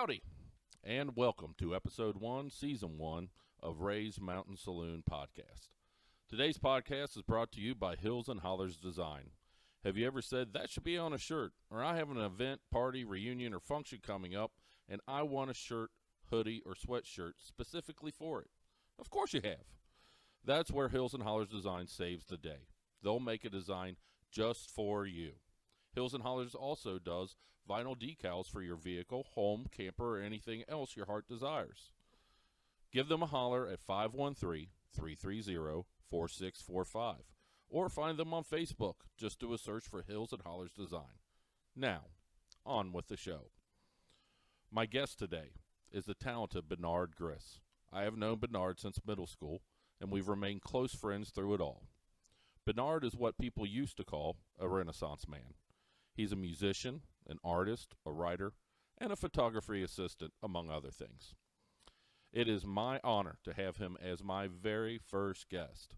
Howdy, and welcome to Episode 1, Season 1 of Rahe Mountain Podcast. Today's podcast is brought to you by Hills and Hollers Design. Have you ever said, that should be on a shirt, or I have an event, party, reunion, or function coming up, and I want a shirt, hoodie, or sweatshirt specifically for it? Of course you have. That's where Hills and Hollers Design saves the day. They'll make a design just for you. Hills and Hollers also does vinyl decals for your vehicle, home, camper, or anything else your heart desires. Give them a holler at 513-330-4645 or find them on Facebook. Just do a search for Hills and Hollers Design. Now, on with the show. My guest today is the talented Bernard Griess. I have known Bernard since middle school, and we've remained close friends through it all. Bernard is what people used to call a Renaissance man. He's a musician, an artist, a writer, and a photography assistant, among other things. It is my honor to have him as my very first guest.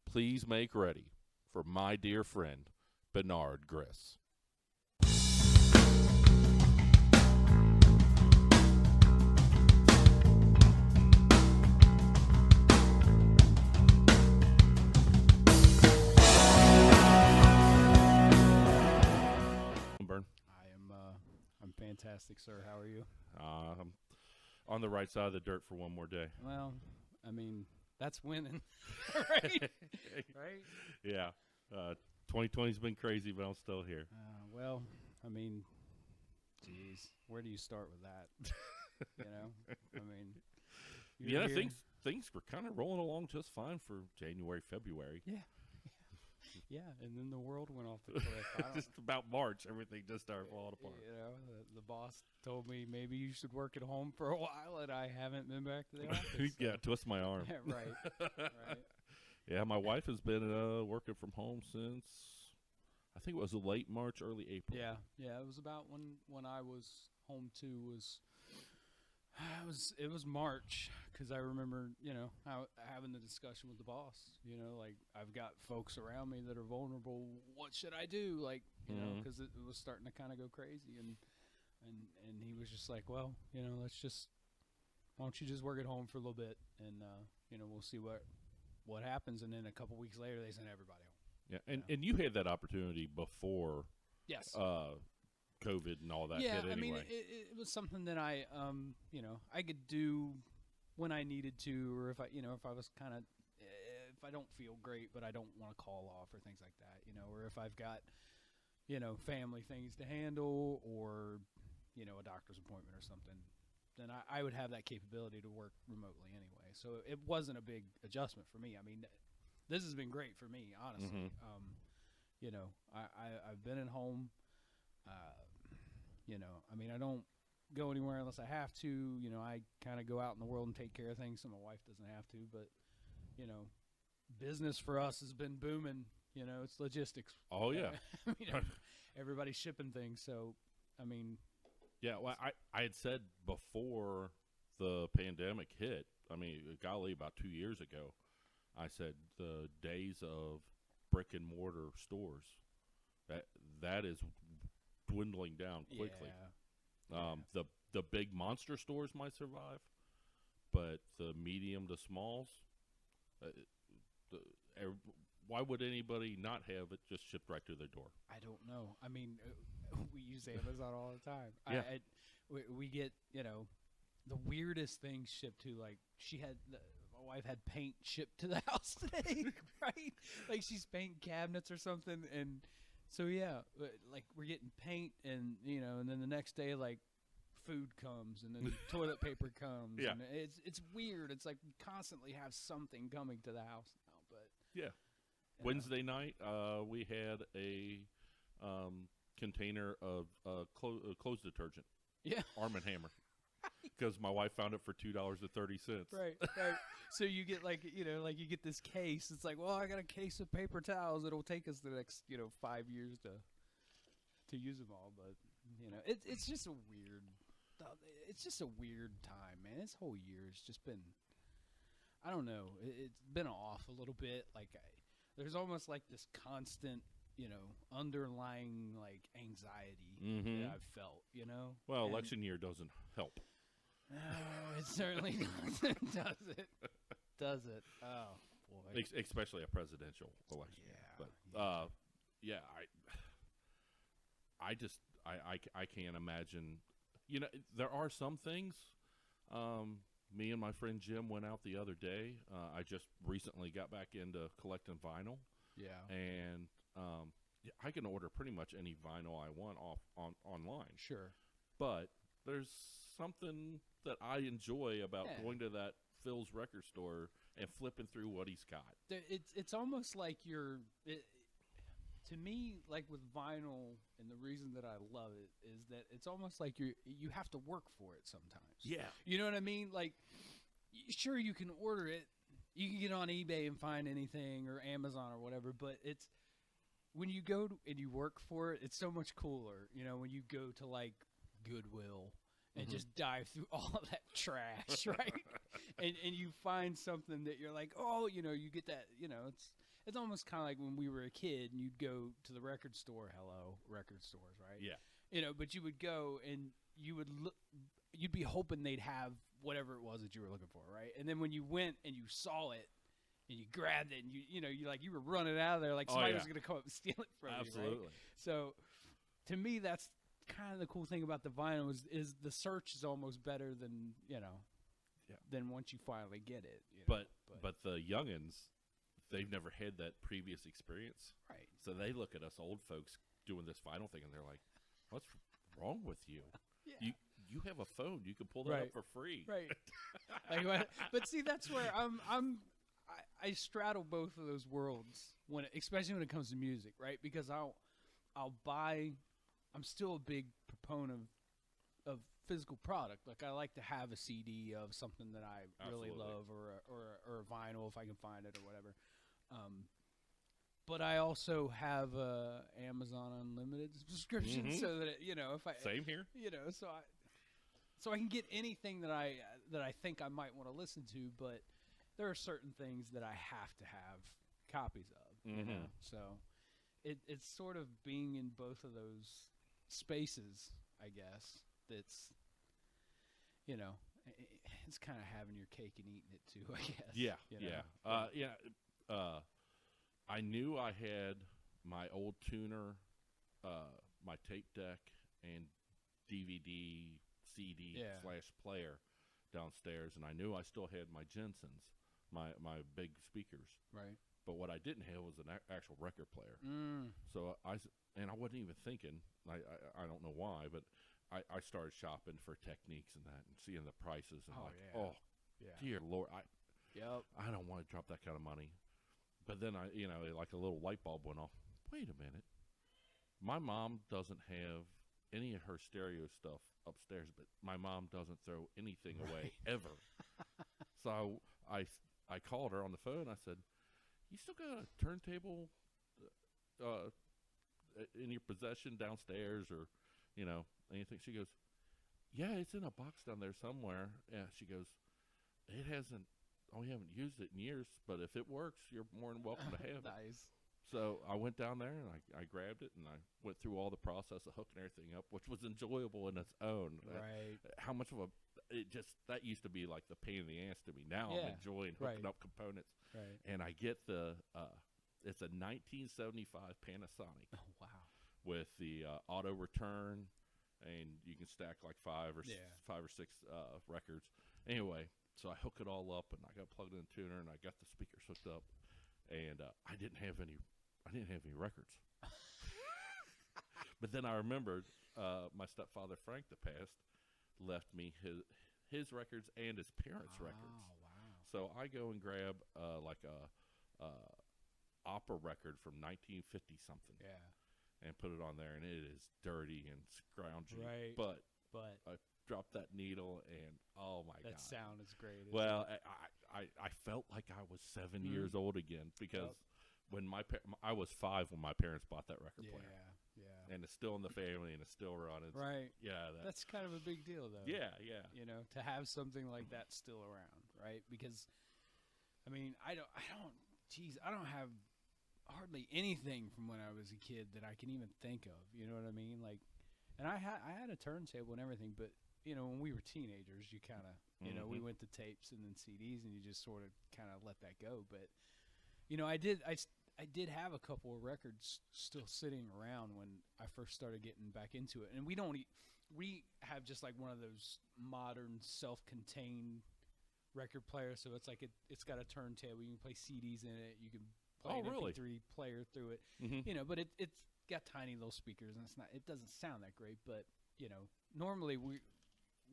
Please make ready for my dear friend, Bernard Griess. Bern. I'm fantastic, sir. How are you? I'm on the right side of the dirt for one more day. Well, I mean, that's winning, right? Right? Yeah. 2020's been crazy, but I'm still here. Well, I mean, geez, where do you start with that? You know, I mean, Yeah, things were kind of rolling along just fine for January, February. Yeah, and then the world went off the cliff. Just about March, everything just started falling apart. You know, the boss told me maybe you should work at home for a while, and I haven't been back to the office. Yeah, twist my arm. Yeah, right. Yeah, my wife has been working from home since, I think it was late March, early April. Yeah, it was about when I was home too. It was March, because I remember, having the discussion with the boss. Like, I've got folks around me that are vulnerable. What should I do? Like, you know, because it was starting to kind of go crazy, and he was just like, well, why don't you just work at home for a little bit, and we'll see what happens. And then a couple weeks later, they sent everybody home. Yeah, and you had that opportunity before. Yes. COVID and all that hit anyway. I mean, it was something that I could do when I needed to, or if I was kind of, if I don't feel great, but I don't want to call off or things like that, or if I've got, family things to handle, or, a doctor's appointment or something, then I would have that capability to work remotely anyway. So it wasn't a big adjustment for me. I mean, this has been great for me, honestly. I've been at home. I mean, I don't go anywhere unless I have to. I kind of go out in the world and take care of things, so my wife doesn't have to. But, business for us has been booming. It's logistics. Oh, yeah. Everybody's shipping things. So, I mean. Yeah, well, I had said before the pandemic hit, I mean, golly, about 2 years ago, I said the days of brick and mortar stores, that is dwindling down quickly. Yeah. The big monster stores might survive, but the medium to smalls, why would anybody not have it just shipped right to their door? I don't know. I mean, we use Amazon all the time. Yeah. We get, the weirdest things shipped to, like, my wife had paint shipped to the house today, right? Like, she's painting cabinets or something, and so, yeah, like, we're getting paint, and, and then the next day, like, food comes, and then toilet paper comes. Yeah. And it's weird. It's like we constantly have something coming to the house now, but. Yeah. Wednesday night, we had a container of clothes detergent. Yeah. Arm & Hammer. Because my wife found it for $2.30. Right. So you get you get this case. It's like, well, I got a case of paper towels. It'll take us the next 5 years to use them all. But it's just a weird. It's just a weird time, man. This whole year has just been. I don't know. It's been off a little bit. Like there's almost like this constant, underlying like anxiety that I've felt. Well, election year doesn't help. No, it certainly doesn't. Does it? Oh boy. Especially a presidential election. Yeah. But yeah, I can't imagine. You know, there are some things. Me and my friend Jim went out the other day. I just recently got back into collecting vinyl. Yeah. And I can order pretty much any vinyl I want online. Sure. But there's something that I enjoy about going to that Phil's record store and flipping through what he's got. It's almost like to me, like with vinyl, and the reason that I love it is that it's almost like you have to work for it sometimes. Yeah. You know what I mean? Like, sure, you can order it. You can get on eBay and find anything, or Amazon or whatever, but it's when you go and you work for it, it's so much cooler. You know, when you go to like Goodwill and just dive through all of that trash, right? and you find something that you're like, oh, you know, you get that, you know, it's almost kind of like when we were a kid and you'd go to the record store. Hello, record stores, right? Yeah. You know, but you would go and you would you'd be hoping they'd have whatever it was that you were looking for, right? And then when you went and you saw it and you grabbed it and you were running out of there like somebody was going to come up and steal it from you. Absolutely. Right? So to me, that's kind of the cool thing about the vinyl is the search is almost better than, than once you finally get it. But the youngins, they've never had that previous experience. Right. So they look at us old folks doing this vinyl thing and they're like, what's wrong with you? Yeah. You have a phone. You can pull that up for free. Right. But see, that's where I straddle both of those worlds especially when it comes to music, right? Because I'll buy. I'm still a big proponent of physical product. Like I like to have a CD of something that I really love, or a vinyl if I can find it or whatever. But I also have a Amazon Unlimited subscription, so that if I same here, so I can get anything that I think I might want to listen to. But there are certain things that I have to have copies of. You know? So it's sort of being in both of those spaces, I guess. That's it's kind of having your cake and eating it too, I guess. Yeah. I knew I had my old tuner, my tape deck, and DVD, CD / player downstairs, and I knew I still had my Jensens, my big speakers. Right. But what I didn't have was an actual record player. So I wasn't even thinking. I don't know why, but I started shopping for Techniques and that, and seeing the prices, and dear Lord, I don't want to drop that kind of money. But then like a little light bulb went off. Wait a minute, my mom doesn't have any of her stereo stuff upstairs, but my mom doesn't throw anything away ever. So I called her on the phone. I said, "You still got a turntable in your possession downstairs, or anything?" She goes, "Yeah, it's in a box down there somewhere." Yeah, she goes, "It hasn't. We haven't used it in years, but if it works, you're more than welcome to have it." Nice. So I went down there and I grabbed it, and I went through all the process of hooking everything up, which was enjoyable in its own. Right. How much of that used to be like the pain in the ass to me. Now I'm enjoying hooking up components. Right. And I get it's a 1975 Panasonic. Oh, wow. With the auto return, and you can stack like five or six records. Anyway, so I hook it all up, and I got plugged in the tuner, and I got the speakers hooked up, and I didn't have any records. But then I remembered my stepfather Frank, that passed, left me his records and his parents' records. Oh, wow. So I go and grab like a opera record from 1950 something. Yeah. And put it on there, and it is dirty and scroungy. Right. But I dropped that needle, and oh my God, that sound is great. Well, I felt like I was 7 years old again, because when I was 5 when my parents bought that record player. Yeah. And it's still in the family, and it's still running. Right. Yeah. That's kind of a big deal, though. Yeah. To have something like that still around, right? Because, I mean, I don't have hardly anything from when I was a kid that I can even think of. You know what I mean? Like, and I had a turntable and everything, but when we were teenagers, you kind of, we went to tapes and then CDs, and you just sort of kind of let that go. But, I did have a couple of records still sitting around when I first started getting back into it. And we have just like one of those modern self-contained record players. So it's like it's got a turntable. You can play CDs in it. You can play an MP3 player through it. But it's got tiny little speakers, and it doesn't sound that great. But normally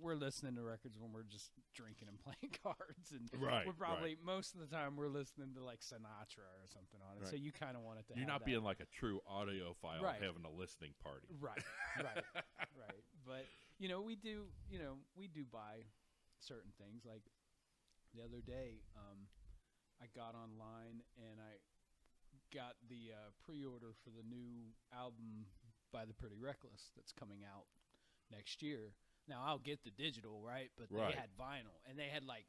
we're listening to records when we're just drinking and playing cards, and we're probably most of the time we're listening to like Sinatra or something on it. So you kind of want it to. You're have not being like a true audiophile having a listening party. Right. But we do buy certain things. Like the other day, I got online and I got the pre-order for the new album by the Pretty Reckless that's coming out next year. Now, I'll get the digital, right? But they had vinyl, and they had like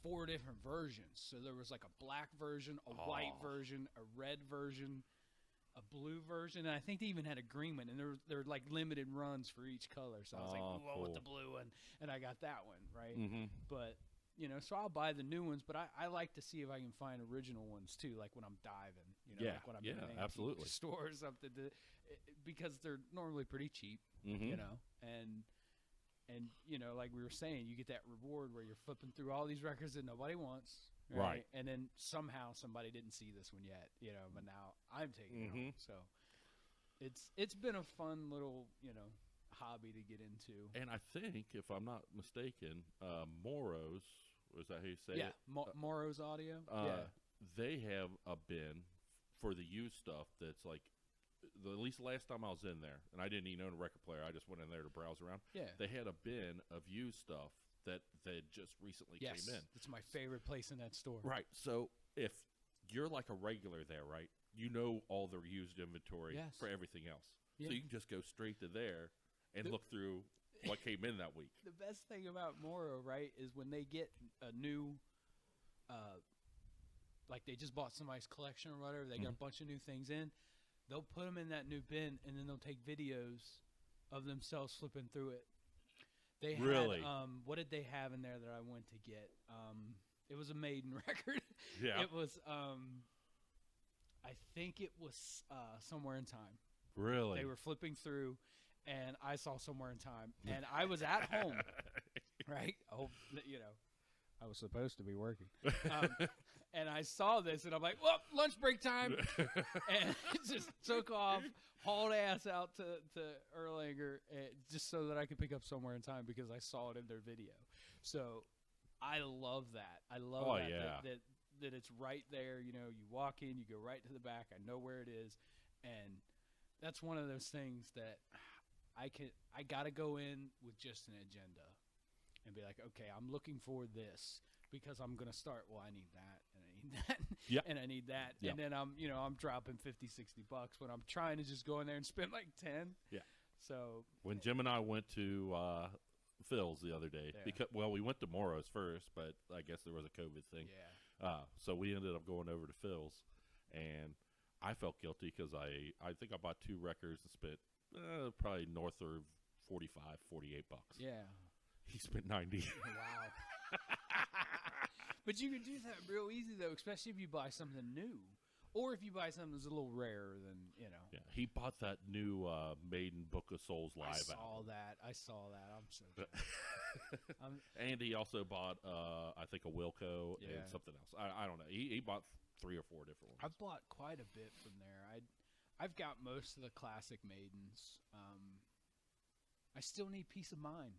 4 different versions. So there was like a black version, a white version, a red version, a blue version, and I think they even had a green one. And there were like limited runs for each color. So I was like, ooh, I want the blue one, and I got that one, right? But so I'll buy the new ones, but I like to see if I can find original ones too, like when I'm diving, like when I'm in an antique store or something, because they're normally pretty cheap, and like we were saying, you get that reward where you're flipping through all these records that nobody wants, right? And then somehow somebody didn't see this one yet, but now I'm taking it home. So it's been a fun little hobby to get into. And I think, if I'm not mistaken, Moro's, is that how you say it? Moro's Audio. They have a bin for the used stuff that's like, at least the last time I was in there, and I didn't even own a record player, I just went in there to browse around. They had a bin of used stuff that just recently came in. It's my favorite place in that store. Right. So if you're like a regular there, right, you know all the used inventory for everything else. So you can just go straight to there and look through what came in that week. The best thing about Moro, right, is when they get a new, like they just bought somebody's collection or whatever, they got a bunch of new things in, they'll put them in that new bin, and then they'll take videos of themselves flipping through it. They really? Had, what did they have in there that I went to get? It was a Maiden record. It was, I think it was Somewhere in Time. Really? They were flipping through, and I saw Somewhere in Time, and I was at home, right? Oh, I was supposed to be working. And I saw this, and I'm like, well, lunch break time. And it just took off, hauled ass out to Erlanger, just so that I could pick up Somewhere in Time because I saw it in their video. So I love that. I love that it's right there. You walk in, you go right to the back. I know where it is. And that's one of those things that I got to go in with just an agenda and be like, okay, I'm looking for this. Because I'm going to start, I need that, and I need that, and I need that. Yep. And then I'm dropping $50, $60 when I'm trying to just go in there and spend like 10. Yeah. So when Jim and I went to Phil's the other day, because we went to Moro's first, but I guess there was a COVID thing. Yeah. So we ended up going over to Phil's, and I felt guilty because I think I bought 2 records and spent probably north of $45, $48. Yeah. He spent $90. Wow. But you can do that real easy, though, especially if you buy something new. Or if you buy something that's a little rarer than, Yeah, he bought that new Maiden Book of Souls live album. I saw that. I'm so jealous. And he also bought, I think, a Wilco and something else. I don't know. He bought 3 or 4 different ones. I've bought quite a bit from there. I've got most of the classic Maidens. I still need Peace of Mind.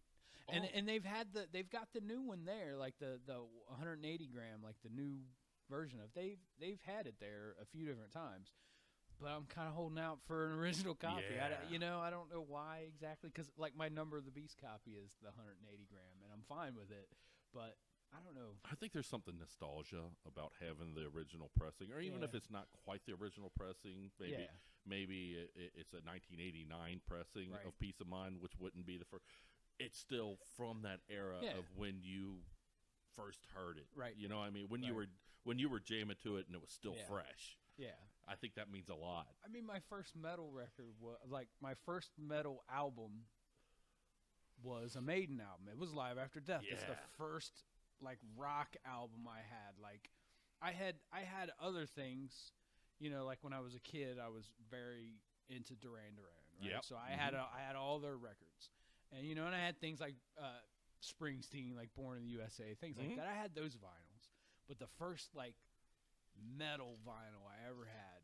And they've got the new one there, like the 180 gram, like the new version of. They've had it there a few different times, but I'm kind of holding out for an original copy. Yeah. I don't know why exactly, because like my Number of the Beast copy is the 180 gram, and I'm fine with it. But I don't know. I think there's something nostalgia about having the original pressing, or even if it's not quite the original pressing, maybe it's a 1989 pressing of Peace of Mind, which wouldn't be the first. It's still from that era of when you first heard it, right? You know what I mean? When you were jamming to it and it was still fresh. Yeah, I think that means a lot. I mean, my first metal record was like my first metal album was a Maiden album. It was Live After Death. Yeah. It's the first like rock album I had. Like I had other things, you know, like when I was a kid, I was very into Duran Duran, right? Yep. So I had all their records, and you know, and I had things like Springsteen, like Born in the USA, things like that. I had those vinyls, but the first like metal vinyl I ever had,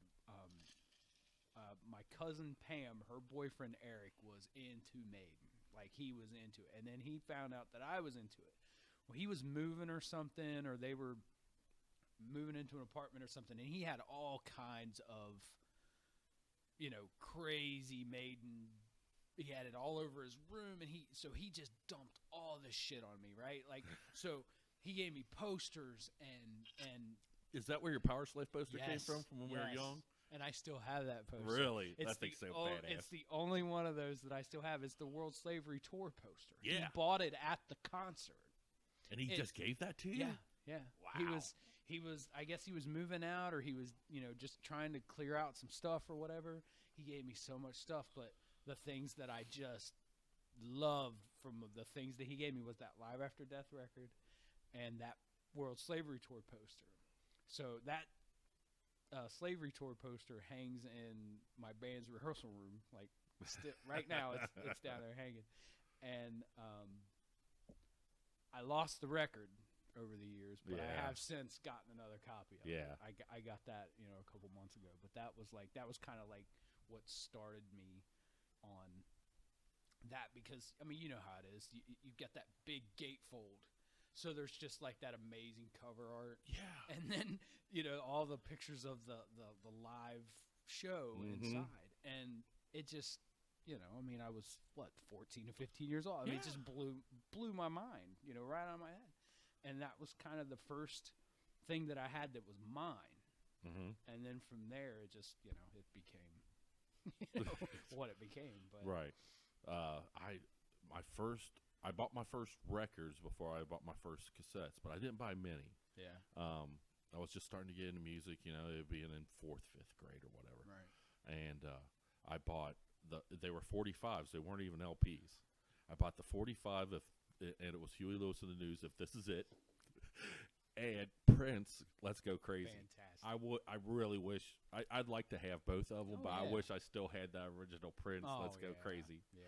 my cousin Pam, her boyfriend Eric was into Maiden, like he was into it, and then he found out that I was into it. Well, he was moving or something, or they were moving into an apartment or something, and he had all kinds of, you know, crazy Maiden. He had it all over his room, and he just dumped all this shit on me, right? Like, so he gave me posters and. Is that where your Power Slave poster came Yes, from when we were young? And I still have that poster. Really? It's That thing's so badass. It's the only one of those that I still have. It's the World Slavery Tour poster. Yeah. He bought it at the concert. And he just gave that to you? Yeah, yeah. Wow. He was. I guess he was moving out, or he was, you know, just trying to clear out some stuff or whatever. He gave me so much stuff, but the things that I just loved from the things that he gave me was that Live After Death record and that World Slavery Tour poster. So that Slavery Tour poster hangs in my band's rehearsal room. Like right now, it's down there hanging. And I lost the record over the years, but I have since gotten another copy of it. I got that, you know, a couple months ago. But that was kind of like what started me on that, because I mean, you know how it is. You get that big gatefold. So there's just like that amazing cover art. Yeah. And then, you know, all the pictures of the live show inside. And it just, you know, I mean, I was, 14 or 15 years old. I mean, it just blew my mind, you know, right on my head. And that was kind of the first thing that I had that was mine. And then from there, it just, you know, it became, you know, what it became. But right. I bought my first records before I bought my first cassettes, but I didn't buy many. Yeah. I was just starting to get into music, you know, it being in 4th, 5th grade or whatever. Right. And I bought they were 45s. They weren't even LPs. I bought the 45 and it was Huey Lewis and the News, If This Is It. And Prince, Let's Go Crazy. Fantastic. I really wish I'd like to have both of them, but I yeah. wish I still had that original Prince, Let's Go Crazy. Yeah.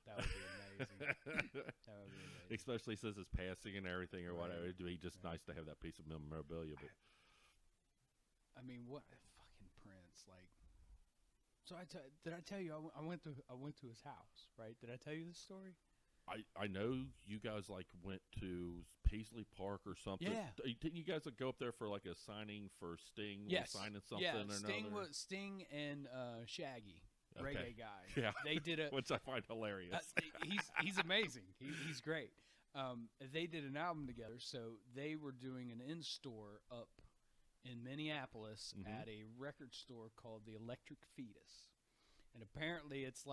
That would be amazing. That would be amazing. Especially since it's passing and everything or Right. whatever. It'd be just nice to have that piece of memorabilia. But I mean, what fucking Prince? Like, so did I tell you I went to his house? Right? Did I tell you this story? I know you guys like went to Paisley Park or something. Yeah. Didn't you guys like go up there for like a signing for Sting? Yes. Signing something yeah. or Sting and Shaggy. Okay. Reggae guy. Yeah. They did a which I find hilarious. he's amazing. He's great. They did an album together, so they were doing an in-store up in Minneapolis at a record store called the Electric Fetus. And apparently it's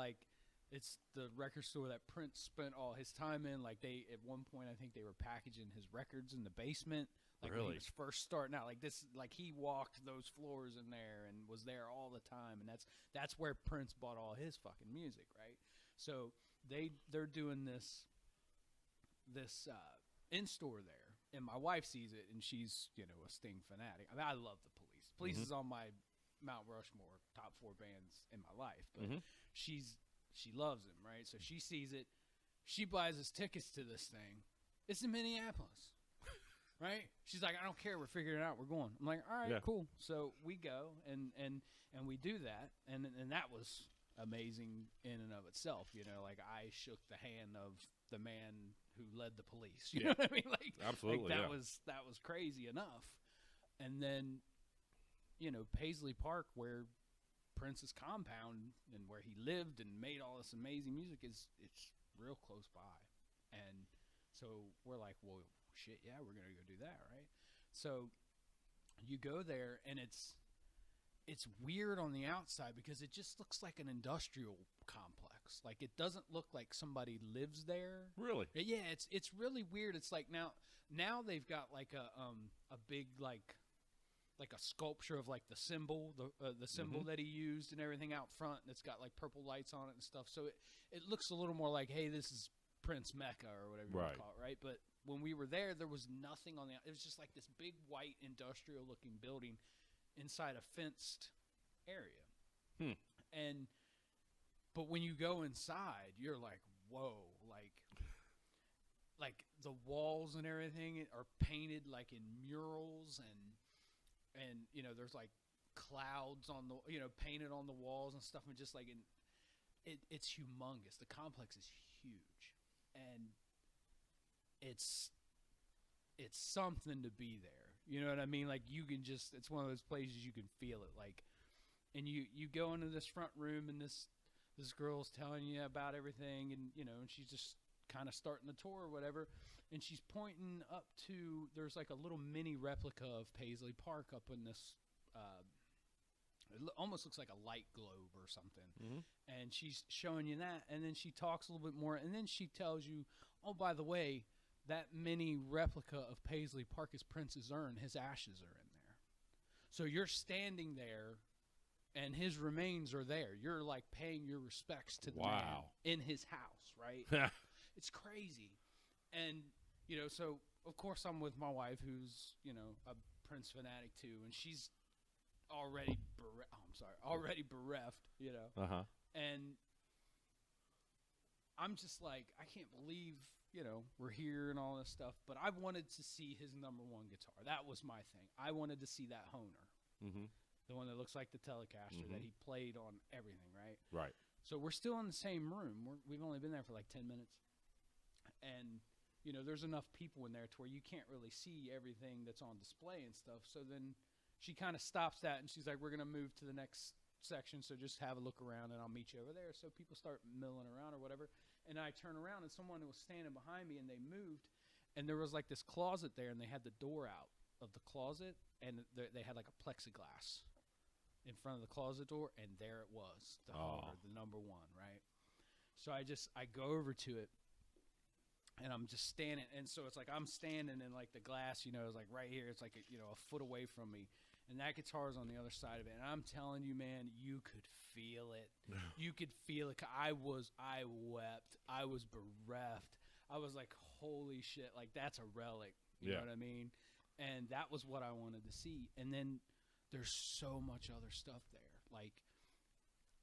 the record store that Prince spent all his time in. Like at one point I think they were packaging his records in the basement. Like when he was first starting out, like he walked those floors in there and was there all the time, and that's where Prince bought all his fucking music, right? So they're doing this in store there, and my wife sees it, and she's, you know, a Sting fanatic. I mean, I love the Police. Police is on my Mount Rushmore top 4 bands in my life, but she loves him, right? So she sees it, she buys us tickets to this thing. It's in Minneapolis. Right? She's like, I don't care. We're figuring it out. We're going. I'm like, all right, cool. So we go and we do that, and that was amazing in and of itself. You know, like I shook the hand of the man who led the Police. You know what I mean? Like absolutely, like that was crazy enough. And then, you know, Paisley Park, where Prince's compound and where he lived and made all this amazing music, it's real close by, and so we're like, well. Shit, yeah, we're gonna go do that, right? So you go there, and it's weird on the outside because it just looks like an industrial complex. Like it doesn't look like somebody lives there. Really? Yeah, it's really weird. It's like now they've got like a big like a sculpture of like the symbol, the symbol that he used and everything out front, and it's got like purple lights on it and stuff. So it looks a little more like, hey, this is Prince Mecca or whatever you want to call it, right? But when we were there was nothing on the. It was just like this big white industrial looking building inside a fenced area. But when you go inside, you're like, whoa, like the walls and everything are painted like in murals, and you know, there's like clouds on the, you know, painted on the walls and stuff, and just like it's humongous. The complex is huge, and it's something to be there. You know what I mean? Like, you can just, it's one of those places you can feel it. Like, and you go into this front room, and this girl's telling you about everything, and you know, and she's just kind of starting the tour or whatever, and she's pointing up to, there's like a little mini replica of Paisley Park up in this, it almost looks like a light globe or something, and she's showing you that, and then she talks a little bit more, and then she tells you, oh, by the way, that mini replica of Paisley Park is Prince's urn. His ashes are in there. So you're standing there, and his remains are there. You're like paying your respects to the man in his house, right? It's crazy. And, you know, so of course I'm with my wife, who's, you know, a Prince fanatic too, and she's already bereft, you know. And I'm just like, I can't believe, you know, we're here and all this stuff, but I wanted to see his #1 guitar. That was my thing. I wanted to see that Honer. The one that looks like the Telecaster that he played on everything, right? Right. So we're still in the same room. We've only been there for like 10 minutes. And, you know, there's enough people in there to where you can't really see everything that's on display and stuff. So then she kind of stops that, and she's like, we're going to move to the next section, so just have a look around, and I'll meet you over there. So people start milling around or whatever. And I turn around, and someone was standing behind me, and they moved. And there was like this closet there, and they had the door out of the closet, and they had like a plexiglass in front of the closet door, and there it was, the Honer, the #1, right? So I go over to it, and I'm just standing, and so it's like I'm standing, and like the glass, you know, is like right here. It's like a foot away from me, and that guitar is on the other side of it. And I'm telling you, man, you could feel it. You could feel it. I wept. I was bereft. I was like, holy shit, like that's a relic. You know what I mean? And that was what I wanted to see. And then there's so much other stuff there, like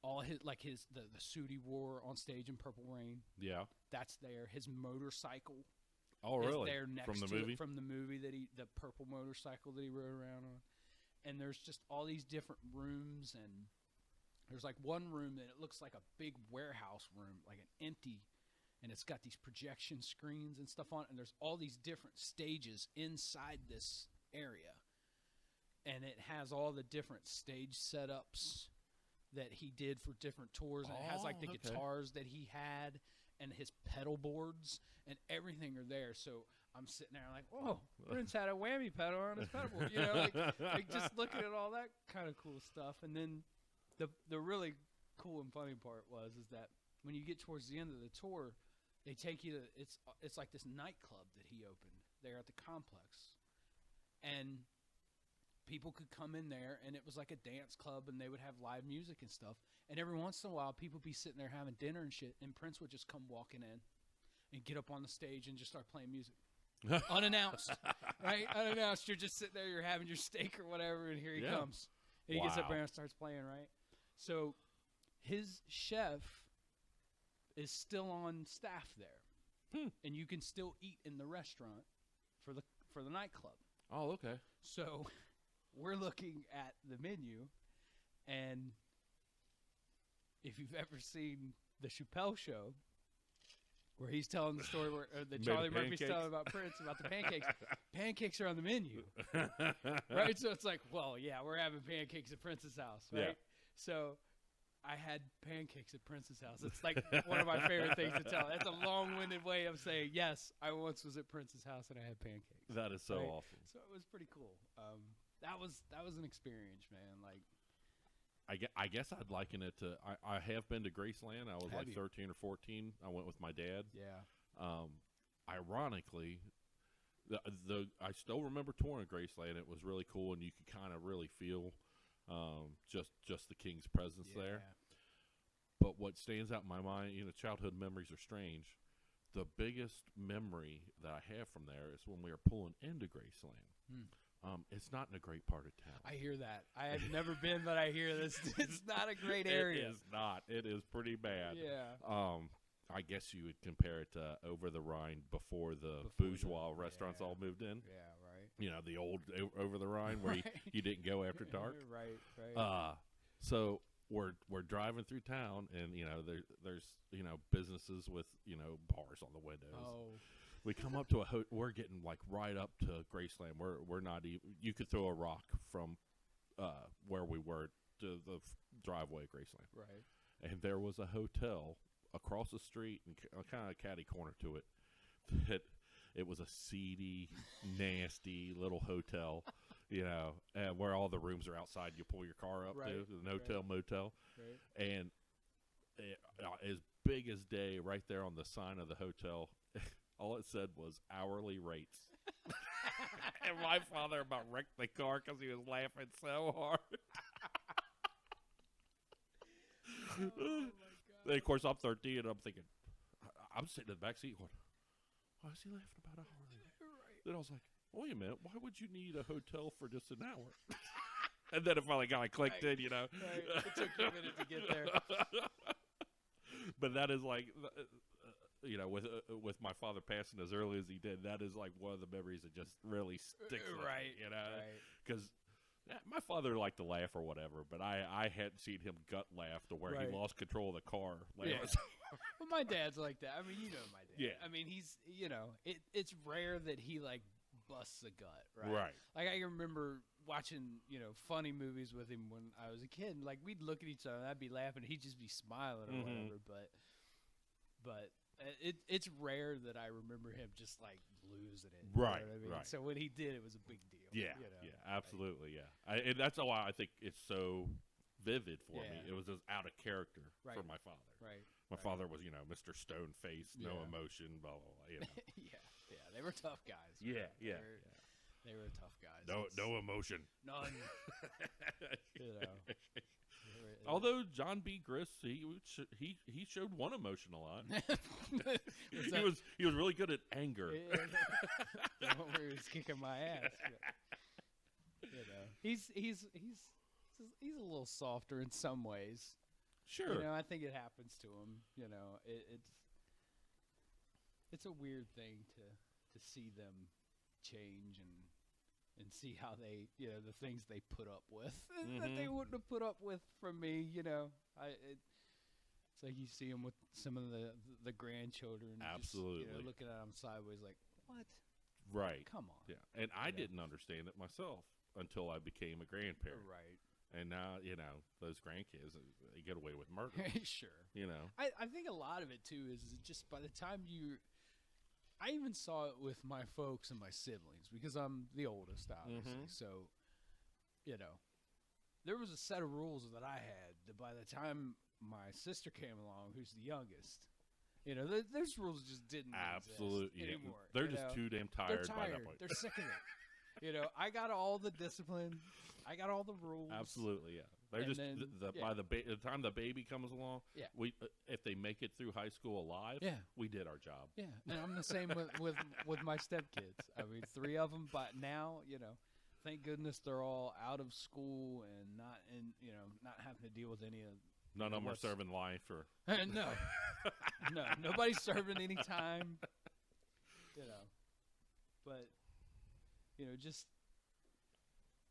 all his, like the suit he wore on stage in Purple Rain. Yeah, that's there. His motorcycle. Oh, really? There next from the to movie? It, from the movie the purple motorcycle that he rode around on. And there's just all these different rooms, and there's like one room that it looks like a big warehouse room, like an empty, and it's got these projection screens and stuff on it, and there's all these different stages inside this area. And it has all the different stage setups that he did for different tours. And it has like the guitars that he had and his pedal boards and everything are there. So I'm sitting there like, whoa, Prince had a whammy pedal on his pedal board. You know, like just looking at all that kind of cool stuff. And then the really cool and funny part is that when you get towards the end of the tour, they take you to, it's like this nightclub that he opened there at the complex. And people could come in there, and it was like a dance club, and they would have live music and stuff. And every once in a while, people would be sitting there having dinner and shit, and Prince would just come walking in and get up on the stage and just start playing music. Unannounced, right? Unannounced. You're just sitting there, you're having your steak or whatever, and here he comes. And he gets up there and starts playing, right? So his chef is still on staff there. And you can still eat in the restaurant for the nightclub. Oh, okay. So we're looking at the menu, and if you've ever seen the Chappelle Show, where he's telling the story that Charlie Murphy's telling about Prince, about the pancakes, pancakes are on the menu, right? So it's like, well, yeah, we're having pancakes at Prince's house, right? Yeah. So I had pancakes at Prince's house. It's like one of my favorite things to tell. That's a long-winded way of saying, yes, I once was at Prince's house and I had pancakes. That is so awesome. So it was pretty cool. That was an experience, man. Like, I guess I'd liken it to, I have been to Graceland. I was like 13 or 14. I went with my dad. Yeah. Ironically, I still remember touring Graceland. It was really cool, and you could kind of really feel just the King's presence there. But what stands out in my mind, you know, childhood memories are strange. the biggest memory that I have from there is when we were pulling into Graceland. It's not in a great part of town. I hear that. I have never been, but I hear this. It's not a great area. It is not. It is pretty bad. Yeah. I guess you would compare it to Over the Rhine before the bourgeois restaurants all moved in. Yeah, right. You know, the old Over the Rhine where you didn't go after dark. Right. So we're driving through town, and you know there's you know businesses with you know bars on the windows. Oh. We come up to we're getting like right up to Graceland. We're not even. You could throw a rock from where we were to the driveway of Graceland. Right. And there was a hotel across the street and kind of a catty corner to it. That it was a seedy, nasty little hotel. You know, where all the rooms are outside. You pull your car up to the no-tell motel. Right. And as big as day, right there on the sign of the hotel, all it said was hourly rates. And my father about wrecked the car because he was laughing so hard. Oh, my God. And of course, I'm 13, and I'm thinking, I'm sitting in the back seat going, why is he laughing about hourly rate? Right. Then I was like, wait a minute, why would you need a hotel for just an hour? And then it finally got clicked in, you know. Right. It took you a minute to get there. But that is like, you know, with my father passing as early as he did, that is like one of the memories that just really sticks with me, you know. Because my father liked to laugh or whatever, but I hadn't seen him gut laugh to where he lost control of the car. Yeah. Well, my dad's like that. I mean, you know my dad. Yeah. I mean, he's, you know, it's rare that he, like, busts a gut, right? Like, I remember watching, you know, funny movies with him when I was a kid. And, like, we'd look at each other, and I'd be laughing, he'd just be smiling or whatever. But it's rare that I remember him just, like, losing it. You know what I mean? Right. So when he did, it was a big deal. Yeah, you know? yeah, absolutely, yeah. And that's why I think it's so vivid for me. It was just out of character for my father. Right. My father was, you know, Mr. Stone Face, no emotion, blah, blah, blah, you know. Yeah, they were tough guys. Yeah. They were tough guys. No emotion. None. You know. Although John B. Griess, he showed one emotion a lot. He was really good at anger. The one where he was kicking my ass. But, you know, he's a little softer in some ways. Sure. You know, I think it happens to him. You know, it's a weird thing to see them change and see how they, you know, the things they put up with that they wouldn't have put up with from me. You know, it's like you see them with some of the grandchildren. Absolutely. Just, you know, looking at them sideways, like, what? Right. Come on. Yeah, and I didn't understand it myself until I became a grandparent. Right. And now, you know, those grandkids, they get away with murder. Sure. You know. I think a lot of it, too, is just by the time I even saw it with my folks and my siblings because I'm the oldest, obviously. So, you know, there was a set of rules that I had that by the time my sister came along, who's the youngest, you know, those rules just didn't exist anymore. They're just too damn tired by that point. They're sick of it. You know, I got all the discipline. I got all the rules. Absolutely, yeah. They're And just then, by the time the baby comes along. Yeah. We if they make it through high school alive. Yeah. We did our job. Yeah, and I'm the same with my stepkids. I mean, 3 of them, but now, you know, thank goodness they're all out of school and not having to deal with any of. None of them are serving life or. No, nobody's serving any time. You know, but you know, just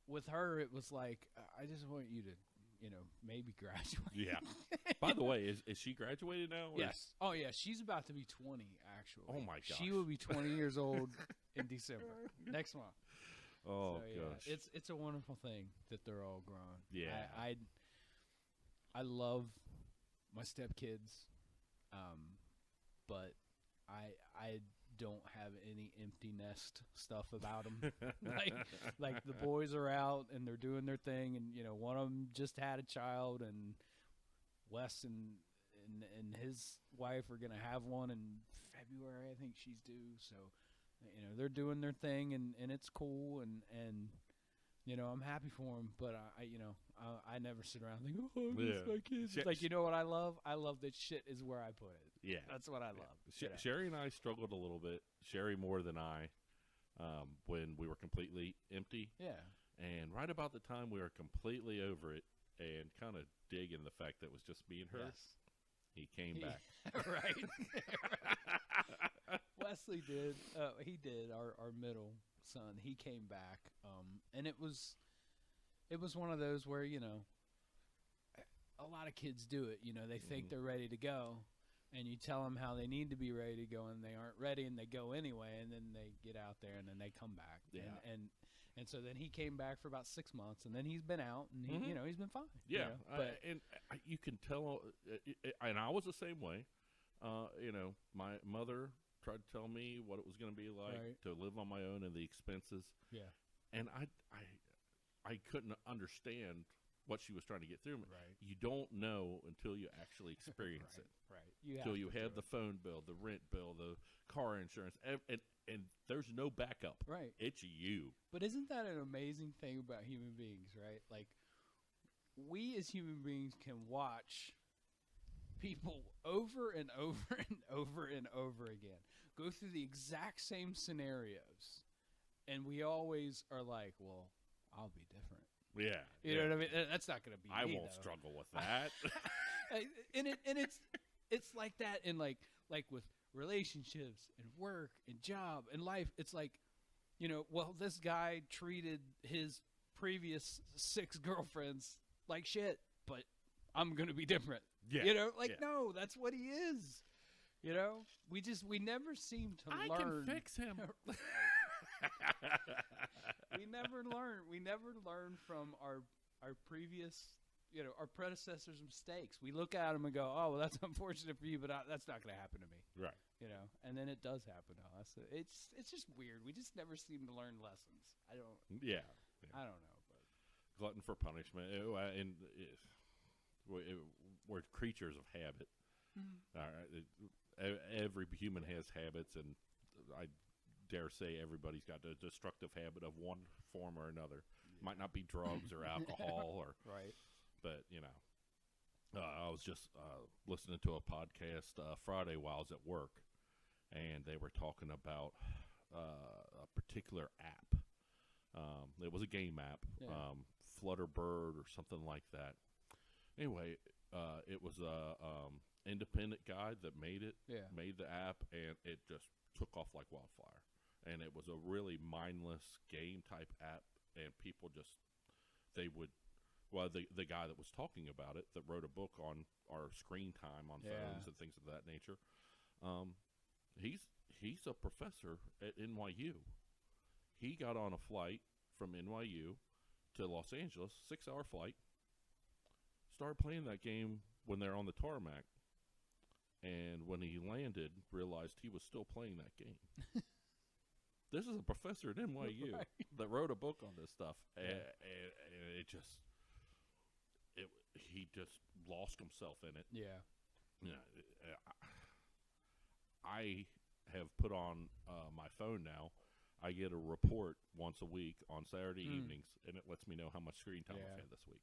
with her, it was like I just want you to, you know, maybe graduate. Yeah. By the way, is she graduated now? Yes. Oh yeah, she's about to be 20 actually. Oh my gosh. She will be 20 years old in December next month. Oh so, yeah, gosh. it's a wonderful thing that they're all grown. Yeah. I love my stepkids, but I don't have any empty nest stuff about them. like the boys are out and they're doing their thing, and you know one of them just had a child, and Wes and his wife are gonna have one in February, I think she's due. So you know they're doing their thing, and it's cool, and You know, I'm happy for him, but I never sit around and think, oh, I miss Yeah. my kids. It's like, you know what I love? I love that shit is where I put it. Yeah. That's what I love. Sherry and I struggled a little bit. Sherry more than I, when we were completely empty. Yeah. And right about the time we were completely over it and kind of digging the fact that it was just me and her, Yes. he came back. Right. Wesley did. He did. Our middle son. He came back. And it was one of those where, you know, a lot of kids do it. You know, they think they're ready to go, and you tell them how they need to be ready to go, and they aren't ready, and they go anyway, and then they get out there, and then they come back. Yeah. And so then he came back for about 6 months, and then he's been out, and he, you know, he's been fine. Yeah, you know? But you can tell, and I was the same way. You know, my mother tried to tell me what it was going to be like to live on my own and the expenses. Yeah. And I couldn't understand what she was trying to get through me. Right. You don't know until you actually experience it. Right. Until you have the phone bill, the rent bill, the car insurance, and there's no backup. Right. It's you. But isn't that an amazing thing about human beings, right? Like, we as human beings can watch people over and over and over and over again go through the exact same scenarios, and we always are like, well, I'll be different. Yeah. You know what I mean? That's not going to be I me, won't though. struggle with that. and it's like that in like with relationships and work and job and life. It's like, you know, well, this guy treated his previous 6 girlfriends like shit, but I'm going to be different. Yeah. You know, like, no, that's what he is. You know, we never seem to I learn. can fix him. We never learn from our previous, you know, our predecessors' mistakes. We look at them and go, oh, well, that's unfortunate for you, but that's not going to happen to me. Right. You know, and then it does happen to us. It's just weird. We just never seem to learn lessons. Yeah. I don't know, but Glutton for punishment. We're creatures of habit. All right. Every human has habits, and I dare say everybody's got a destructive habit of one form or another. Might not be drugs or alcohol, or right. But you know, I was just listening to a podcast Friday while I was at work, and they were talking about a particular app. It was a game app, Flutterbird or something like that. Anyway, it was a independent guy that made it, made the app, and it just took off like wildfire. And it was a really mindless game type app, and people just, the guy that was talking about it, that wrote a book on our screen time on phones and things of that nature, he's a professor at NYU. He got on a flight from NYU to Los Angeles, 6-hour flight, started playing that game when they're on the tarmac, and when he landed, realized he was still playing that game. This is a professor at NYU that wrote a book on this stuff, and he just lost himself in it. Yeah. I have put on my phone now. I get a report once a week on Saturday evenings, and it lets me know how much screen time I've had this week.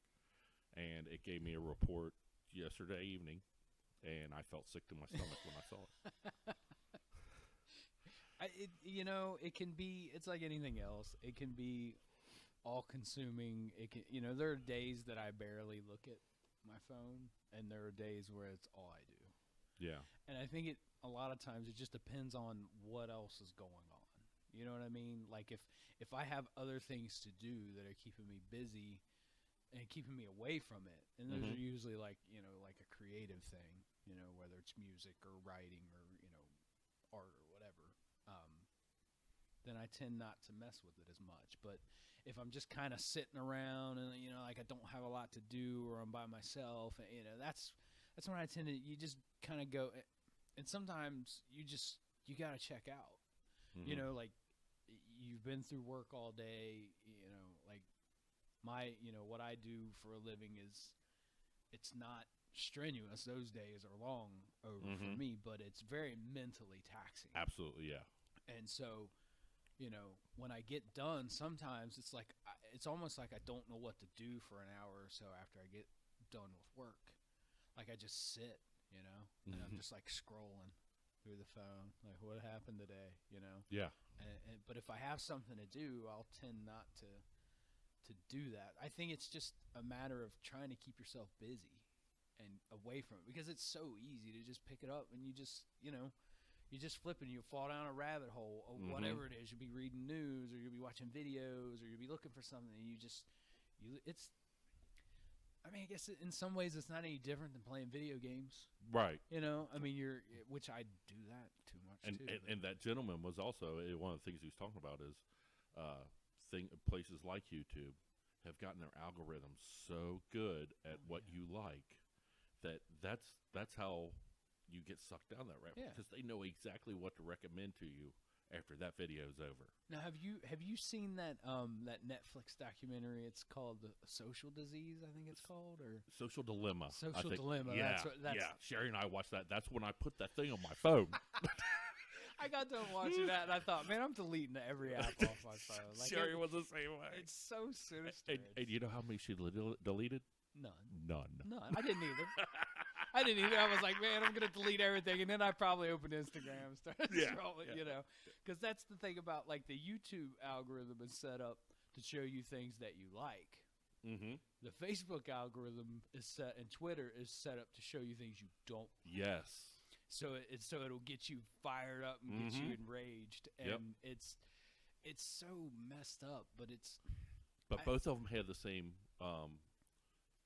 And it gave me a report yesterday evening, and I felt sick to my stomach when I saw it. It can be. It's like anything else. It can be all-consuming. It can, there are days that I barely look at my phone, and there are days where it's all I do. Yeah. And I think a lot of times it just depends on what else is going on. You know what I mean? Like if I have other things to do that are keeping me busy and keeping me away from it, and those are usually like a creative thing, whether it's music or writing or art or whatever, then I tend not to mess with it as much. But if I'm just kind of sitting around and like I don't have a lot to do, or I'm by myself, that's when I tend to, you just kind of go, and sometimes you gotta check out. Like you've been through work all day, like what I do for a living it's not strenuous. Those days are long over for me, but it's very mentally taxing. Absolutely, yeah. And so, when I get done, sometimes it's like it's almost like I don't know what to do for an hour or so after I get done with work. Like I just sit, and I'm just like scrolling through the phone, like what happened today, Yeah. But if I have something to do, I'll tend not to do that. I think it's just a matter of trying to keep yourself busy and away from it, because it's so easy to just pick it up and you just flip and you fall down a rabbit hole of whatever it is. You'll be reading news, or you'll be watching videos, or you'll be looking for something, and I guess in some ways it's not any different than playing video games. Right. Which I do that too much too. And that gentleman was also, one of the things he was talking about is places like YouTube have gotten their algorithms so good at what you like that's how you get sucked down that rabbit hole, because they know exactly what to recommend to you after that video's over. Now, have you seen that Netflix documentary? It's called Social Disease, I think it's called, or Social Dilemma. Social Dilemma. Yeah, that's Sherry and I watched that. That's when I put that thing on my phone. I got done watching that, and I thought, man, I'm deleting every app off my phone. Like, Sherry was the same way. It's so sinister. And you know how many she deleted? None. I didn't either. I was like, man, I'm going to delete everything. And then I probably opened Instagram and started scrolling, Because that's the thing about, like, the YouTube algorithm is set up to show you things that you like. Mm-hmm. The Facebook algorithm is set, and Twitter is set up to show you things you don't like. Yes. So it'll get you fired up and get you enraged. And it's so messed up, but both of them had the same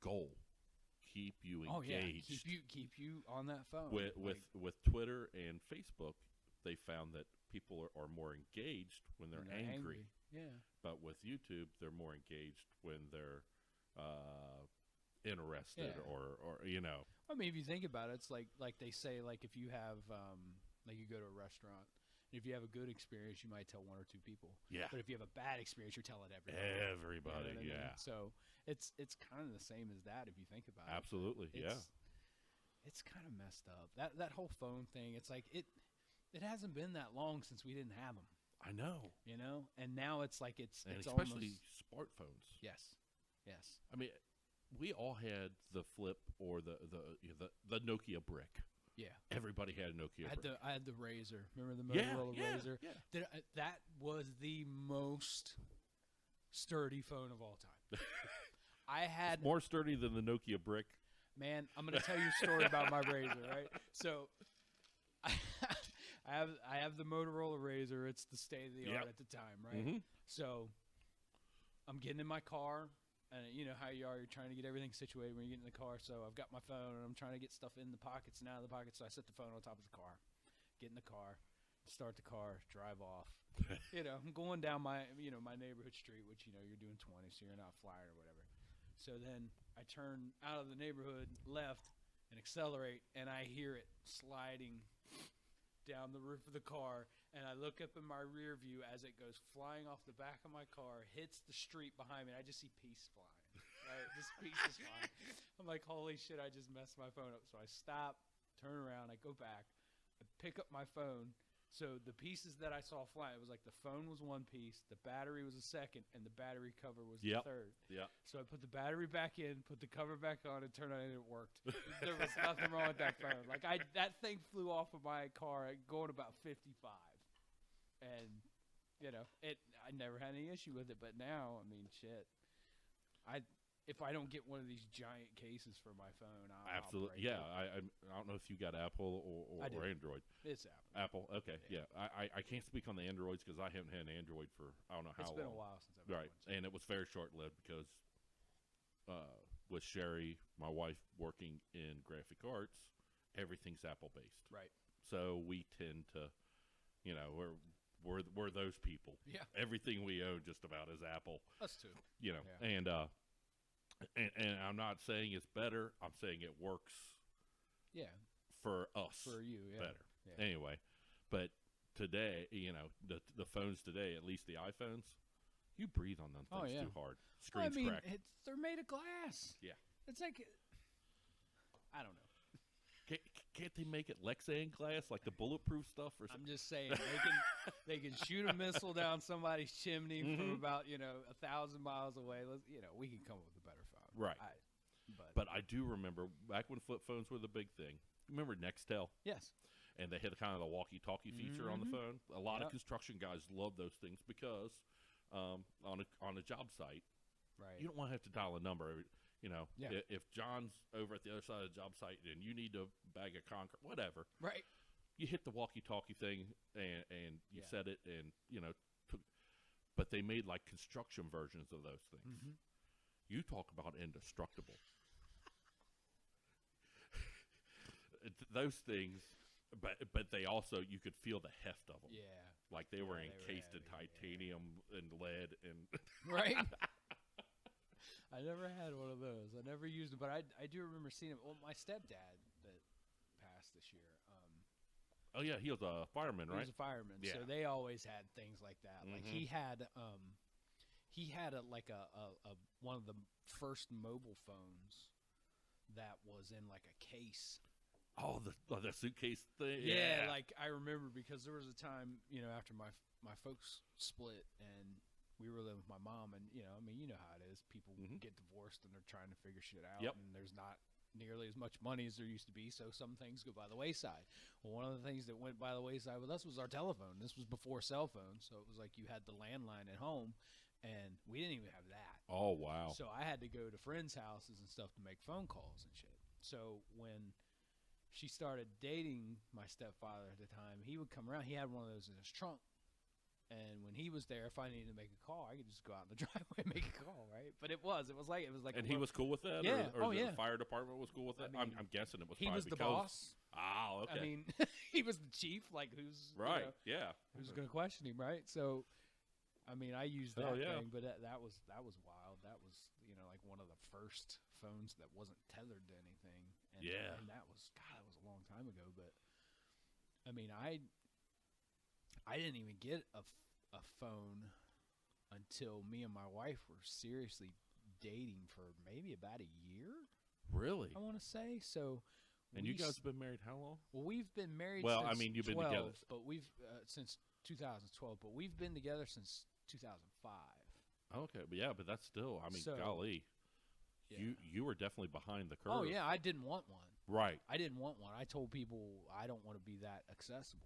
goal: keep you engaged. Keep you on that phone. With Twitter and Facebook, they found that people are more engaged when they're angry. Yeah. But with YouTube, they're more engaged when they're interested or. I mean, if you think about it, it's like they say, like if you have like you go to a restaurant. If you have a good experience, you might tell one or two people. Yeah. But if you have a bad experience, you're telling everybody. Everybody, you know what I mean? So it's kind of the same as that if you think about Absolutely, it. It's kind of messed up. That whole phone thing, it's like it hasn't been that long since we didn't have them. I know. And now it's like it's especially almost, smartphones. Yes. I mean, we all had the flip or the Nokia brick. Yeah, everybody had a Nokia brick. I had the Razor. Remember the Motorola Razor? Yeah. That was the most sturdy phone of all time. I had it's more sturdy than the Nokia brick. Man, I'm going to tell you a story about my Razor, right? So I have the Motorola Razor. It's the state of the art at the time, right? Mm-hmm. So I'm getting in my car. And you know how you are, you're trying to get everything situated when you get in the car. So I've got my phone, and I'm trying to get stuff in the pockets and out of the pockets. So I set the phone on top of the car, get in the car, start the car, drive off. I'm going down my neighborhood street, which, you're doing 20, so you're not flying or whatever. So then I turn out of the neighborhood left and accelerate, and I hear it sliding down the roof of the car. And I look up in my rear view as it goes flying off the back of my car, hits the street behind me, and I just see piece flying. Right? Just pieces flying. I'm like, holy shit, I just messed my phone up. So I stop, turn around, I go back, I pick up my phone. So the pieces that I saw flying, it was like the phone was one piece, the battery was a second, and the battery cover was the third. Yeah. So I put the battery back in, put the cover back on, and turned on, and it worked. There was nothing wrong with that phone. Like that thing flew off of my car going about 55. And, I never had any issue with it. But now, I mean, shit. If I don't get one of these giant cases for my phone, absolutely. Yeah, I don't know if you got Apple or Android. It's Apple. Apple, okay. Yeah. I can't speak on the Androids because I haven't had an Android for I don't know how long. It's been a while since I've had one. And it was very short-lived because with Sherry, my wife, working in graphic arts, everything's Apple-based. Right. So we tend to, we're those people. Yeah. Everything we own just about is Apple. Us too. And I'm not saying it's better. I'm saying it works. Yeah. For us. For you, better. Yeah. Anyway, but today, the phones today, at least the iPhones, you breathe on them things too hard. Screens crack. They're made of glass. Yeah. It's like, I don't know. can't they make it Lexan glass, like the bulletproof stuff or something? I'm just saying they can shoot a missile down somebody's chimney from about 1,000 miles away. We can come up with a better phone, right? But I do remember back when flip phones were the big thing. Remember Nextel? Yes. And they had kind of the walkie-talkie feature on the phone. A lot of construction guys love those things because on a job site, right, you don't want to have to dial a number. If John's over at the other side of the job site and you need a bag of concrete, whatever, right, you hit the walkie-talkie thing and you set it and but they made like construction versions of those things. You talk about indestructible. Those things, but they also, you could feel the heft of them. Yeah. Like they were encased in titanium and lead and right. I never had one of those. I never used them, but I do remember seeing them. Well, my stepdad that passed this year. Oh yeah, he was a fireman, right? He was a fireman, yeah. So they always had things like that. Like he had one of the first mobile phones that was in like a case. Oh, the suitcase thing. Yeah, like I remember because there was a time, after my folks split and we were living with my mom, and you know how it is. People get divorced and they're trying to figure shit out, and there's not nearly as much money as there used to be, so some things go by the wayside. Well, one of the things that went by the wayside with us was our telephone. This was before cell phones, so it was like you had the landline at home, and we didn't even have that. Oh wow! So I had to go to friends' houses and stuff to make phone calls and shit. So when she started dating my stepfather at the time, he would come around. He had one of those in his trunk. And when he was there, if I needed to make a call, I could just go out in the driveway and make a call, right? But it was like. And he was cool with that? Yeah. Or the fire department was cool with that? I'm guessing it was he probably was the boss. Oh, okay. I mean, he was the chief, like who's right, who's going to question him, right? So, I mean, I used that thing, but that was wild. That was, like one of the first phones that wasn't tethered to anything. And, and that was a long time ago. But I mean, I didn't even get a phone until me and my wife were seriously dating for maybe about a year. Really? I want to say so. And you guys have been married how long? Well, we've been married. Well, since I mean, you've 12, been together, but we've since 2012. But we've been together since 2005. Okay, but that's still. I mean, golly. Yeah. You were definitely behind the curve. Oh yeah, I didn't want one. Right. I didn't want one. I told people I don't want to be that accessible.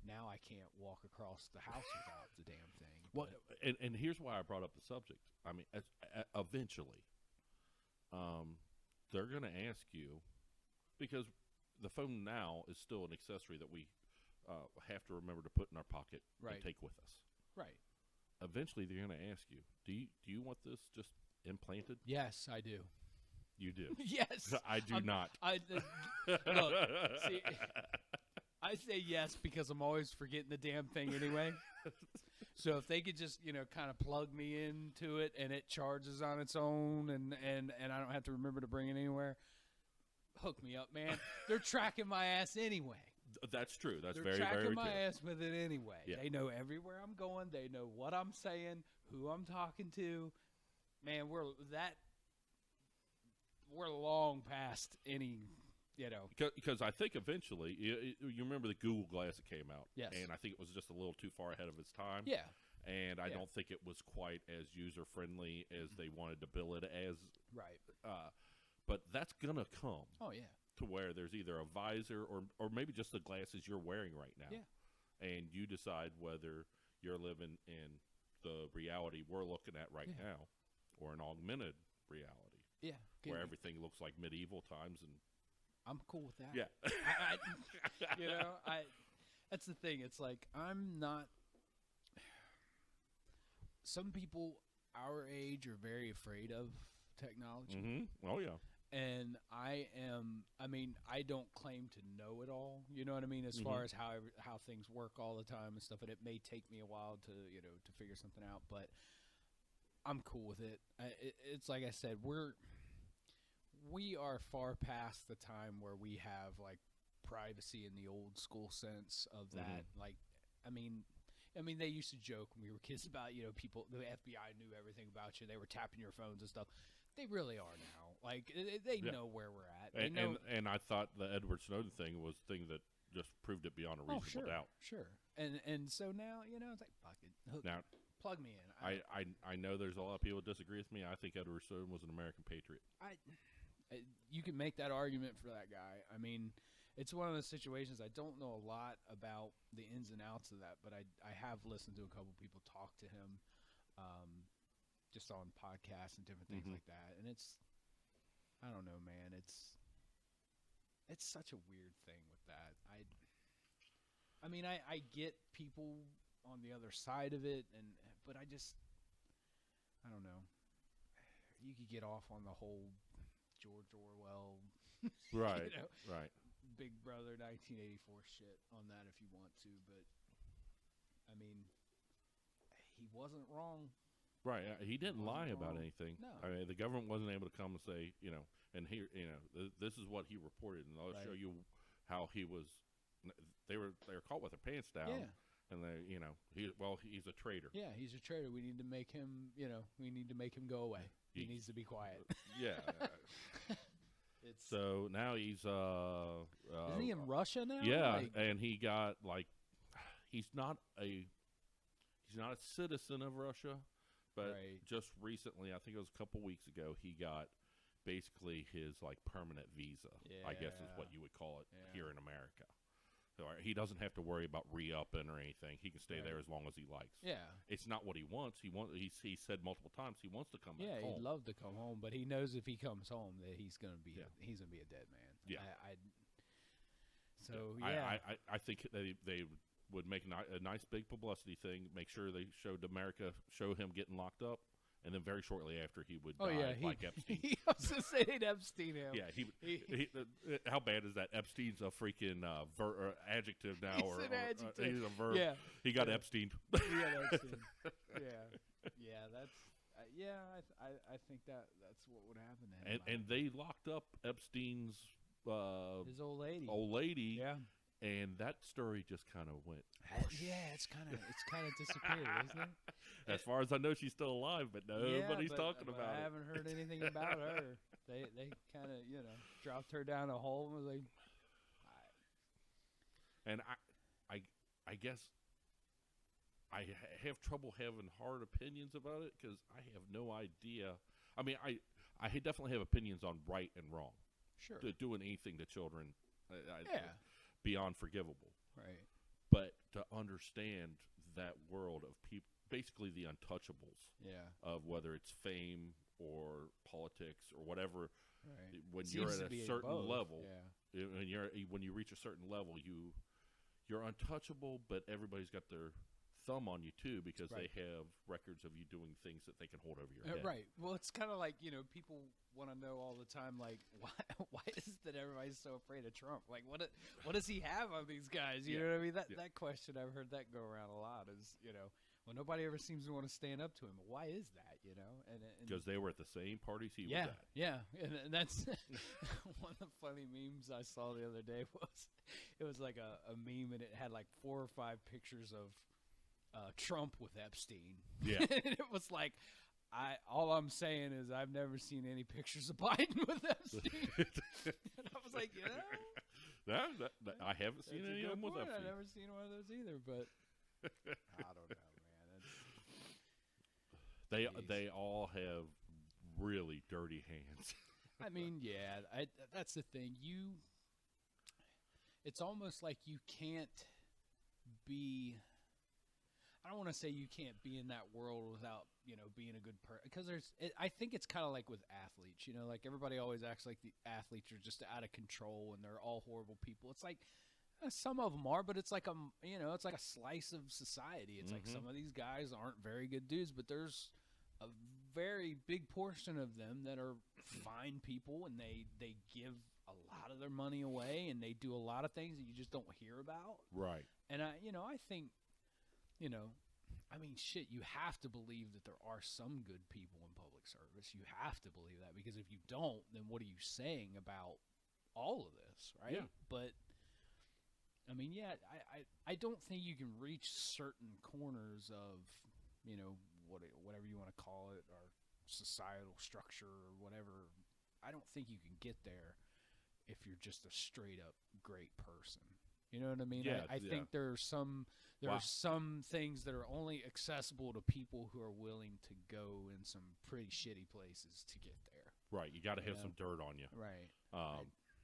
Now I can't walk across the house without the damn thing. Well, and here's why I brought up the subject. I mean, eventually, they're going to ask you, because the phone now is still an accessory that we have to remember to put in our pocket and take with us. Right. Eventually, they're going to ask you, do you want this just implanted? Yes, I do. You do? Yes. I do not. Look, see, I say yes because I'm always forgetting the damn thing anyway. So if they could just, kind of plug me into it and it charges on its own and I don't have to remember to bring it anywhere, hook me up, man. They're tracking my ass anyway. That's true. That's They're very, very true. They're tracking my ass with it anyway. Yeah. They know everywhere I'm going. They know what I'm saying, who I'm talking to. Man, we're long past any, Because I think eventually, you remember the Google Glass that came out. Yes. And I think it was just a little too far ahead of its time. Yeah. And I don't think it was quite as user-friendly as they wanted to bill it as. Right. But that's going to come. Oh, yeah. To where there's either a visor or maybe just the glasses you're wearing right now. Yeah. And you decide whether you're living in the reality we're looking at right now or an augmented reality. Yeah. Where everything looks like medieval times. And I'm cool with that. Yeah. That's the thing. It's like I'm not. Some people our age are very afraid of technology. Mm-hmm. Oh, yeah. And I don't claim to know it all. You know what I mean? As far as how things work all the time and stuff. And it may take me a while to figure something out. But I'm cool with it. It's like I said, we are far past the time where we have like privacy in the old school sense of that. Like, I mean, they used to joke when we were kids about, people, the FBI knew everything about you. They were tapping your phones and stuff. They really are now. Like they know where we're at. And I thought the Edward Snowden thing was the thing that just proved it beyond a reasonable doubt. Sure. And so now it's like fuck it. Plug me in. I know there's a lot of people that disagree with me. I think Edward Snowden was an American patriot. You can make that argument for that guy. I mean, it's one of those situations. I don't know a lot about the ins and outs of that, but I have listened to a couple people talk to him, just on podcasts and different things like that. And I don't know, man. It's such a weird thing with that. I mean, I get people on the other side of it, but I don't know. You could get off on the whole George Orwell, right, right, Big Brother 1984 shit on that if you want to, but I mean, he wasn't wrong. Right, he didn't lie about anything. No. I mean, the government wasn't able to come and say, and here, this is what he reported, and I'll show you how he was. They were caught with their pants down. Yeah. And he's a traitor. Yeah, he's a traitor. We need to make him, go away. He needs to be quiet. Yeah. So now he's isn't he in Russia now? Yeah, and he got he's not a citizen of Russia, but just recently, I think it was a couple weeks ago, he got basically his permanent visa. I guess is what you would call it here in America. So he doesn't have to worry about re-upping or anything. He can stay there as long as he likes. Yeah, it's not what he wants. He said multiple times he wants to come back home. Yeah, he'd love to come home, but he knows if he comes home that he's gonna be a dead man. Yeah. I think they would make a nice big publicity thing. Make sure they show him getting locked up. And then very shortly after, he would die like Epstein. He was to say they'd Epstein him. Yeah, how bad is that? Epstein's a freaking adjective now. He's an adjective. He's a verb. Yeah. He got Epstein. He got Epstein. Yeah, that's... I think that's what would happen to him. And they locked up Epstein's... his old lady. Old lady. Yeah. And that story just kind of went. Yeah, it's kind of disappeared, isn't it? As far as I know, she's still alive, but nobody's talking about it. I haven't heard anything about her. They kind of dropped her down a hole and was like. And I guess I have trouble having hard opinions about it because I have no idea. I mean, I definitely have opinions on right and wrong. Sure. Doing anything to children. Beyond forgivable. Right. But to understand that world of people, basically the untouchables of whether it's fame or politics or whatever, when you're at a certain level, when you reach a certain level, you're untouchable, but everybody's got their thumb on you too because they have records of you doing things that they can hold over your head. Right. Well, it's kind of like people want to know all the time, like why is it that everybody's so afraid of Trump? Like what does he have on these guys? You know what I mean? That question, I've heard that go around a lot. Is well, nobody ever seems to want to stand up to him. Why is that? And because they were at the same parties he was at. Yeah, and that's one of the funny memes I saw the other day was like a meme and it had like 4 or 5 pictures of Trump with Epstein. Yeah. And it was like, all I'm saying is I've never seen any pictures of Biden with Epstein. And I was like, I haven't seen any of them with Epstein. I've never seen one of those either, but I don't know, man. They all have really dirty hands. I mean, that's the thing. It's almost like you can't be... I don't want to say you can't be in that world without, being a good person. Because I think it's kind of like with athletes, like everybody always acts like the athletes are just out of control and they're all horrible people. It's like some of them are, but it's like it's like a slice of society. It's like some of these guys aren't very good dudes, but there's a very big portion of them that are fine people and they give a lot of their money away and they do a lot of things that you just don't hear about. Right. And I think. I mean, shit, you have to believe that there are some good people in public service. You have to believe that because if you don't, then what are you saying about all of this, right? Yeah. But, I mean, I don't think you can reach certain corners of, whatever you want to call it, societal structure or whatever. I don't think you can get there if you're just a straight up great person. You know what I mean? Yeah, I think there are some things that are only accessible to people who are willing to go in some pretty shitty places to get there. Right. You got to have some dirt on you. Right.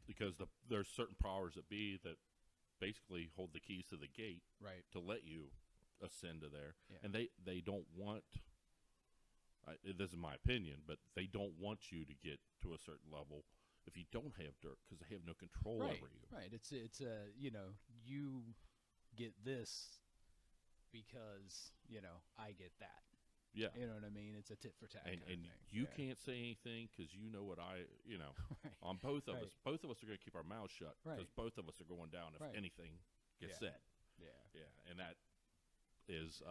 Because there's certain powers that be that basically hold the keys to the gate to let you ascend to there. Yeah. And they don't want, this is my opinion, but they don't want you to get to a certain level if you don't have dirt, because they have no control over you. Right. It's you get this because, I get that. Yeah. You know what I mean? It's a tit for tat. And you can't say anything because you know what right. on both of us. Both of us are going to keep our mouths shut because both of us are going down if anything gets said. Yeah. Yeah. And that is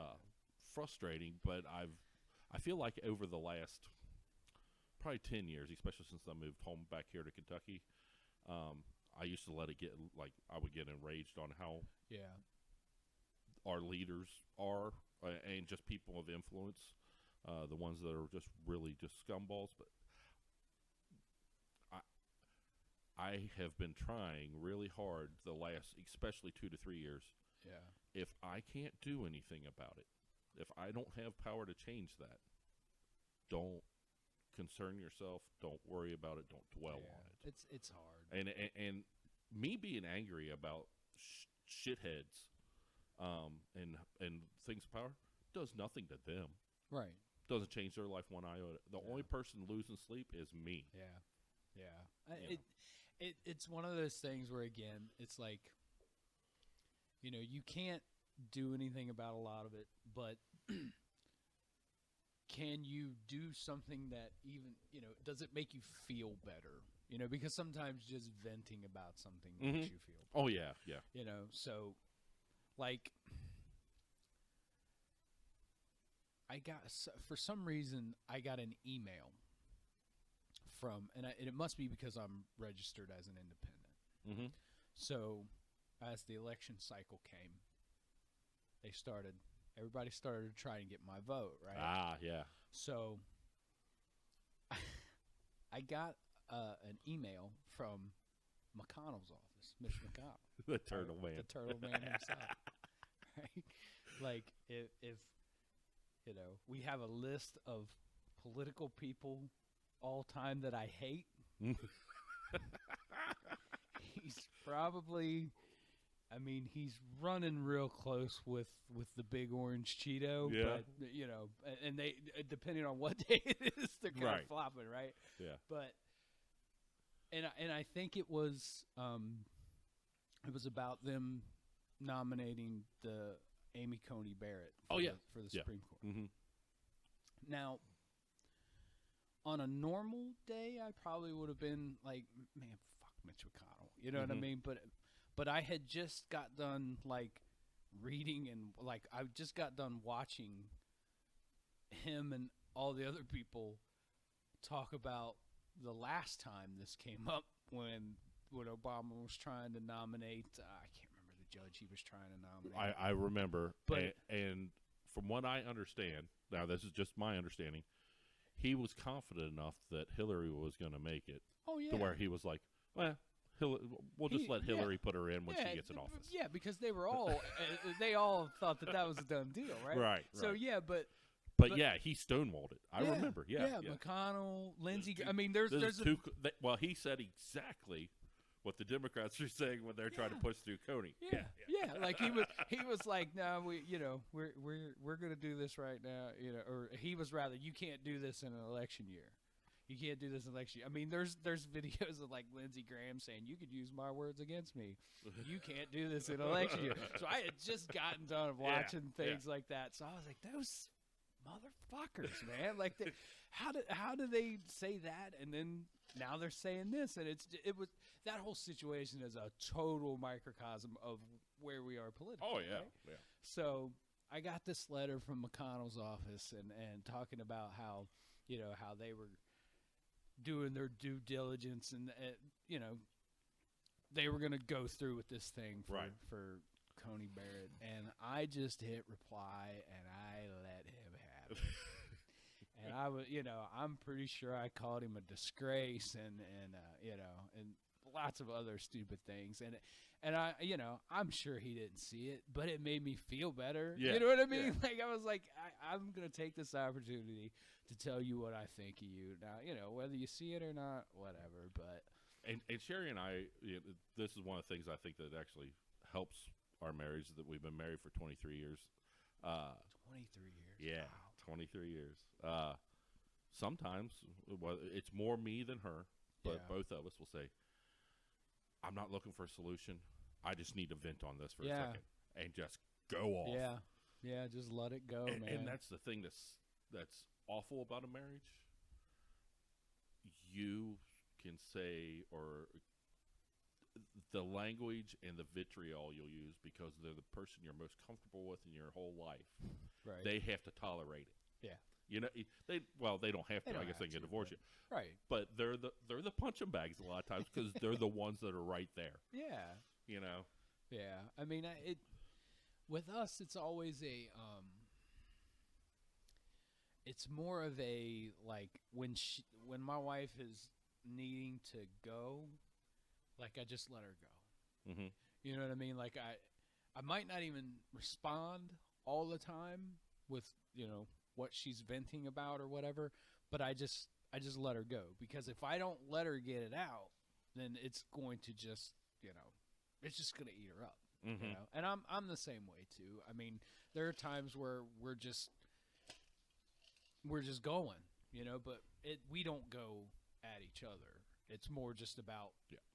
frustrating, but I feel like over the last probably 10 years, especially since I moved home back here to Kentucky, I used to let it get, like, I would get enraged on how our leaders are and just people of influence, the ones that are just really just scumballs. But I have been trying really hard the last, especially 2 to 3 years. Yeah. If I can't do anything about it, if I don't have power to change that, don't concern yourself. Don't worry about it. Don't dwell on it. It's hard. And me being angry about shitheads and things of power does nothing to them. Right. Doesn't change their life one iota. The only person losing sleep is me. Yeah. It's one of those things where, again, it's like, you can't do anything about a lot of it, but can you do something that even, does it make you feel better? Because sometimes just venting about something makes you feel better. Oh, yeah. So, like, for some reason, I got an email from, and it must be because I'm registered as an independent. So, as the election cycle came, everybody started to try and get my vote, right? Ah, yeah. So, I got an email from McConnell's office, Mitch McConnell. The turtle man. The turtle man himself. Right? Like, if we have a list of political people all time that I hate, he's probably... he's running real close with the big orange Cheeto, but and they, depending on what day it is, they're kind of flopping, right? Yeah. But and I think it was about them nominating the Amy Coney Barrett for the Supreme Court. Now, on a normal day, I probably would have been like, man, fuck Mitch McConnell. You know what I mean? But I had just got done, like, reading and, like, I just got done watching him and all the other people talk about the last time this came up when Obama was trying to nominate, I can't remember the judge he was trying to nominate. I remember. But and from what I understand, now this is just my understanding, he was confident enough that Hillary was going to make it. Oh, yeah. To where he was like, well, we'll just let Hillary put her in when she gets in office. Yeah, because they were all they all thought that was a done deal, right? Right. So yeah, but yeah, he stonewalled it. I remember. Yeah. McConnell, Lindsey. Well, he said exactly what the Democrats are saying when they're trying to push through Coney. Yeah. Like he was like, no, we're going to do this right now, or he was rather, you can't do this in an election year. You can't do this in election year. I mean, there's videos of like Lindsey Graham saying, you could use my words against me. You can't do this in election year. So I had just gotten done watching things like that. So I was like, those motherfuckers, man. Like, how do they say that? And then now they're saying this, and it was that whole situation is a total microcosm of where we are politically. Oh yeah, right? Yeah. So I got this letter from McConnell's office and talking about how how they were doing their due diligence and they were going to go through with this thing for Coney Barrett, and I just hit reply and I let him have it. And I was, I'm pretty sure I called him a disgrace and lots of other stupid things. And I, I'm sure he didn't see it, but it made me feel better. Yeah. You know what I mean? Yeah. Like, I was like, I'm going to take this opportunity to tell you what I think of you. Now, whether you see it or not, whatever. But And Sherry and I, this is one of the things I think that actually helps our marriage, that we've been married for 23 years. 23 years. Yeah, Wow. 23 years. Sometimes, it's more me than her, but Yeah. both of us will say, I'm not looking for a solution. I just need to vent on this for a Yeah. second and just go off. Yeah. Yeah, just let it go, man. And that's the thing that's awful about a marriage. You can say, or the language and the vitriol you'll use because they're the person you're most comfortable with in your whole life. Right. They have to tolerate it. Yeah. They don't have to. I guess they can divorce you. Right. But they're the punching bags a lot of times because they're the ones that are right there. Yeah. Yeah. I mean, with us, it's always it's more of a, like, when my wife is needing to go, like, I just let her go. Mm-hmm. You know what I mean? Like, I might not even respond all the time with, what she's venting about or whatever, but I just let her go, because if I don't let her get it out, then it's going to just, it's just going to eat her up. Mm-hmm. And I'm the same way too. I mean, there are times where we're just going, but we don't go at each other. It's more just about,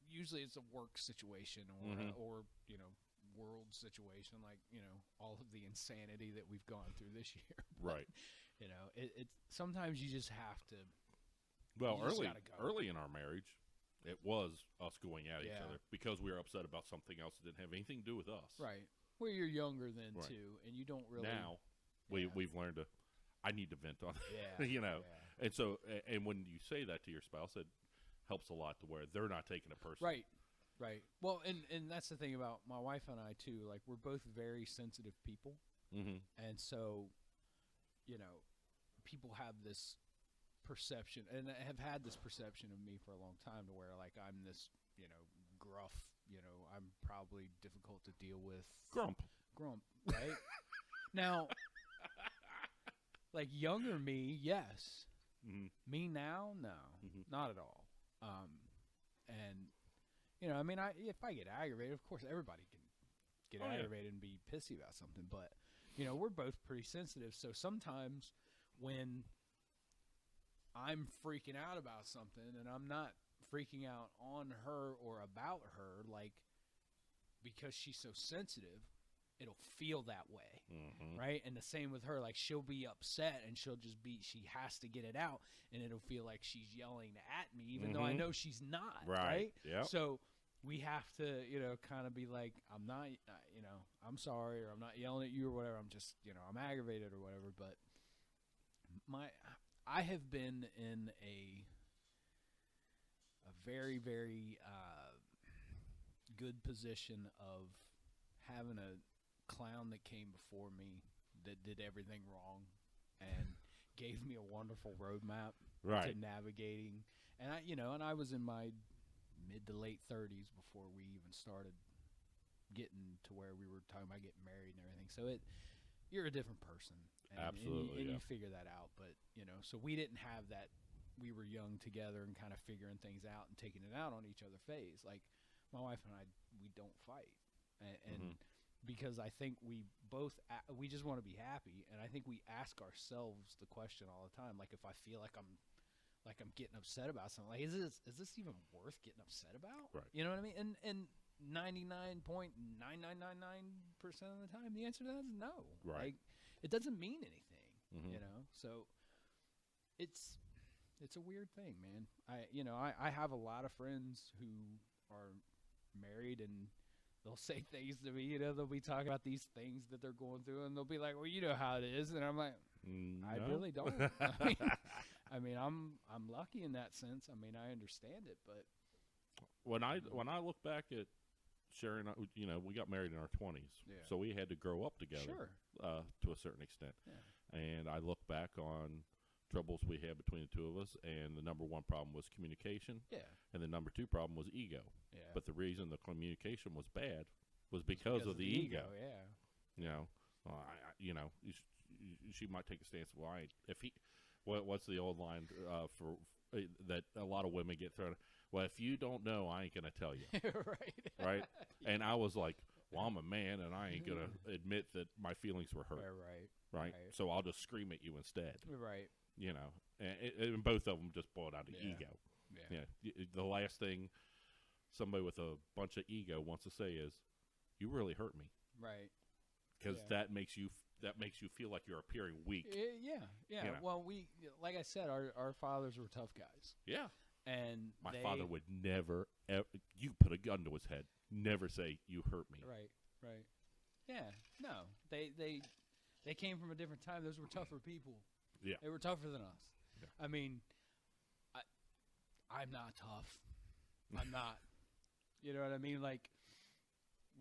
usually it's a work situation or Mm-hmm. or world situation, like, all of the insanity that we've gone through this year. Right. It's sometimes you just have to. Well, You just gotta go. early in our marriage, it was us going at each Yeah. other because we were upset about something else that didn't have anything to do with us. Right. Well, you're younger then Right. too, and you don't really. Now, Yeah. we've learned I need to vent on it. Yeah. Yeah. Yeah. And so, and when you say that to your spouse, it helps a lot to where they're not taking it personally. Right. Well, and that's the thing about my wife and I too. Like, we're both very sensitive people, Mm-hmm. and so, people have this perception, and have had this perception of me for a long time, to where, like, I'm this, gruff. I'm probably difficult to deal with. Grump. Right? Now, like, younger me, yes. Mm-hmm. Me now, no, Mhm. not at all. And I mean, if I get aggravated, of course, everybody can get Oh, yeah. aggravated and be pissy about something. But we're both pretty sensitive, so sometimes when I'm freaking out about something, and I'm not freaking out on her or about her, like, because she's so sensitive, it'll feel that way. Mm-hmm. Right? And the same with her. Like, she'll be upset and she has to get it out, and it'll feel like she's yelling at me, even though I Mhm. know she's not. Right. Right? Yep. So we have to, kind of be like, I'm not, I'm sorry, or I'm not yelling at you or whatever. I'm just, I'm aggravated or whatever. But I have been in a very, very good position of having a clown that came before me that did everything wrong and gave me a wonderful roadmap Right. to navigating. And I was in my mid to late 30s before we even started getting to where we were talking about getting married and everything. So you're a different person. Absolutely, And yeah. you figure that out. But, so we didn't have that. We were young together and kind of figuring things out and taking it out on each other phase. Like, my wife and I, we don't fight. And Mhm. because I think we we just want to be happy. And I think we ask ourselves the question all the time. Like, if I feel like I'm getting upset about something, like, is this even worth getting upset about? Right. You know what I mean? And 99.9999% of the time, the answer to that is no. Right. Like, it doesn't mean anything. Mhm. So it's a weird thing, man. I have a lot of friends who are married, and they'll say things to me. They'll be talking about these things that they're going through, and they'll be like, "Well, you know how it is," and I'm like, I No. really don't. I mean, I'm lucky in that sense. I mean, I understand it, but When I look back at Sherry and I, we got married in our 20s, Yeah. so we had to grow up together sure, to a certain extent. Yeah. And I look back on troubles we had between the two of us, and the number one problem was communication, Yeah. and the number two problem was ego. Yeah. But the reason the communication was bad was because of the ego. Yeah. You know, she might take a stance. Well, what's the old line for that a lot of women get thrown? Well, if you don't know, I ain't gonna tell you. Right. Right. And I was like, well, I'm a man, and I ain't gonna admit that my feelings were hurt. Right. So I'll just scream at you instead. Right. You know, and both of them just boiled out of ego. Yeah. The last thing somebody with a bunch of ego wants to say is, "You really hurt me." Right. Because that makes you feel like you're appearing weak. Yeah. You know. Well, like I said, our fathers were tough guys. Yeah. And my father would never, ever, you put a gun to his head, never say, "You hurt me." Right. Yeah. No. They came from a different time. Those were tougher people. Yeah. They were tougher than us. Yeah. I mean, I'm not tough. I'm not. You know what I mean? Like,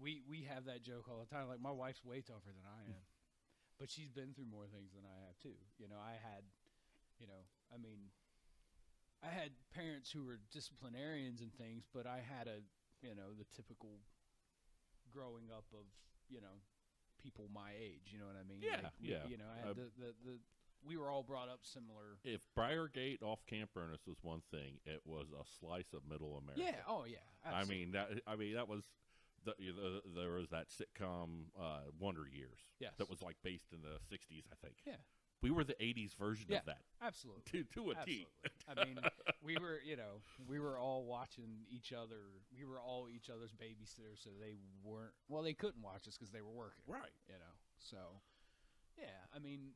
we have that joke all the time. Like, my wife's way tougher than I am. But she's been through more things than I have, too. You know, I had parents who were disciplinarians and things, but I had the typical growing up of, people my age, you know what I mean? Yeah, like, I had we were all brought up similar. If Briargate off Camp Ernest was one thing, it was a slice of Middle America. Yeah. Oh, yeah. Absolutely. That was. There was that sitcom Wonder Years. Yes. That was like based in the 60s, I think. Yeah. We were the 80s version of that. Absolutely. To a T. I mean, we were all watching each other. We were all each other's babysitters, so they weren't. Well, they couldn't watch us because they were working. Right. So, yeah. I mean,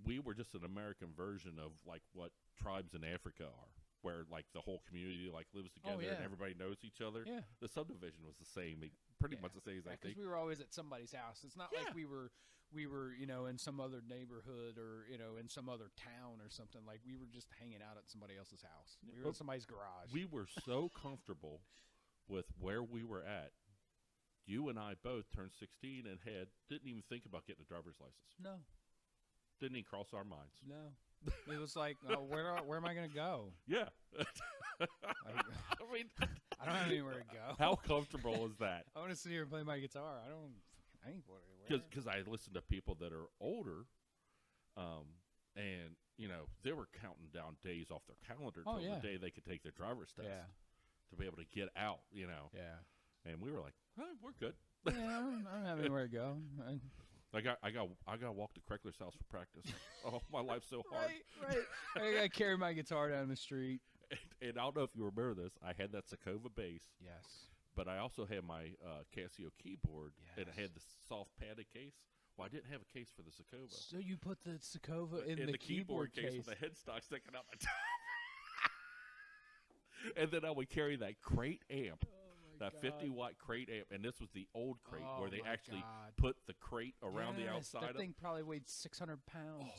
we were just an American version of like what tribes in Africa are, where like the whole community like lives together and everybody knows each other. Yeah. The subdivision was the same, pretty much the same as I think. Because we were always at somebody's house. It's not like we were in some other neighborhood or in some other town or something. Like, we were just hanging out at somebody else's house. We were in somebody's garage. We were so comfortable with where we were at. You and I both turned 16 and didn't even think about getting a driver's license. No. Didn't even cross our minds. No. It was like, where am I going to go? Yeah. I mean, I don't have anywhere to go. How comfortable is that? I want to sit here and play my guitar. I ain't going anywhere. Because I listen to people that are older, and they were counting down days off their calendar until the day they could take their driver's test to be able to get out. Yeah. And we were like, we're good. Yeah, I don't have anywhere to go. I got to walk to Craigler's house for practice. Oh, my life's so hard. Right. I got to carry my guitar down the street. And I don't know if you remember this. I had that Sakova bass. Yes. But I also had my Casio keyboard, and it had the soft padded case. Well, I didn't have a case for the Sakova. So you put the Sakova in the keyboard case with the headstock sticking out the top. And then I would carry that crate amp. That 50-watt crate amp, and this was the old crate where they actually put the crate around the outside. That thing probably weighed 600 pounds.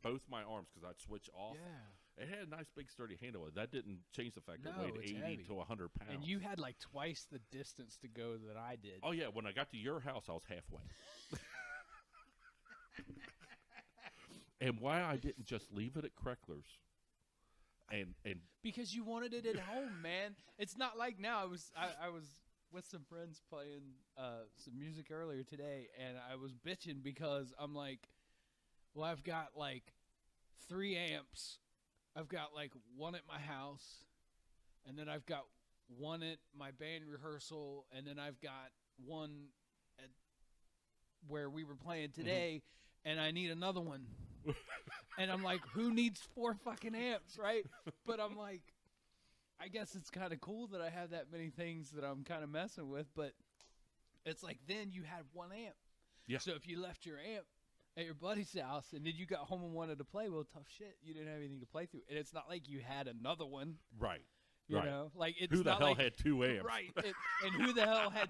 Both my arms, because I'd switch off. Yeah. It had a nice big sturdy handle. That didn't change the fact that it weighed 80 heavy. to 100 pounds. And you had like twice the distance to go that I did. Oh yeah, when I got to your house, I was halfway. And why I didn't just leave it at Kreckler's. And because you wanted it at home, man. It's not like now. I was with some friends playing some music earlier today, and I was bitching because I'm like, well, I've got like 3 amps. I've got like one at my house, and then I've got one at my band rehearsal, and then I've got one at where we were playing today, and I need another one. And I'm like, who needs 4 fucking amps, right? But I'm like, I guess it's kind of cool that I have that many things that I'm kind of messing with. But it's like, then you had 1 amp. Yeah. So if you left your amp at your buddy's house and then you got home and wanted to play, well, tough shit. You didn't have anything to play through. And it's not like you had another one. Right. You know? Like, it's who the not hell like, had 2 amps? Right. And who the hell had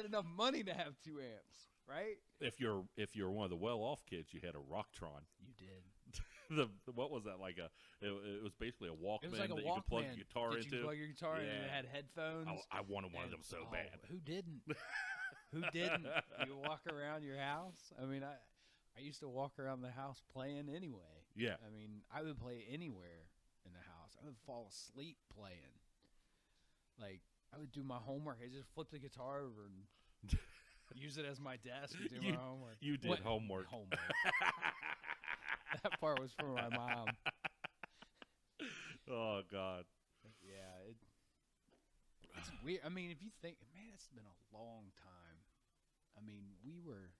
enough money to have 2 amps? Right? If you're one of the well-off kids, you had a Rocktron. You did. What was that like? It was basically a Walkman like that you could plug your guitar into. You could plug your guitar in, and it had headphones. I wanted one of them so bad. Who didn't? Who didn't? You walk around your house. I mean, I used to walk around the house playing anyway. Yeah. I mean, I would play anywhere in the house. I would fall asleep playing. Like, I would do my homework. I just flip the guitar over and use it as my desk and do my homework. You did homework. That part was for my mom. Oh, God. Yeah. It's weird. I mean, if you think, man, it's been a long time. I mean, we were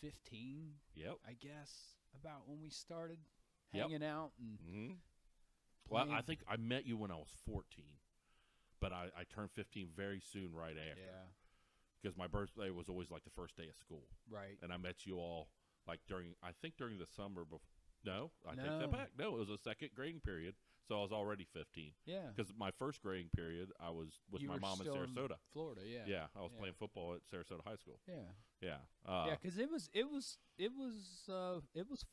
15, I guess, about when we started hanging out. And Well, I think I met you when I was 14, but I turned 15 very soon right after. Yeah. Because my birthday was always like the first day of school. Right. And I met you all like during the summer before. No, I take that back. No, it was a second grading period, so I was already 15. Yeah. Because my first grading period, I was with my mom in Sarasota. Florida, yeah. Yeah, I was playing football at Sarasota High School. Yeah. Yeah. Yeah, because it was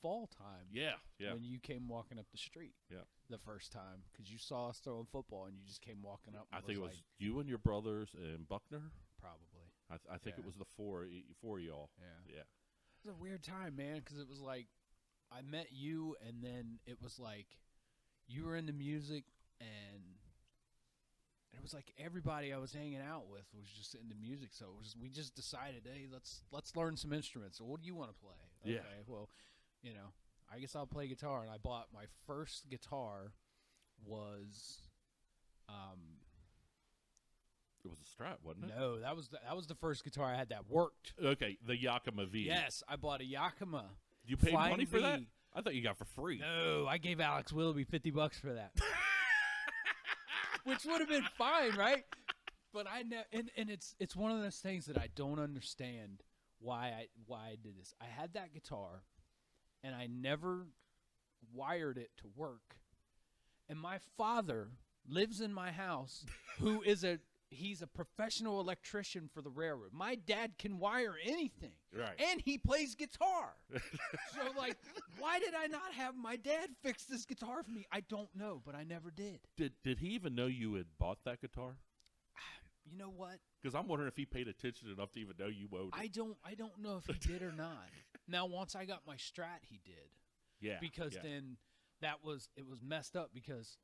fall time. Yeah. When you came walking up the street. Yeah. The first time, because you saw us throwing football and you just came walking up. I think it was you and your brothers and Buckner. Probably. I think it was the four of y'all. Yeah. Yeah. It was a weird time, man, because it was like I met you, and then it was like you were into music, and it was like everybody I was hanging out with was just into music. So we just decided, hey, let's learn some instruments. So what do you want to play? Yeah. Okay, well, I guess I'll play guitar. And I bought my first guitar was It was a Strat, wasn't it? No, that was the first guitar I had that worked. Okay, the Yakima V. Yes, I bought a Yakima. You paid Flying money for V. that? I thought you got for free. No, I gave Alex Willoughby $50 for that, which would have been fine, right? But and it's one of those things that I don't understand why I did this. I had that guitar, and I never wired it to work. And my father lives in my house, who is he's a professional electrician for the railroad. My dad can wire anything. Right. And he plays guitar. So, like, why did I not have my dad fix this guitar for me? I don't know, but I never did. Did he even know you had bought that guitar? You know what? Because I'm wondering if he paid attention enough to even know you owed it. I don't know if he did or not. Now, once I got my Strat, he did. Yeah. Because then it was messed up, because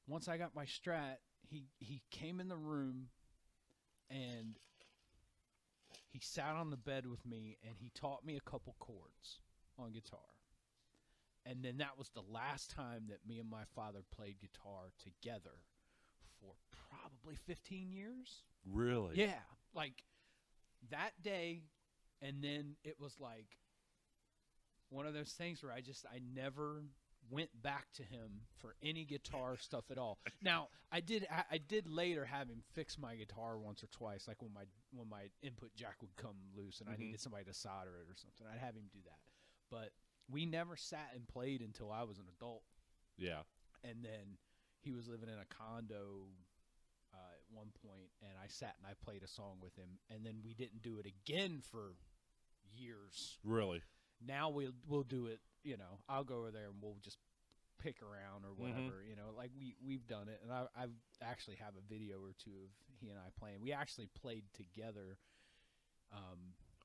once I got my Strat, he came in the room and he sat on the bed with me and he taught me a couple chords on guitar. And then that was the last time that me and my father played guitar together for probably 15 years. Really? Yeah. Like that day, and then it was like one of those things where I never went back to him for any guitar stuff at all. Now, I did later have him fix my guitar once or twice, like when my input jack would come loose and I needed somebody to solder it or something. I'd have him do that. But we never sat and played until I was an adult. Yeah. And then he was living in a condo at one point, and I sat and I played a song with him, and then we didn't do it again for years. Really? Now we'll do it. I'll go over there and we'll just pick around or whatever. Like we've done it, and I actually have a video or two of he and I playing. We actually played together.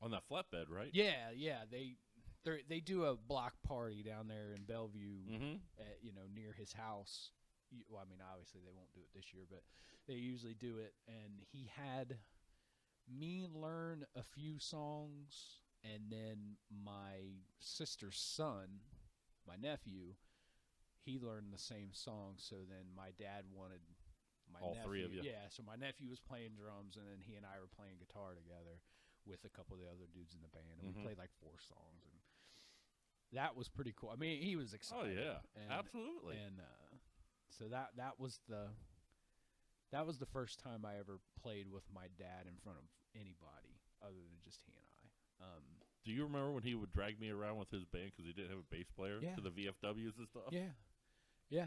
On that flatbed, right? Yeah. They do a block party down there in Bellevue, at, near his house. Well, I mean, obviously they won't do it this year, but they usually do it. And he had me learn a few songs. And then my sister's son, my nephew, he learned the same song. So then my dad wanted my nephew. Three of you. Yeah, so my nephew was playing drums, and then he and I were playing guitar together with a couple of the other dudes in the band. And we played like 4 songs. And that was pretty cool. I mean, he was excited. Oh, yeah. And, absolutely. And so that was the first time I ever played with my dad in front of anybody other than just he and I. Do you remember when he would drag me around with his band because he didn't have a bass player to the VFWs and stuff? Yeah.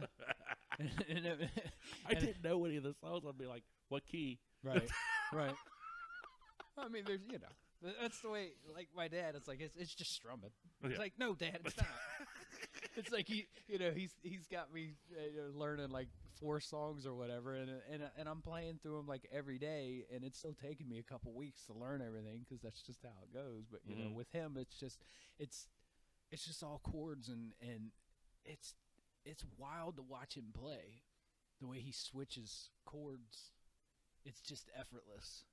I didn't know any of the songs. I'd be like, what key? Right. I mean, there's, that's the way, like my dad, it's like, it's just strumming. It's like, no, Dad, it's not. It's like he's got me learning like 4 songs or whatever, and I'm playing through them like every day, and it's still taking me a couple weeks to learn everything because that's just how it goes. But you know, with him, it's just all chords, and it's wild to watch him play. The way he switches chords, it's just effortless.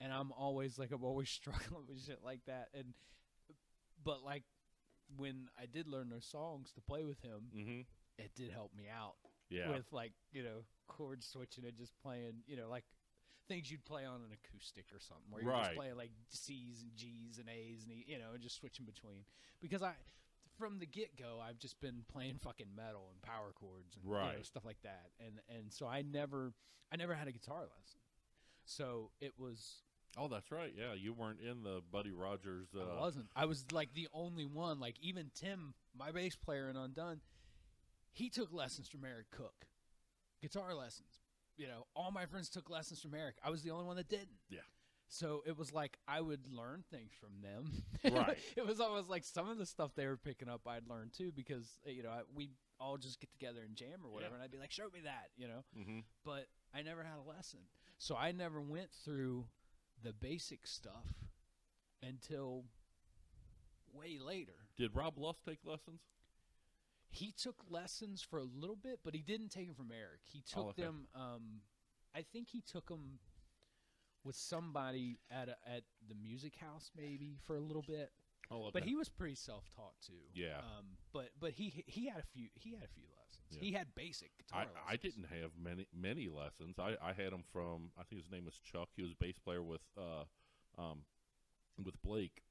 And I'm always struggling with shit like that. But like when I did learn those songs to play with him, it did help me out. Yeah. With like, chord switching and just playing, like things you'd play on an acoustic or something, where you're just playing like C's and G's and A's and and just switching between. Because from the get-go, I've just been playing fucking metal and power chords and stuff like that, and so I never had a guitar lesson. So it was. Oh, that's right. Yeah, you weren't in the Buddy Rogers. I wasn't. I was like the only one. Like even Tim, my bass player in Undone, he took lessons from Eric Cook, guitar lessons. All my friends took lessons from Eric. I was the only one that didn't. Yeah. So it was like I would learn things from them. Right. It was almost like some of the stuff they were picking up I'd learn too, because we all just get together and jam or whatever, and I'd be like, show me that, But I never had a lesson. So I never went through the basic stuff until way later. Did Rob Luss take lessons? He took lessons for a little bit, but he didn't take them from Eric. He took them. I think he took them with somebody at the music house maybe for a little bit. Oh, okay. But he was pretty self-taught too. Yeah. But he had a few lessons. Yeah. He had basic guitar lessons. I didn't have many lessons. I had him from, I think his name was Chuck. He was a bass player with Blake's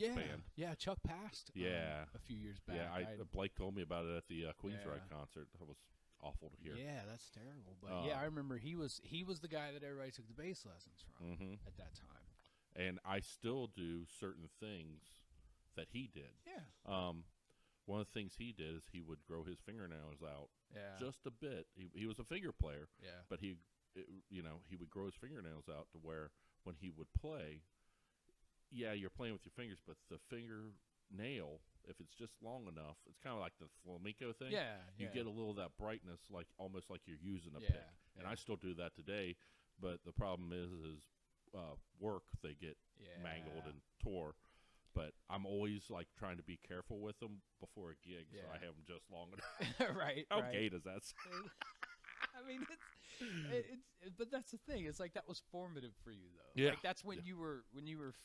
band. Yeah, Chuck passed. A few years back. Yeah, Blake told me about it at the Queensryche concert. That was awful to hear. Yeah, that's terrible. But I remember he was the guy that everybody took the bass lessons from at that time. And I still do certain things that he did. Yeah. One of the things he did is he would grow his fingernails out just a bit. He was a finger player. Yeah. But he would grow his fingernails out to where when he would play, you're playing with your fingers, but the fingernail, if it's just long enough, it's kind of like the flamenco thing. Yeah. You get a little of that brightness, like almost like you're using a pick. And I still do that today, but the problem is work, they get mangled and tore. But I'm always like trying to be careful with them before a gig, so I have them just long enough. Right. How gay does that sound? I mean, but that's the thing. It's like that was formative for you, though. Yeah. Like that's when you were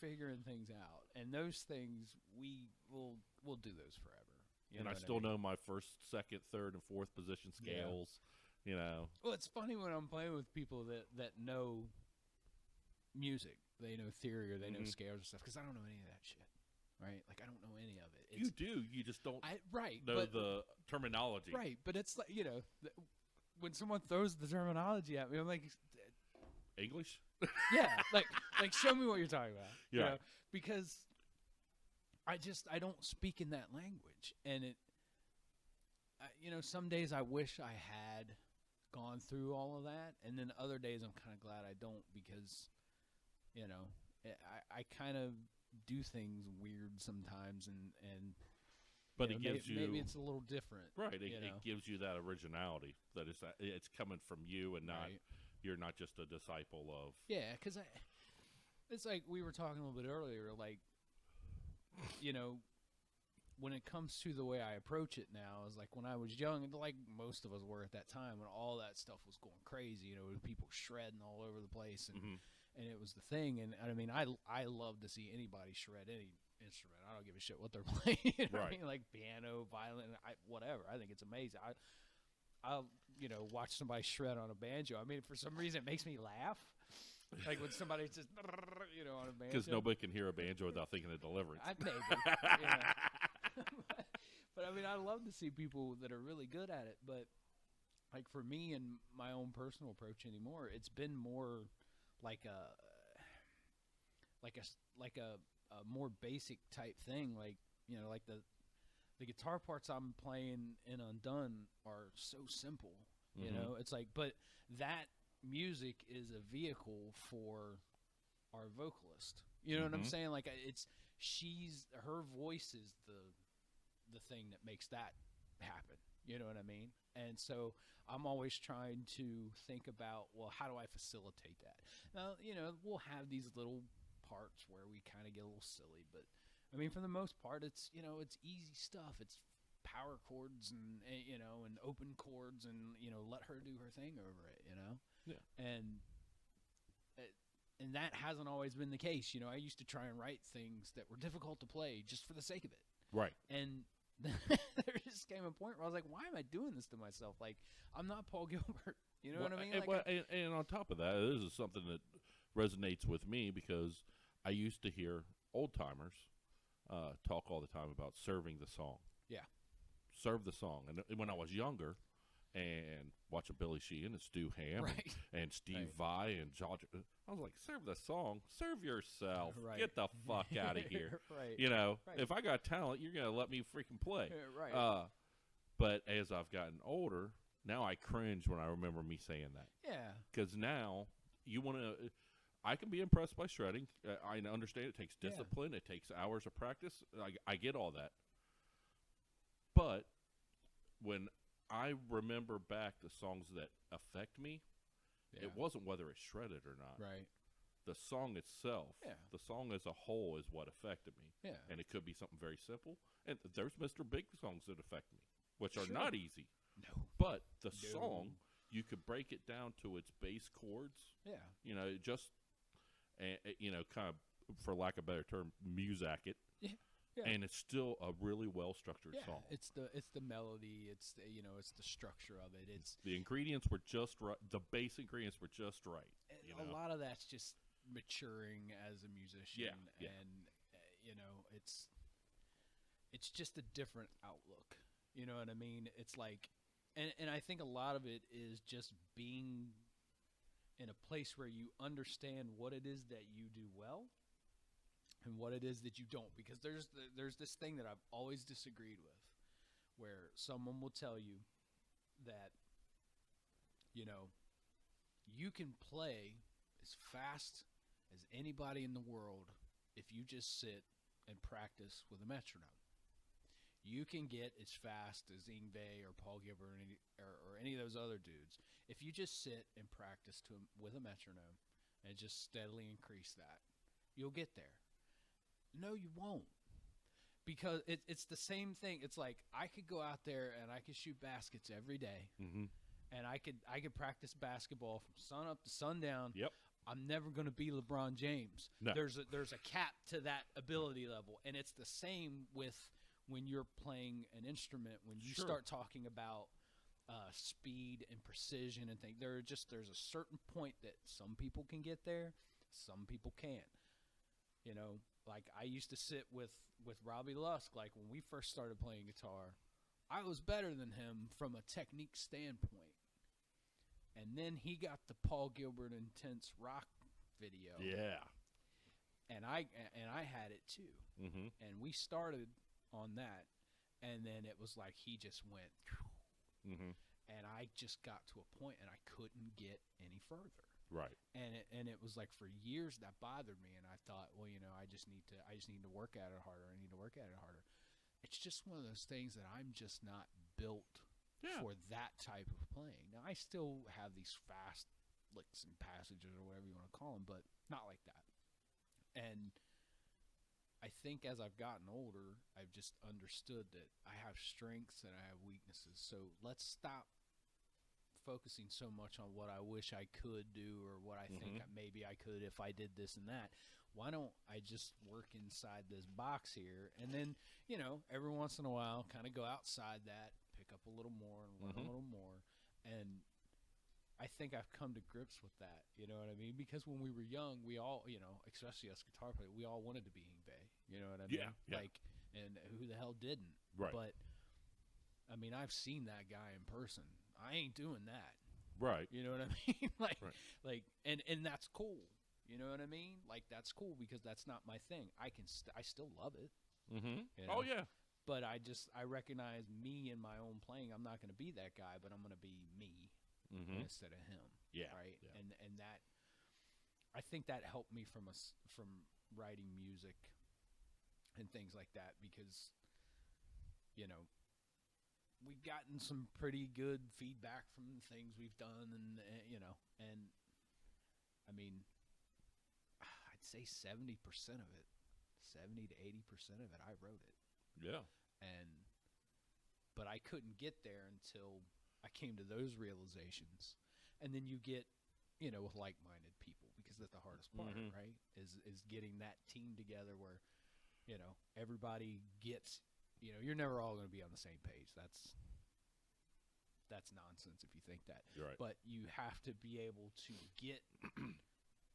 figuring things out, and those things we'll do those forever. And I still know my first, second, third, and fourth position scales. Well, it's funny when I'm playing with people that know music, they know theory, or they know scales and stuff, because I don't know any of that shit. Right? Like, I don't know any of it. You do. You just don't know the terminology. Right. But it's like, when someone throws the terminology at me, I'm like, English? Yeah. Like show me what you're talking about. Yeah. Because I don't speak in that language. And some days I wish I had gone through all of that. And then other days I'm kind of glad I don't, because, I kind of do things weird sometimes, but it gives maybe it's a little different, right? It gives you that originality that it's coming from you, and not you're not just a disciple of. Yeah, because it's like we were talking a little bit earlier, like when it comes to the way I approach it now, is like when I was young, and like most of us were at that time, when all that stuff was going crazy, with people shredding all over the place, and and it was the thing. And I mean, I love to see anybody shred any instrument. I don't give a shit what they're playing. Right. I mean, like piano, violin, whatever. I think it's amazing. I'll watch somebody shred on a banjo. I mean, for some reason, it makes me laugh. Like when somebody's just on a banjo. Because nobody can hear a banjo without thinking of Deliverance. Maybe. But I mean, I love to see people that are really good at it. But like for me and my own personal approach anymore, it's been more like a more basic type thing. Like like the guitar parts I'm playing in Undone are so simple. It's like, but that music is a vehicle for our vocalist. You know what I'm saying? Like her voice is the thing that makes that happen. You know what I mean? And so I'm always trying to think about, well, how do I facilitate that? Now, we'll have these little parts where we kind of get a little silly, but I mean, for the most part, it's it's easy stuff. It's power chords and open chords and let her do her thing over it. Yeah. And that hasn't always been the case. I used to try and write things that were difficult to play just for the sake of it. Right. And there just came a point where I was like, why am I doing this to myself? Like, I'm not Paul Gilbert. You know what I mean? And on top of that, this is something that resonates with me because I used to hear old-timers talk all the time about serving the song. Yeah. Serve the song. And when I was younger and watching Billy Sheehan and Stu Hamm Right. and Steve Vai and George, I was like, serve the song. Serve yourself. Right. Get the fuck out of here. Right. Right. If I got talent, you're going to let me freaking play. Right. But as I've gotten older, now I cringe when I remember me saying that. Yeah. Because now you want to – I can be impressed by shredding. I understand it takes discipline. It takes hours of practice. I get all that. But when I remember back the songs that affect me, it wasn't whether it's shredded or not. Right. The song itself, the song as a whole is what affected me. Yeah. And it could be something very simple. And there's Mr. Big songs that affect me, which are not easy. No. But the song, you could break it down to its base chords. Yeah. Just – kind of, for lack of a better term, music it. Yeah. And it's still a really well-structured song. It's the melody, it's the it's the structure of it. It's the ingredients were just right. The base ingredients were just right. A lot of that's just maturing as a musician. Yeah. And it's just a different outlook. You know what I mean? It's like, and I think a lot of it is just being in a place where you understand what it is that you do well and what it is that you don't. Because there's this thing that I've always disagreed with, where someone will tell you that, you can play as fast as anybody in the world if you just sit and practice with a metronome. You can get as fast as Yngwie or Paul Gilbert or any of those other dudes if you just sit and practice with a metronome and just steadily increase that. You'll get there. No, you won't. Because it's the same thing. It's like I could go out there and I could shoot baskets every day. Mm-hmm. And I could practice basketball from sun up to sundown. Yep. I'm never going to be LeBron James. No. There's a cap to that ability level. And it's the same with when you're playing an instrument, when you start talking about speed and precision and things. There's a certain point that some people can get there, some people can't. Like I used to sit with Robbie Lusk. Like when we first started playing guitar, I was better than him from a technique standpoint. And then he got the Paul Gilbert Intense Rock video. Yeah. And I had it too. Mm-hmm. And we started on that, and then it was like he just went, mm-hmm. and I just got to a point, and I couldn't get any further. Right. And it was like for years that bothered me, and I thought, well, I just need to work at it harder. I need to work at it harder. It's just one of those things that I'm just not built for that type of playing. Now I still have these fast licks and passages or whatever you want to call them, but not like that. And I think as I've gotten older, I've just understood that I have strengths and I have weaknesses. So let's stop focusing so much on what I wish I could do or what I think maybe I could if I did this and that. Why don't I just work inside this box here and then, every once in a while kind of go outside that, pick up a little more and learn a little more. And I think I've come to grips with that, you know what I mean? Because when we were young, we all, especially us guitar players, we all wanted to be Yngwie, you know what I mean? Yeah. Like, and who the hell didn't? Right. But, I mean, I've seen that guy in person. I ain't doing that. Right. You know what I mean? Right. And that's cool. You know what I mean? Like, that's cool because that's not my thing. I still love it. Mm-hmm. You know? Oh, yeah. But I recognize me in my own playing. I'm not going to be that guy, but I'm going to be me instead of him. Yeah. Right. Yeah. And that, I think that helped me from writing music and things like that because, we've gotten some pretty good feedback from the things we've done, and I mean, I'd say 70% of it, 70 to 80% of it, I wrote it. Yeah. But I couldn't get there until I came to those realizations, and then you get, with like-minded people, because that's the hardest part, right? Is getting that team together where, everybody gets, you're never all going to be on the same page. That's nonsense if you think that. Right. But you have to be able to get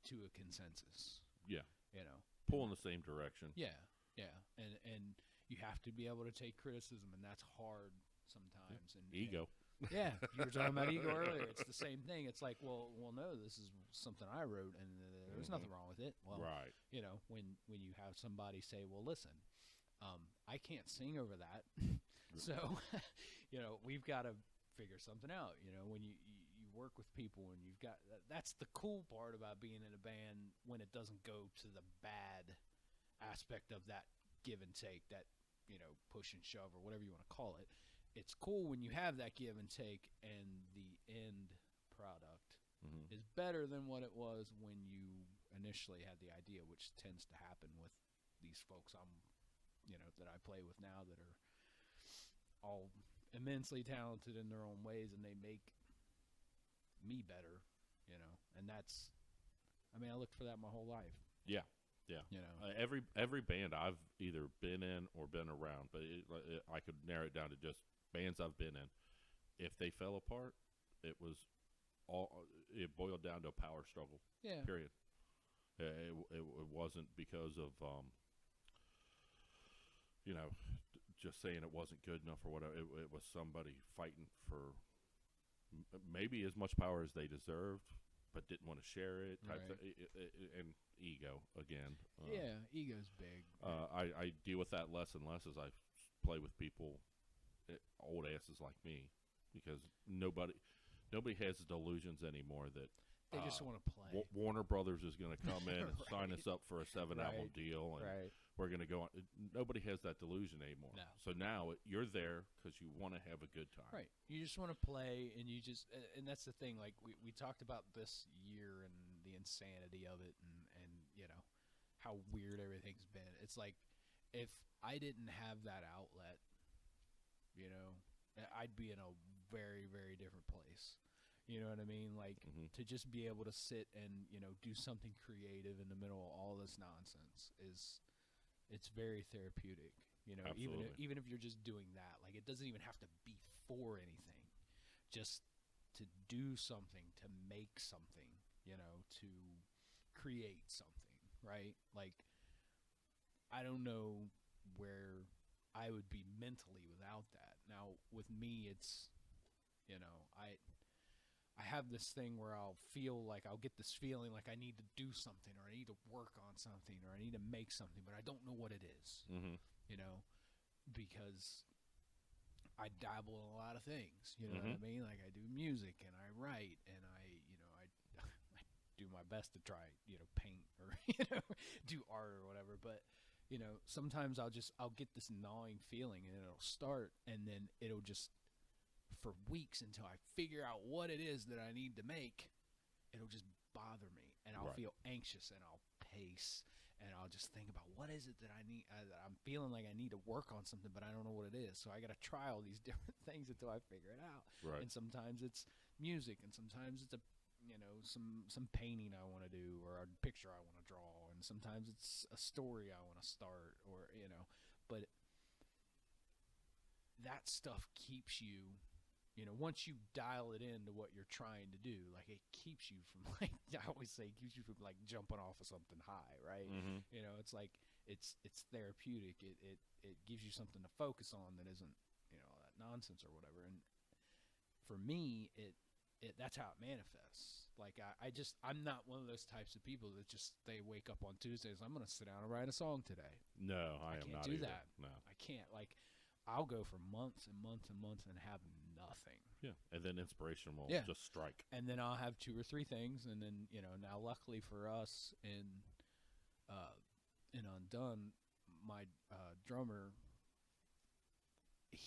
to a consensus. Yeah. Pull in the same direction. Yeah, and you have to be able to take criticism, and that's hard sometimes. And ego. Yeah, you were talking about ego earlier. It's the same thing. It's like, well, no, this is something I wrote, and there's nothing wrong with it. Well, right. When you have somebody say, well, listen, I can't sing over that, so we've got to figure something out. When you work with people, and you've got that's the cool part about being in a band, when it doesn't go to the bad aspect of that give and take, that push and shove, or whatever you want to call it. It's cool when you have that give and take, and the end product is better than what it was when you initially had the idea, which tends to happen with these folks that I play with now, that are all immensely talented in their own ways, and they make me better, and that's, I looked for that my whole life. Yeah. Every band I've either been in or been around, but I could narrow it down to just bands I've been in. If they fell apart, it boiled down to a power struggle. Yeah. Period. It wasn't because of just saying it wasn't good enough or whatever. It was somebody fighting for maybe as much power as they deserved, but didn't want to share it. And ego again. Ego's big. I deal with that less and less as I play with people, old asses like me, because nobody has delusions anymore that they just want to play. Warner Brothers is going to come in and sign us up for a 7-album deal, and we're going to go on. Nobody has that delusion anymore. No. So now you're there because you want to have a good time. Right. You just want to play, and and that's the thing. Like we talked about this year and the insanity of it, and how weird everything's been. It's like, if I didn't have that outlet, I'd be in a very, very different place. You know what I mean? Like, to just be able to sit and, do something creative in the middle of all this nonsense it's very therapeutic. Even if you're just doing that, like, it doesn't even have to be for anything. Just to do something, to make something, to create something, right? Like, I don't know where I would be mentally without that. Now, with me, it's, I have this thing where I'll get this feeling like I need to do something, or I need to work on something, or I need to make something, but I don't know what it is, because I dabble in a lot of things, you know what I mean? Like, I do music, and I write, and I do my best to try, paint, or, do art or whatever, but sometimes I'll get this gnawing feeling, and it'll start, and then it'll just, for weeks, until I figure out what it is that I need to make, it'll just bother me, and I'll feel anxious, and I'll pace, and I'll just think about what is it that I need. I'm feeling like I need to work on something, but I don't know what it is, so I got to try all these different things until I figure it out. Right. And sometimes it's music, and sometimes it's some painting I want to do, or a picture I want to draw, and sometimes it's a story I want to start, or but that stuff keeps you, once you dial it into what you're trying to do, like, it keeps you from, like, I always say, it keeps you from, like, jumping off of something high, right? It's like it's therapeutic. It gives you something to focus on that isn't that nonsense or whatever. And for me, that's how it manifests. Like, I'm not one of those types of people that just, they wake up on Tuesdays, I'm going to sit down and write a song today. No, I am can't not do either. that. No, I can't. Like, I'll go for months and months and months and have nothing. Yeah, and then inspiration will just strike. And then I'll have 2 or 3 things, and then now luckily for us in Undone, my drummer,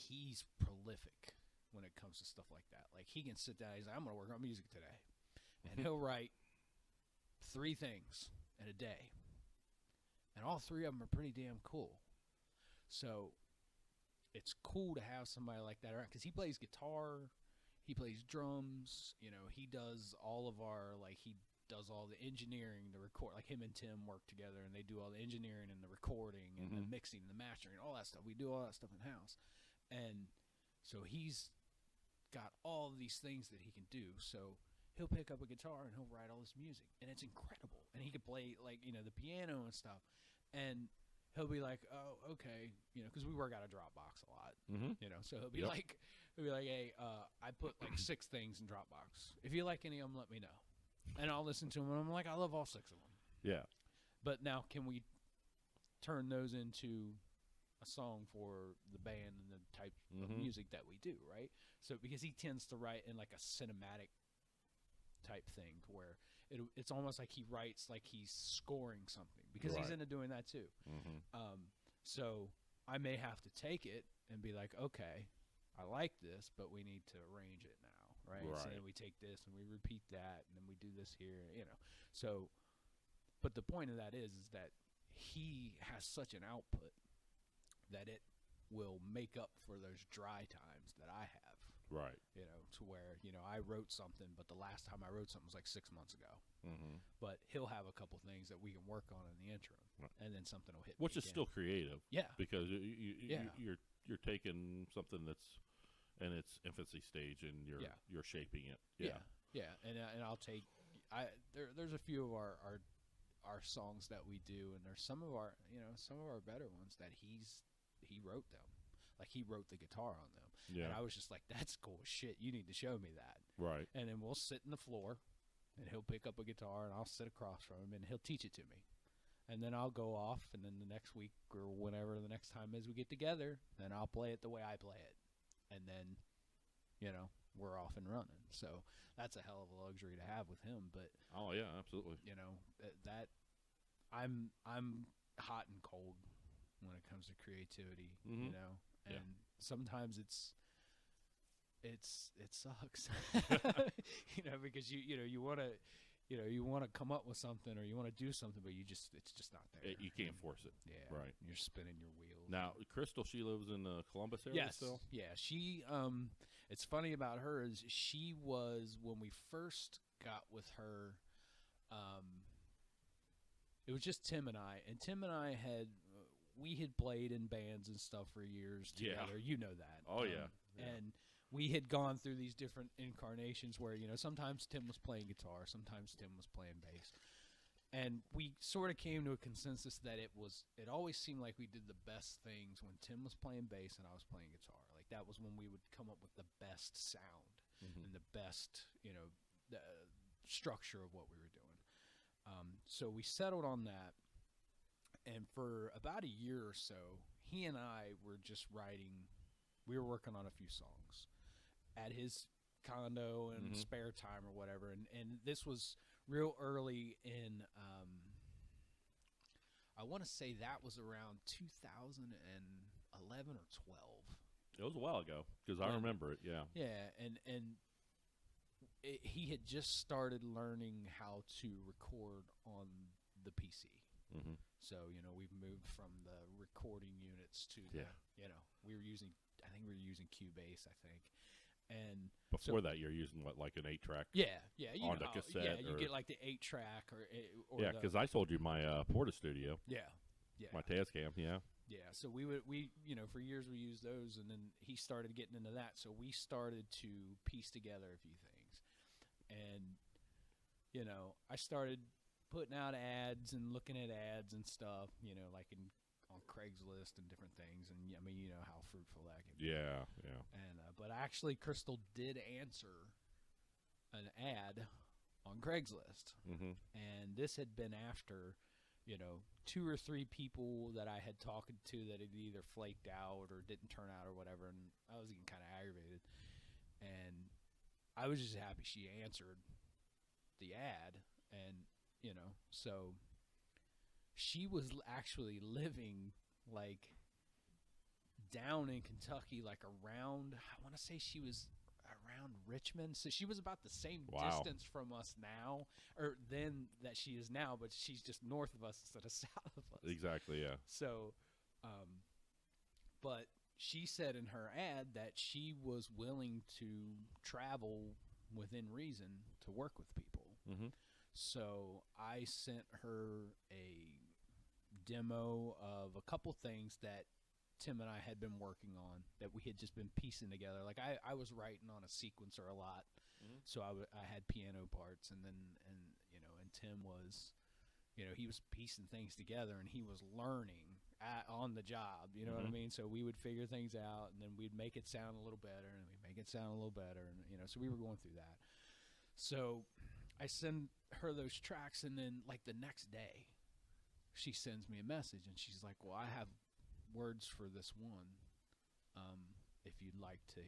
he's prolific when it comes to stuff like that. Like, he can sit down. He's like, I'm going to work on music today. And he'll write 3 things in a day. And all 3 of them are pretty damn cool. So it's cool to have somebody like that around, because he plays guitar, he plays drums, you know, he does all of our, like, he does all the engineering, the record, like him and Tim work together and they do all the engineering and the recording and the mixing and the mastering and all that stuff. We do all that stuff in-house. And so he's got all of these things that he can do. So he'll pick up a guitar and he'll write all this music, and it's incredible. And he can play, like, you know, the piano and stuff. And he'll be like, oh, okay, you know, because we work out of Dropbox a lot, you know. So he'll be like, hey, I put like 6 things in Dropbox. If you like any of them, let me know. And I'll listen to them, and I'm like, I love all 6 of them. Yeah. But now, can we turn those into a song for the band and the type of music that we do, right? So because he tends to write in like a cinematic type thing, where it's almost like he writes like he's scoring something, because he's into doing that too. So I may have to take it and be like, okay, I like this, but we need to arrange it now, right? So then we take this and we repeat that, and then we do this here, you know. So, but the point of that is that he has such an output that it will make up for those dry times that I have. Right. You know, to where, you know, I wrote something, but the last time I wrote something was like 6 months ago. But he'll have a couple things that we can work on in the interim, and then something will hit. Which is still creative. Yeah. Because you're taking something that's in its infancy stage and you're shaping it. Yeah. And I'll take there's a few of our songs that we do, and there's some of our better ones that he wrote them. Like, he wrote the guitar on them. Yeah. And I was just like, that's cool as shit. You need to show me that. Right. And then we'll sit in the floor, and he'll pick up a guitar, and I'll sit across from him, and he'll teach it to me. And then I'll go off, and then the next week or whenever the next time is we get together, then I'll play it the way I play it. And then, you know, we're off and running. So that's a hell of a luxury to have with him. But oh yeah, absolutely. You know, that I'm hot and cold when it comes to creativity. You know. And sometimes it sucks, you know, because you want to come up with something, or you want to do something, but it's just not there. You can't force it. Yeah, right. You're spinning your wheels. Now, Crystal, she lives in the Columbus area still. Yeah, she. It's funny about her is she was, when we first got with her. It was just Tim and I, had. We had played in bands and stuff for years together. You know that. Oh, yeah. And we had gone through these different incarnations where, you know, sometimes Tim was playing guitar, sometimes Tim was playing bass. And we sort of came to a consensus that it always seemed like we did the best things when Tim was playing bass and I was playing guitar. Like, that was when we would come up with the best sound and the best, you know, the structure of what we were doing. So we settled on that. And for about a year or so, he and I were just writing. We were working on a few songs at his condo and spare time or whatever. And this was real early in, I want to say that was around 2011 or 12. It was a while ago, because I remember it, yeah. Yeah, and he had just started learning how to record on the PC. So, you know, we've moved from the recording units to the, you know, I think we were using Cubase, I think. And before that, you're using what, like an 8-track? Yeah, on the cassette. Yeah, you get like the 8-track or yeah, because I sold you my Porta Studio. Yeah. My Tascam, yeah. Yeah, so we you know, for years we used those, and then he started getting into that. So we started to piece together a few things. And, you know, I started putting out ads and looking at ads and stuff, you know, like on Craigslist and different things, and I mean, you know how fruitful that can be. Yeah. And but actually, Crystal did answer an ad on Craigslist, and this had been after, you know, 2 or 3 people that I had talked to that had either flaked out or didn't turn out or whatever, and I was getting kind of aggravated, and I was just happy she answered the ad. And you know, so she was actually living like down in Kentucky, like around, I want to say she was around Richmond. So she was about the same distance from us now, or then that she is now, but she's just north of us instead of south of us. Exactly, yeah. So, but she said in her ad that she was willing to travel within reason to work with people. Mm-hmm. So I sent her a demo of a couple things that Tim and I had been working on that we had just been piecing together. Like I was writing on a sequencer a lot, so I had piano parts, and Tim was, he was piecing things together, and he was learning on the job. You know what I mean? So we would figure things out, and then we'd make it sound a little better, and we'd make it sound a little better, and so we were going through that. So I send her those tracks, and then like the next day, she sends me a message, and she's like, "Well, I have words for this one. If you'd like to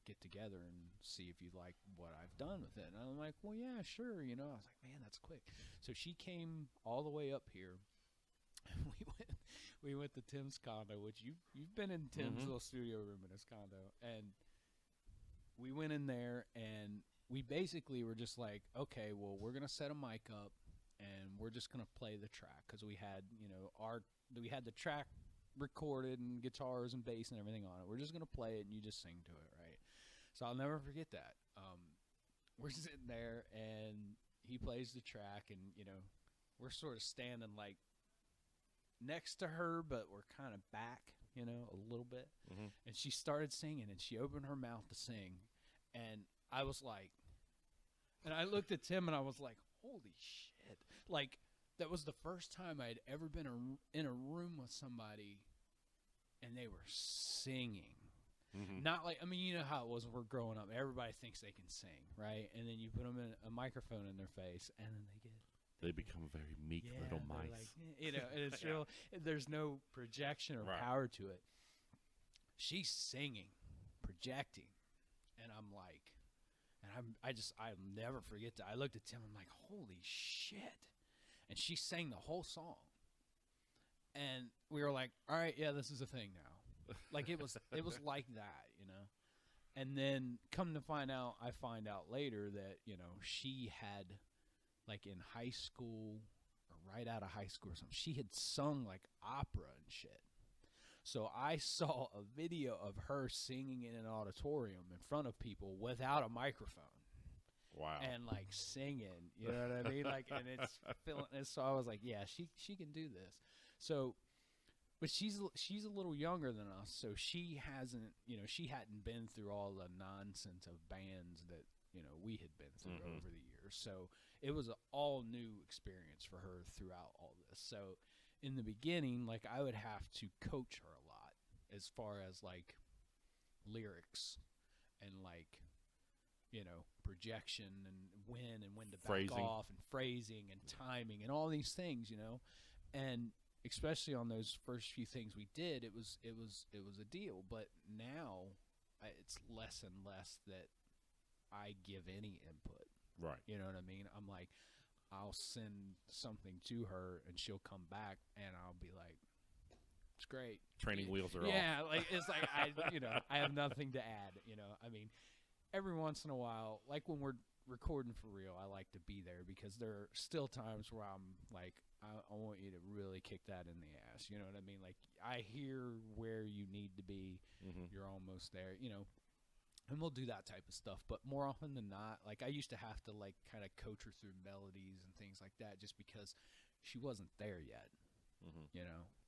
get together and see if you like what I've done with it." And I'm like, "Well, yeah, sure." I was like, "Man, that's quick." So she came all the way up here. We went to Tim's condo, which you've been in Tim's little studio room in his condo, and we went in there, and we basically were just like, okay, well, we're gonna set a mic up, and we're just gonna play the track, because we had we had the track recorded and guitars and bass and everything on it. We're just gonna play it, and you just sing to it, right? So I'll never forget that. We're sitting there, and he plays the track, and we're sort of standing like next to her, but we're kind of back, a little bit. And she started singing, and she opened her mouth to sing, and I was like, and I looked at Tim, and I was like, holy shit. Like, that was the first time I'd ever been in a room with somebody, and they were singing. Not like, you know how it was when we're growing up. Everybody thinks they can sing, right? And then you put them in a microphone in their face, and then they become very meek little mice. Like, and it's real. There's no projection or power to it. She's singing, projecting, and I'm like, and I'll never forget that. I looked at Tim. I'm like, holy shit! And she sang the whole song, and we were like, all right, yeah, this is a thing now. Like it was like that, And then come to find out, I find out later that she had, like in high school or right out of high school or something, she had sung like opera and shit. So I saw a video of her singing in an auditorium in front of people without a microphone. Wow. And like singing, you know what I mean? Like, and it's feeling. So I was like, yeah, she can do this. So, but she's a little younger than us, so she hasn't, she hadn't been through all the nonsense of bands that we had been through over the years. So it was an all new experience for her throughout all this. So in the beginning, like I would have to coach her a lot as far as like lyrics and like, projection and when to back off and phrasing and timing and all these things, and especially on those first few things we did, it was a deal. But now it's less and less that I give any input. Right. You know what I mean? I'm like, I'll send something to her, and she'll come back, and I'll be like, it's great. Training wheels are off. Yeah, like it's like I have nothing to add. Every once in a while, like when we're recording for real, I like to be there, because there are still times where I'm like, I want you to really kick that in the ass. You know what I mean? Like, I hear where you need to be. You're almost there, and we'll do that type of stuff. But more often than not, like I used to have to like kind of coach her through melodies and things like that, just because she wasn't there yet.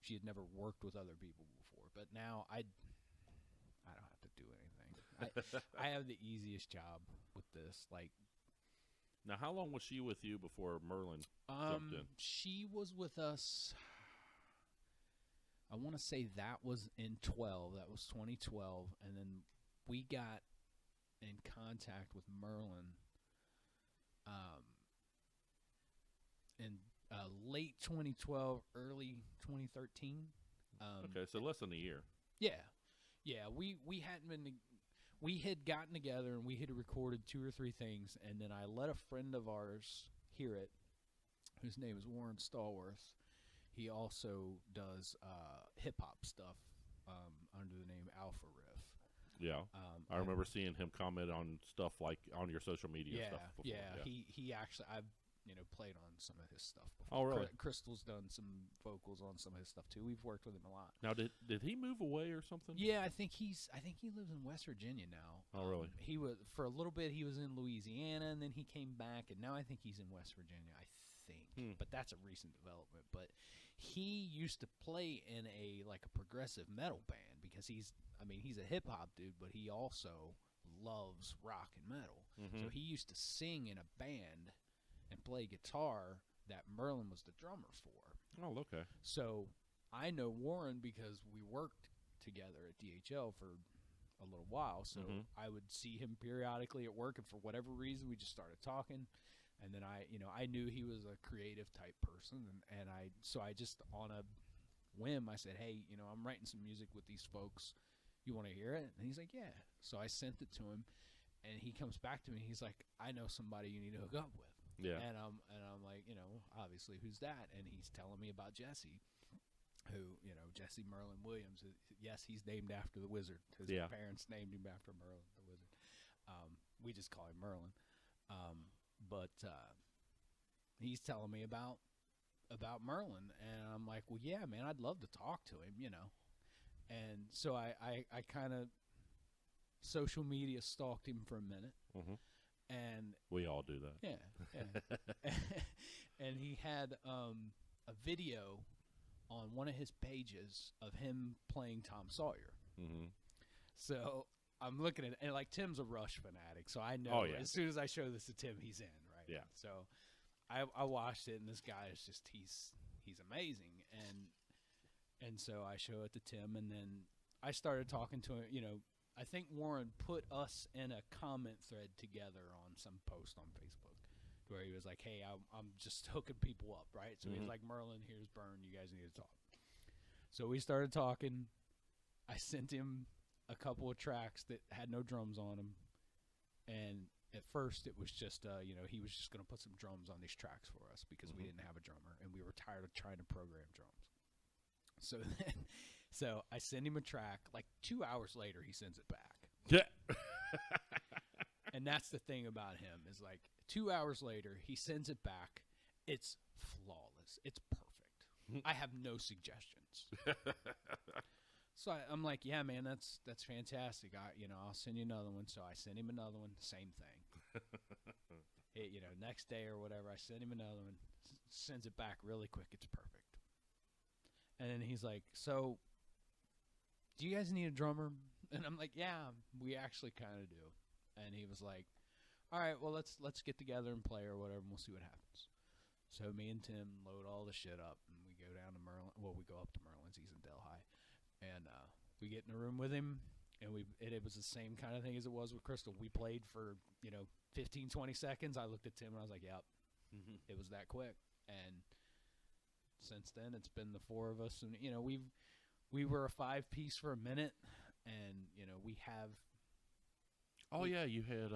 She had never worked with other people before. But now I don't have to do anything. I have the easiest job with this. Like, now, how long was she with you before Merlin jumped in? She was with us, I want to say that was in 12. That was 2012. And then we got in contact with Merlin in late 2012, early 2013. Okay, so less than a year. Yeah. We hadn't been. We had gotten together and we had recorded 2 or 3 things, and then I let a friend of ours hear it, whose name is Warren Stallworth. He also does hip-hop stuff under the name Alpha Riff. Yeah. I remember seeing him comment on stuff like on your social media stuff before. Yeah. He actually, I've played on some of his stuff before. Oh, really? Crystal's done some vocals on some of his stuff too. We've worked with him a lot. Now, did he move away or something? Yeah, I think he lives in West Virginia now. Oh, really? He was for a little bit. He was in Louisiana, and then he came back, and now I think he's in West Virginia. I think, but that's a recent development. But he used to play in a progressive metal band because he's a hip hop dude, but he also loves rock and metal. So he used to sing in a band and play guitar that Merlin was the drummer for. Oh, okay. So I know Warren because we worked together at DHL for a little while. So I would see him periodically at work, and for whatever reason, we just started talking. And then I knew he was a creative type person, and I just on a whim, I said, hey, I'm writing some music with these folks. You want to hear it? And he's like, yeah. So I sent it to him, and he comes back to me. He's like, I know somebody you need to hook up with. Yeah. And I'm like, obviously, who's that? And he's telling me about Jesse, who, Jesse Merlin Williams. Yes, he's named after the Wizard. His parents named him after Merlin, the Wizard. We just call him Merlin. But he's telling me about Merlin, and I'm like, well, yeah, man, I'd love to talk to him, And so I kind of social media stalked him for a minute. And we all do that. Yeah. And he had a video on one of his pages of him playing Tom Sawyer. So I'm looking at it, and Tim's a Rush fanatic, so I know as soon as I show this to Tim, he's in, right? Yeah. So I watched it, and this guy is just he's amazing, and so I show it to Tim, and then I started talking to him. I think Warren put us in a comment thread together on some post on Facebook where he was like, hey, I'm just hooking people up, right? So he's like, Merlin, here's Bern, you guys need to talk. So we started talking. I sent him a couple of tracks that had no drums on them, and at first it was just, he was just going to put some drums on these tracks for us because we didn't have a drummer, and we were tired of trying to program drums. So I send him a track. 2 hours later, he sends it back. Yeah. And that's the thing about him is 2 hours later, he sends it back. It's flawless. It's perfect. I have no suggestions. So I'm like, yeah, man, that's fantastic. I'll send you another one. So I send him another one. Same thing. Next day or whatever, I send him another one. Sends it back really quick. It's perfect. And then he's like, so do you guys need a drummer? And I'm like, yeah, we actually kind of do. And he was like, all right, well, let's get together and play or whatever, and we'll see what happens. So me and Tim load all the shit up, and we go down to Merlin. Well, we go up to Merlin's. He's in Delhi. And we get in a room with him, and it was the same kind of thing as it was with Crystal. We played for, 15, 20 seconds. I looked at Tim, and I was like, yep, it was that quick. And since then, it's been the four of us, and we were a 5-piece for a minute, and we have. Oh yeah, you had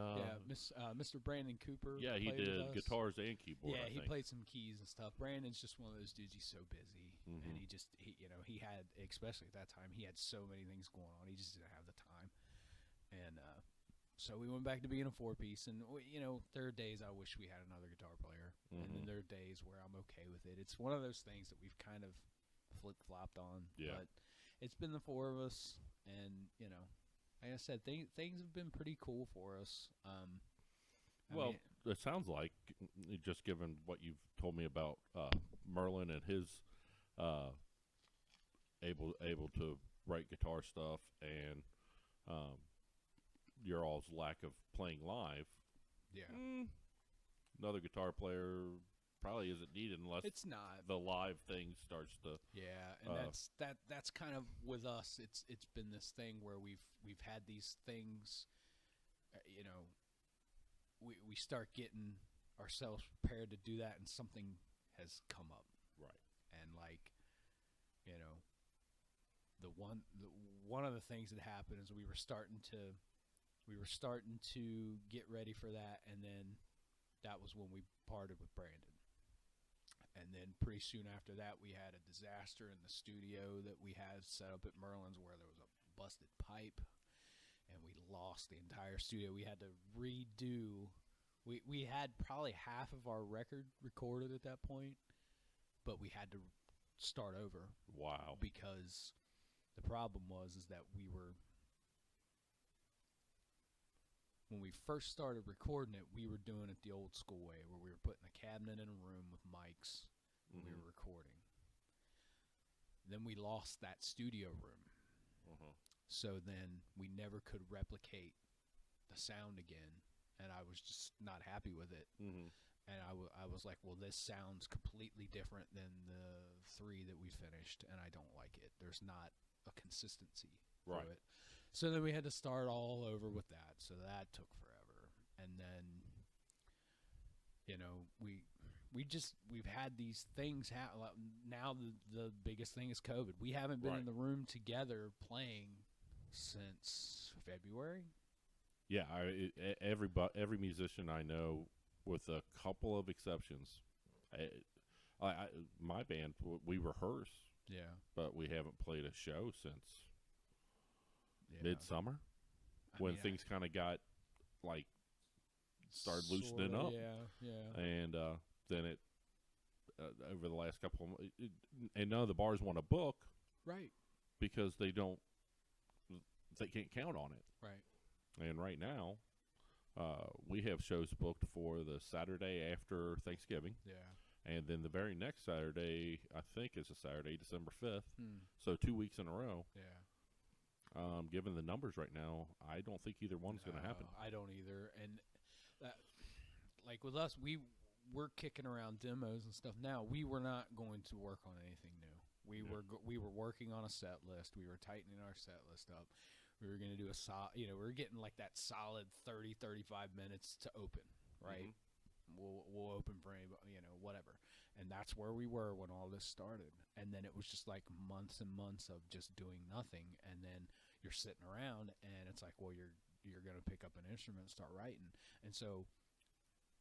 Mr. Brandon Cooper. Yeah, he did guitars and keyboard. Yeah, I he think. played some keys and stuff. Brandon's just one of those dudes. He's so busy, and he had, especially at that time, he had so many things going on. He just didn't have the time, and so we went back to being a 4-piece. And there are days I wish we had another guitar player, and then there are days where I'm okay with it. It's one of those things that we've kind of flip-flopped on. Yeah. But it's been the four of us, and like I said, things have been pretty cool for us. It sounds like, just given what you've told me about Merlin and his able to write guitar stuff, and your all's lack of playing live. Yeah. Another guitar player probably isn't needed unless it's not the live thing starts to. Yeah, and that's kind of with us. It's been this thing where we've had these things. We start getting ourselves prepared to do that, and something has come up. Right. And one of the things that happened is we were starting to get ready for that, and then that was when we parted with Brandon. And then pretty soon after that, we had a disaster in the studio that we had set up at Merlin's where there was a busted pipe, and we lost the entire studio. We had to redo. We had probably half of our record recorded at that point, but we had to start over. Wow. Because the problem was that when we first started recording it, we were doing it the old school way, where we were putting a cabinet in a room with mics and we were recording. Then we lost that studio room. So then we never could replicate the sound again, and I was just not happy with it. And I was like, well, this sounds completely different than the 3 that we finished, and I don't like it. There's not a consistency to it. So then we had to start all over with that. So that took forever. And then, you know, we've had these things happen. Now the biggest thing is COVID. We haven't been in the room together playing since February. Yeah, every musician I know, with a couple of exceptions, my band, we rehearse. Yeah. But we haven't played a show since midsummer, when things kind of got started loosening up. Yeah. And then it over the last couple of months, and none of the bars want to book, right? Because they can't count on it, right? And right now, we have shows booked for the Saturday after Thanksgiving. Yeah. And then the very next Saturday, I think it's a Saturday, December 5th. So 2 weeks in a row. Yeah. Given the numbers right now, I don't think either one's going to happen. I don't either. And that, like with us, we're kicking around demos and stuff now. We were not going to work on anything new. We were working on a set list. We were tightening our set list up. We were going to do we were getting like that solid 30, 35 minutes to open, right? We'll open for anybody, whatever. And that's where we were when all this started. And then it was just like months and months of just doing nothing. And then you're sitting around and it's like, well, you're going to pick up an instrument and start writing. And so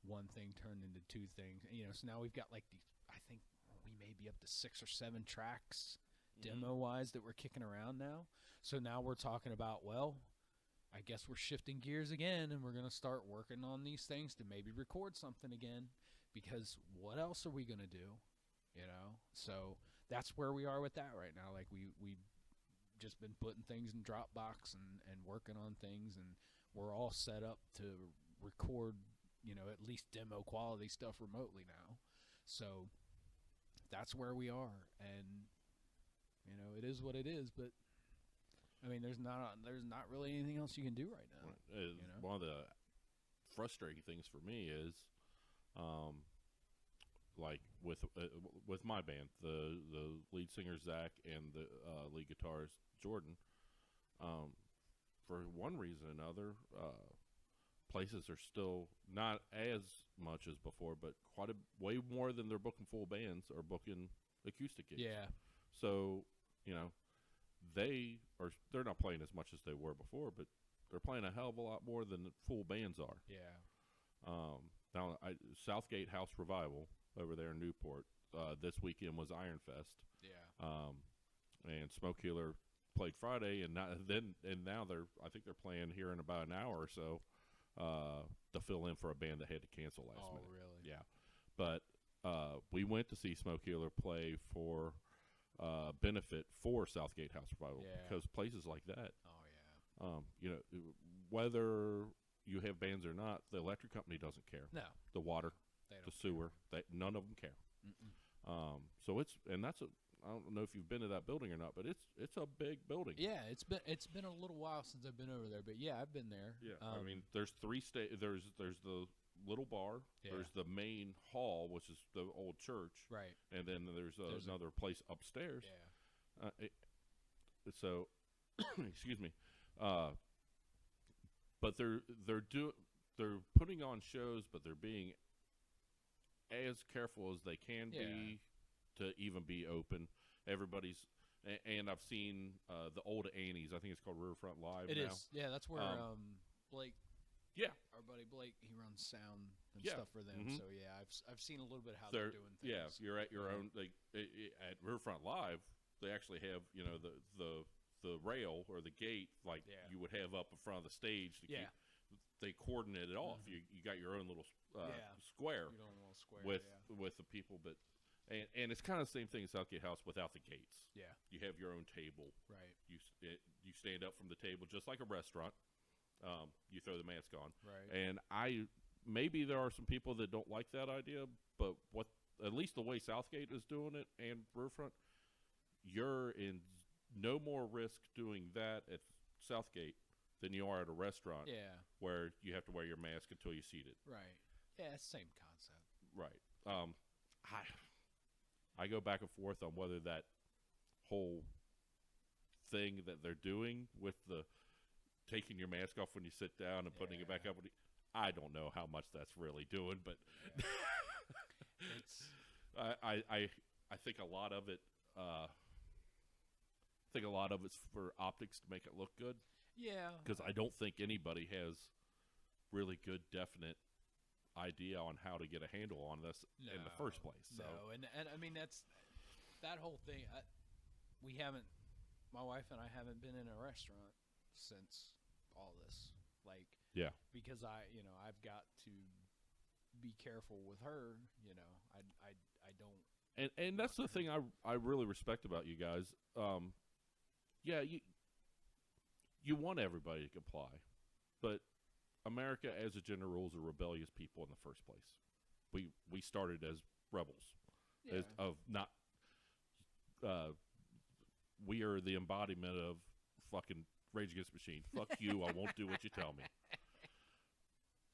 one thing turned into two things. So now we've got like I think we may be up to 6 or 7 tracks demo-wise that we're kicking around now. So now we're talking about, well, I guess we're shifting gears again, and we're going to start working on these things to maybe record something again, because what else are we going to do, So that's where we are with that right now. Like, we've just been putting things in Dropbox and working on things, and we're all set up to record, at least demo quality stuff remotely now. So that's where we are, and, it is what it is, but I mean, there's not really anything else you can do right now. One of the frustrating things for me is, like with my band, the lead singer Zach and the lead guitarist Jordan, for one reason or another, places are still not as much as before, but way more than they're booking full bands or booking acoustic gigs. Yeah. So they're not playing as much as they were before, but they're playing a hell of a lot more than the full bands are. Yeah. Now, Southgate House Revival over there in Newport this weekend was Iron Fest. Yeah. And Smoke Healer played Friday, and now I think they're playing here in about an hour or so to fill in for a band that had to cancel last minute. Oh, really? Yeah. But we went to see Smoke Healer play for benefit for Southgate House Revival, because places like that, whether you have bands or not, the electric company doesn't care. No, the water, the sewer, none of them care. So I don't know if you've been to that building or not, but it's a big building. Yeah, it's been a little while since I've been over there, but yeah, I've been there. Yeah, I mean, there's 3 there's the little bar, there's the main hall, which is the old church, right, and then there's another place upstairs. Yeah. So, excuse me, but they're putting on shows, but they're being as careful as they can be to even be open. Everybody's, and I've seen the old Annie's. I think it's called Riverfront Live. It now. is. Yeah, that's where Blake Yeah. Our buddy Blake, he runs sound and Yeah. stuff for them. Mhm. So yeah, I've seen a little bit how they're doing things. Yeah, you're at your Yeah. own. Like at Riverfront Live, they actually have the rail or the gate like Yeah. you would have up in front of the stage. To Yeah. keep, they coordinate it off. Mhm. You got your own little Yeah. square You don't want to square. with the people, but and it's kind of the same thing as Southgate House without the gates. Yeah. You have your own table. Right. You stand up from the table just like a restaurant. You throw the mask on. Right. And maybe there are some people that don't like that idea, but at least the way Southgate is doing it and Riverfront, you're in no more risk doing that at Southgate than you are at a restaurant Yeah. where you have to wear your mask until you're seated. Right. Yeah, it's the same concept. Right. I go back and forth on whether that whole thing that they're doing with the taking your mask off when you sit down and putting it back up. I don't know how much that's really doing, but It's I think a lot of it. Think a lot of it's for optics to make it look good. yeah. Because I don't think anybody has really good, definite idea on how to get a handle on this in the first place. So. No, and I mean that's that whole thing. We haven't. My wife and I haven't been in a restaurant since all this. Like, Yeah. because I've got to be careful with her. I don't. And that's the thing I really respect about you guys. Yeah, you want everybody to comply, but America, as a general rule, is a rebellious people in the first place. We started as rebels, Yeah. We are the embodiment of fucking Rage Against the Machine. Fuck you, I won't do what you tell me.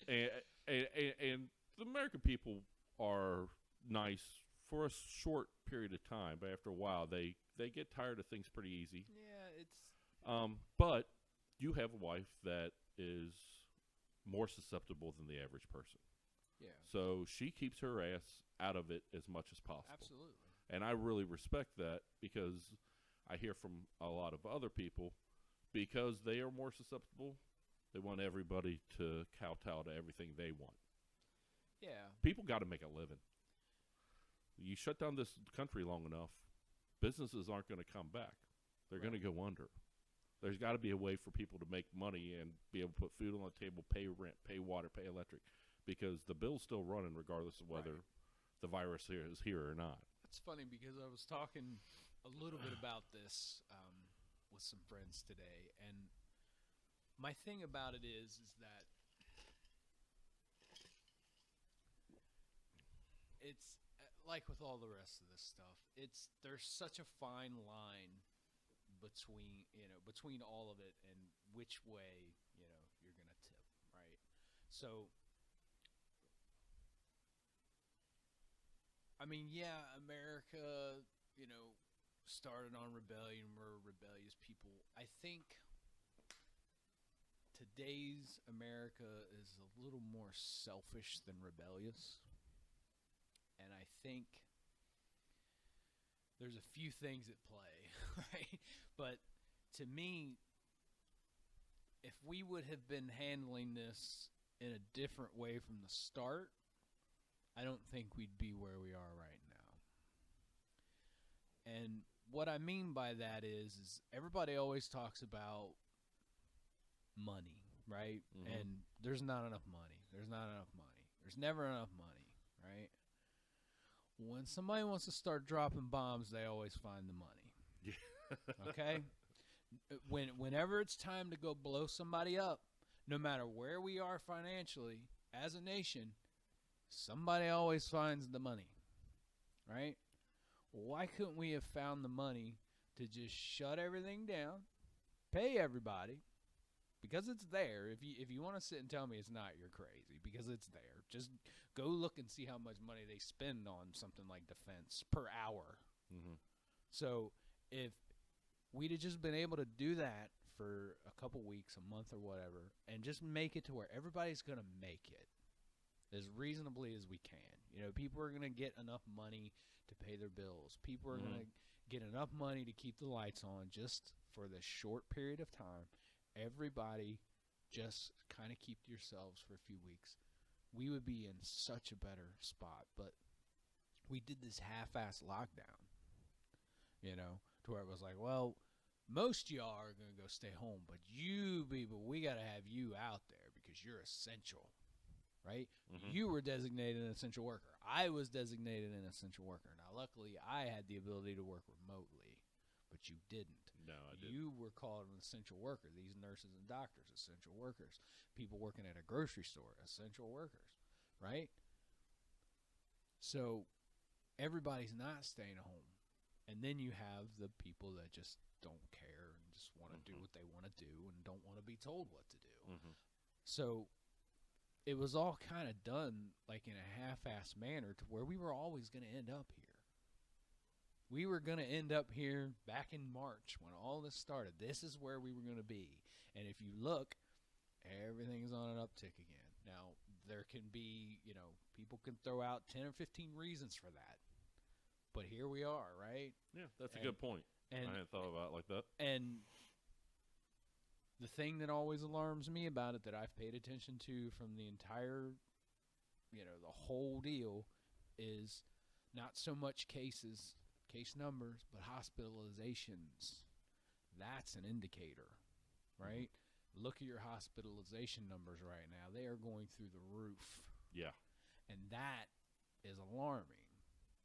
And the American people are nice for a short period of time, but after a while, they get tired of things pretty easy. Yeah, it's But you have a wife that is more susceptible than the average person. yeah, So she keeps her ass out of it as much as possible. absolutely. And I really respect that because I hear from a lot of other people, because they are more susceptible, they want everybody to kowtow to everything they want. Yeah, People got to make a living. You shut down this country long enough, businesses aren't going to come back. They're going to go under. There's got to be a way for people to make money and be able to put food on the table, pay rent, pay water, pay electric, because the bill's still running regardless of whether the virus is here or not. it's funny because I was talking a little bit about this with some friends today, and my thing about it is that it's like with all the rest of this stuff. There's such a fine line between all of it and which way you're gonna tip, right? So, I mean, yeah, America, started on rebellion. We're rebellious people. I think today's America is a little more selfish than rebellious. And I think there's a few things at play, right? But to me, if we would have been handling this in a different way from the start, I don't think we'd be where we are right now. And what I mean by that is everybody always talks about money, right? Mhm. And there's not enough money. There's not enough money. There's never enough money, right? When somebody wants to start dropping bombs, they always find the money. Yeah. Okay? Whenever it's time to go blow somebody up, no matter where we are financially as a nation, somebody always finds the money, right? Why couldn't we have found the money to just shut everything down, pay everybody, because it's there? If you want to sit and tell me it's not, you're crazy, because it's there. Just go look and see how much money they spend on something like defense per hour. Mm-hmm. So if we'd have just been able to do that for a couple weeks, a month, or whatever, and just make it to where everybody's going to make it as reasonably as we can. People are going to get enough money to pay their bills. People are going to get enough money to keep the lights on just for this short period of time. Everybody just kind of keep to yourselves for a few weeks, we would be in such a better spot. But we did this half-ass lockdown, to where it was like, well, most of y'all are going to go stay home, but you people, we got to have you out there because you're essential, right? Mm-hmm. You were designated an essential worker. I was designated an essential worker. Now, luckily, I had the ability to work remotely, but you didn't. No, I didn't. You were called an essential worker. These nurses and doctors, essential workers. People working at a grocery store, essential workers, right? So everybody's not staying home. And then you have the people that just don't care and just want to do what they want to do and don't want to be told what to do. Mm-hmm. So it was all kind of done like in a half-assed manner to where we were always going to end up here. We were going to end up here back in March when all this started. This is where we were going to be. And if you look, everything is on an uptick again. Now, there can be, people can throw out 10 or 15 reasons for that. But here we are, right? Yeah, that's a good point. And I hadn't thought about it like that. And the thing that always alarms me about it that I've paid attention to from the entire, the whole deal is not so much case numbers, but hospitalizations. That's an indicator, right? Mm-hmm. Look at your hospitalization numbers right now. They are going through the roof. Yeah. And that is alarming,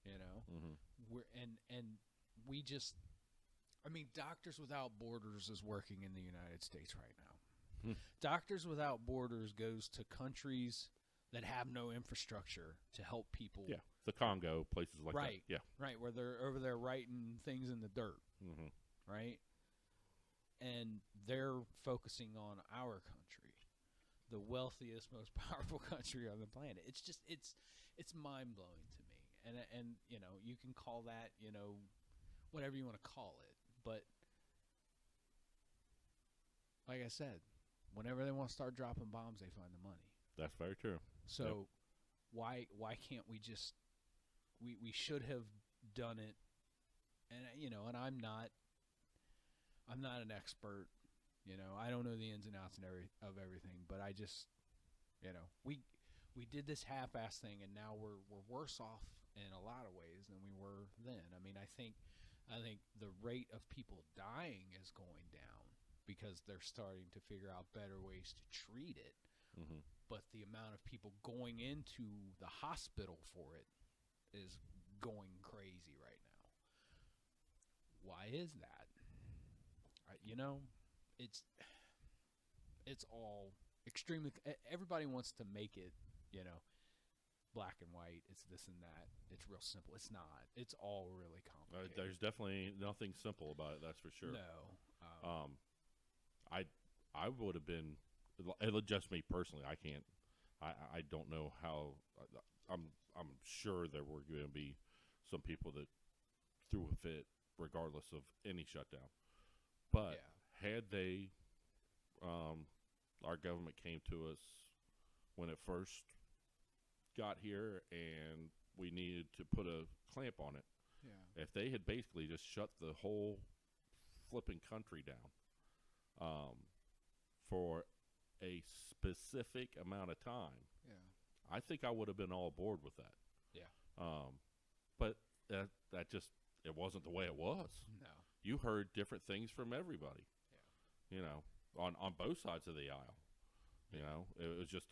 Mm-hmm. Doctors Without Borders is working in the United States right now. Doctors Without Borders goes to countries that have no infrastructure to help people. Yeah, the Congo, places like that. Yeah. Right, where they're over there writing things in the dirt. Mm-hmm. Right? And they're focusing on our country, the wealthiest, most powerful country on the planet. It's just, it's mind-blowing to me. And you can call that, whatever you want to call it. But like I said, whenever they want to start dropping bombs, they find the money. That's very true. So why can't we just we should have done it? And and I'm not an expert. I don't know the ins and outs of everything, but I just we did this half-ass thing, and now we're worse off in a lot of ways than we were then. I think the rate of people dying is going down because they're starting to figure out better ways to treat it. Mm-hmm. But the amount of people going into the hospital for it is going crazy right now. Why is that? It's all extremely. Everybody wants to make it, black and white. It's this and that. It's real simple. It's not. It's all really complicated. There's definitely nothing simple about it. That's for sure. No. I would have been. Just me personally. I can't. I don't know how. I'm sure there were going to be some people that threw a fit regardless of any shutdown. But had they, our government came to us when it first got here and we needed to put a clamp on it. Yeah. If they had basically just shut the whole flipping country down for a specific amount of time, I think I would have been all aboard with that. Yeah. But that just, it wasn't the way it was. No. You heard different things from everybody. Yeah. On both sides of the aisle. It was just,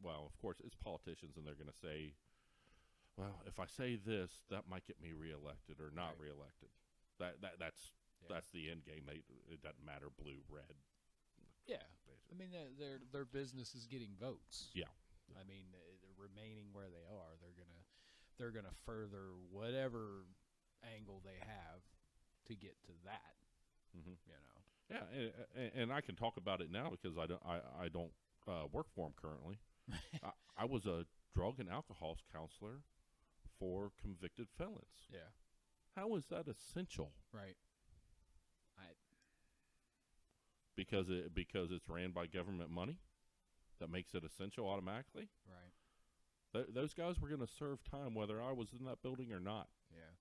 well, of course, it's politicians, and they're going to say, well, if I say this, that might get me reelected or not reelected. That's the end game. It doesn't matter blue, red. Yeah. Their business is getting votes. Yeah. They're remaining where they are. They're gonna further whatever angle they have to get to that. Mm-hmm. Yeah, and I can talk about it now because I don't work for them currently. I was a drug and alcohol counselor for convicted felons. Yeah. How is that essential? Right. Because it's ran by government money, that makes it essential automatically. Right. Those guys were going to serve time whether I was in that building or not. Yeah.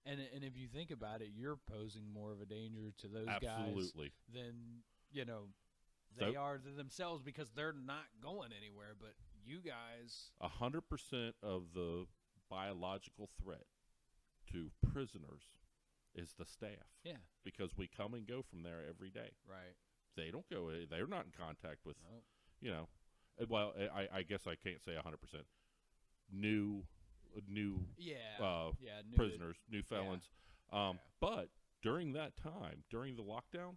And if you think about it, you're posing more of a danger to those Absolutely. guys than they are to themselves because they're not going anywhere. But you guys, 100% of the biological threat to prisoners is the staff. Yeah. Because we come and go from there every day. Right. They don't go. They're not in contact with, Nope. Well, I guess I can't say 100%. New prisoners, new felons. But during that time, during the lockdown,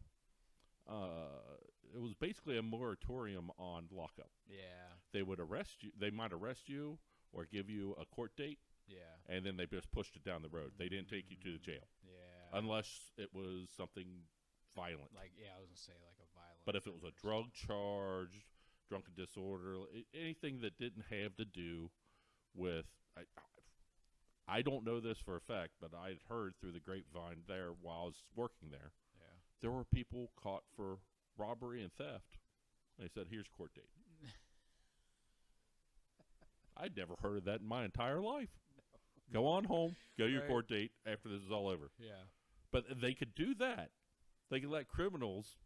it was basically a moratorium on lockup. Yeah. They would arrest you. They might arrest you or give you a court date. Yeah. And then they just pushed it down the road. They didn't take you to the jail. Yeah. Unless it was something violent. I was going to say like a violent. But if it was a drug charge, drunken disorder, anything that didn't have to do with, I don't know this for a fact, but I had heard through the grapevine there while I was working there, there were people caught for robbery and theft. They said, here's court date. I'd never heard of that in my entire life. No. Go on home, go to your court date after this is all over. Yeah. But they could do that. They could let criminals,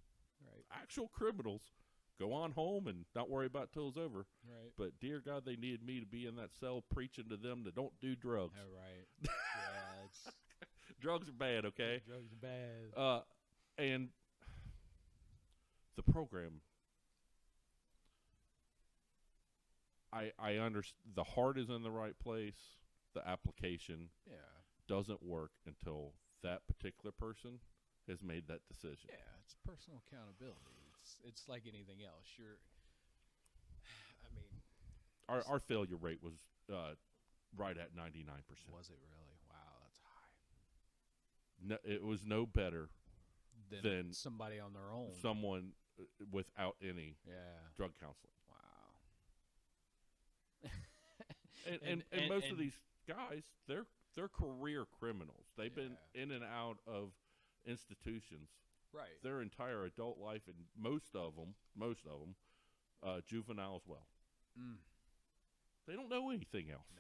actual criminals, go on home and not worry about it till it's over. Right. But dear God, they needed me to be in that cell preaching to them that don't do drugs. Oh, right. Yeah, it's drugs are bad, okay? Drugs are bad. And the program, I understand the heart is in the right place. The application doesn't work until that particular person has made that decision. Yeah, it's personal accountability. It's like anything else. Our failure rate was right at 99%. Was it really? Wow, that's high. No, it was no better than somebody on their own. Someone without any drug counseling. Wow. and most of these guys, they're career criminals. They've been in and out of institutions their entire adult life, and most of them juvenile as well. They don't know anything else.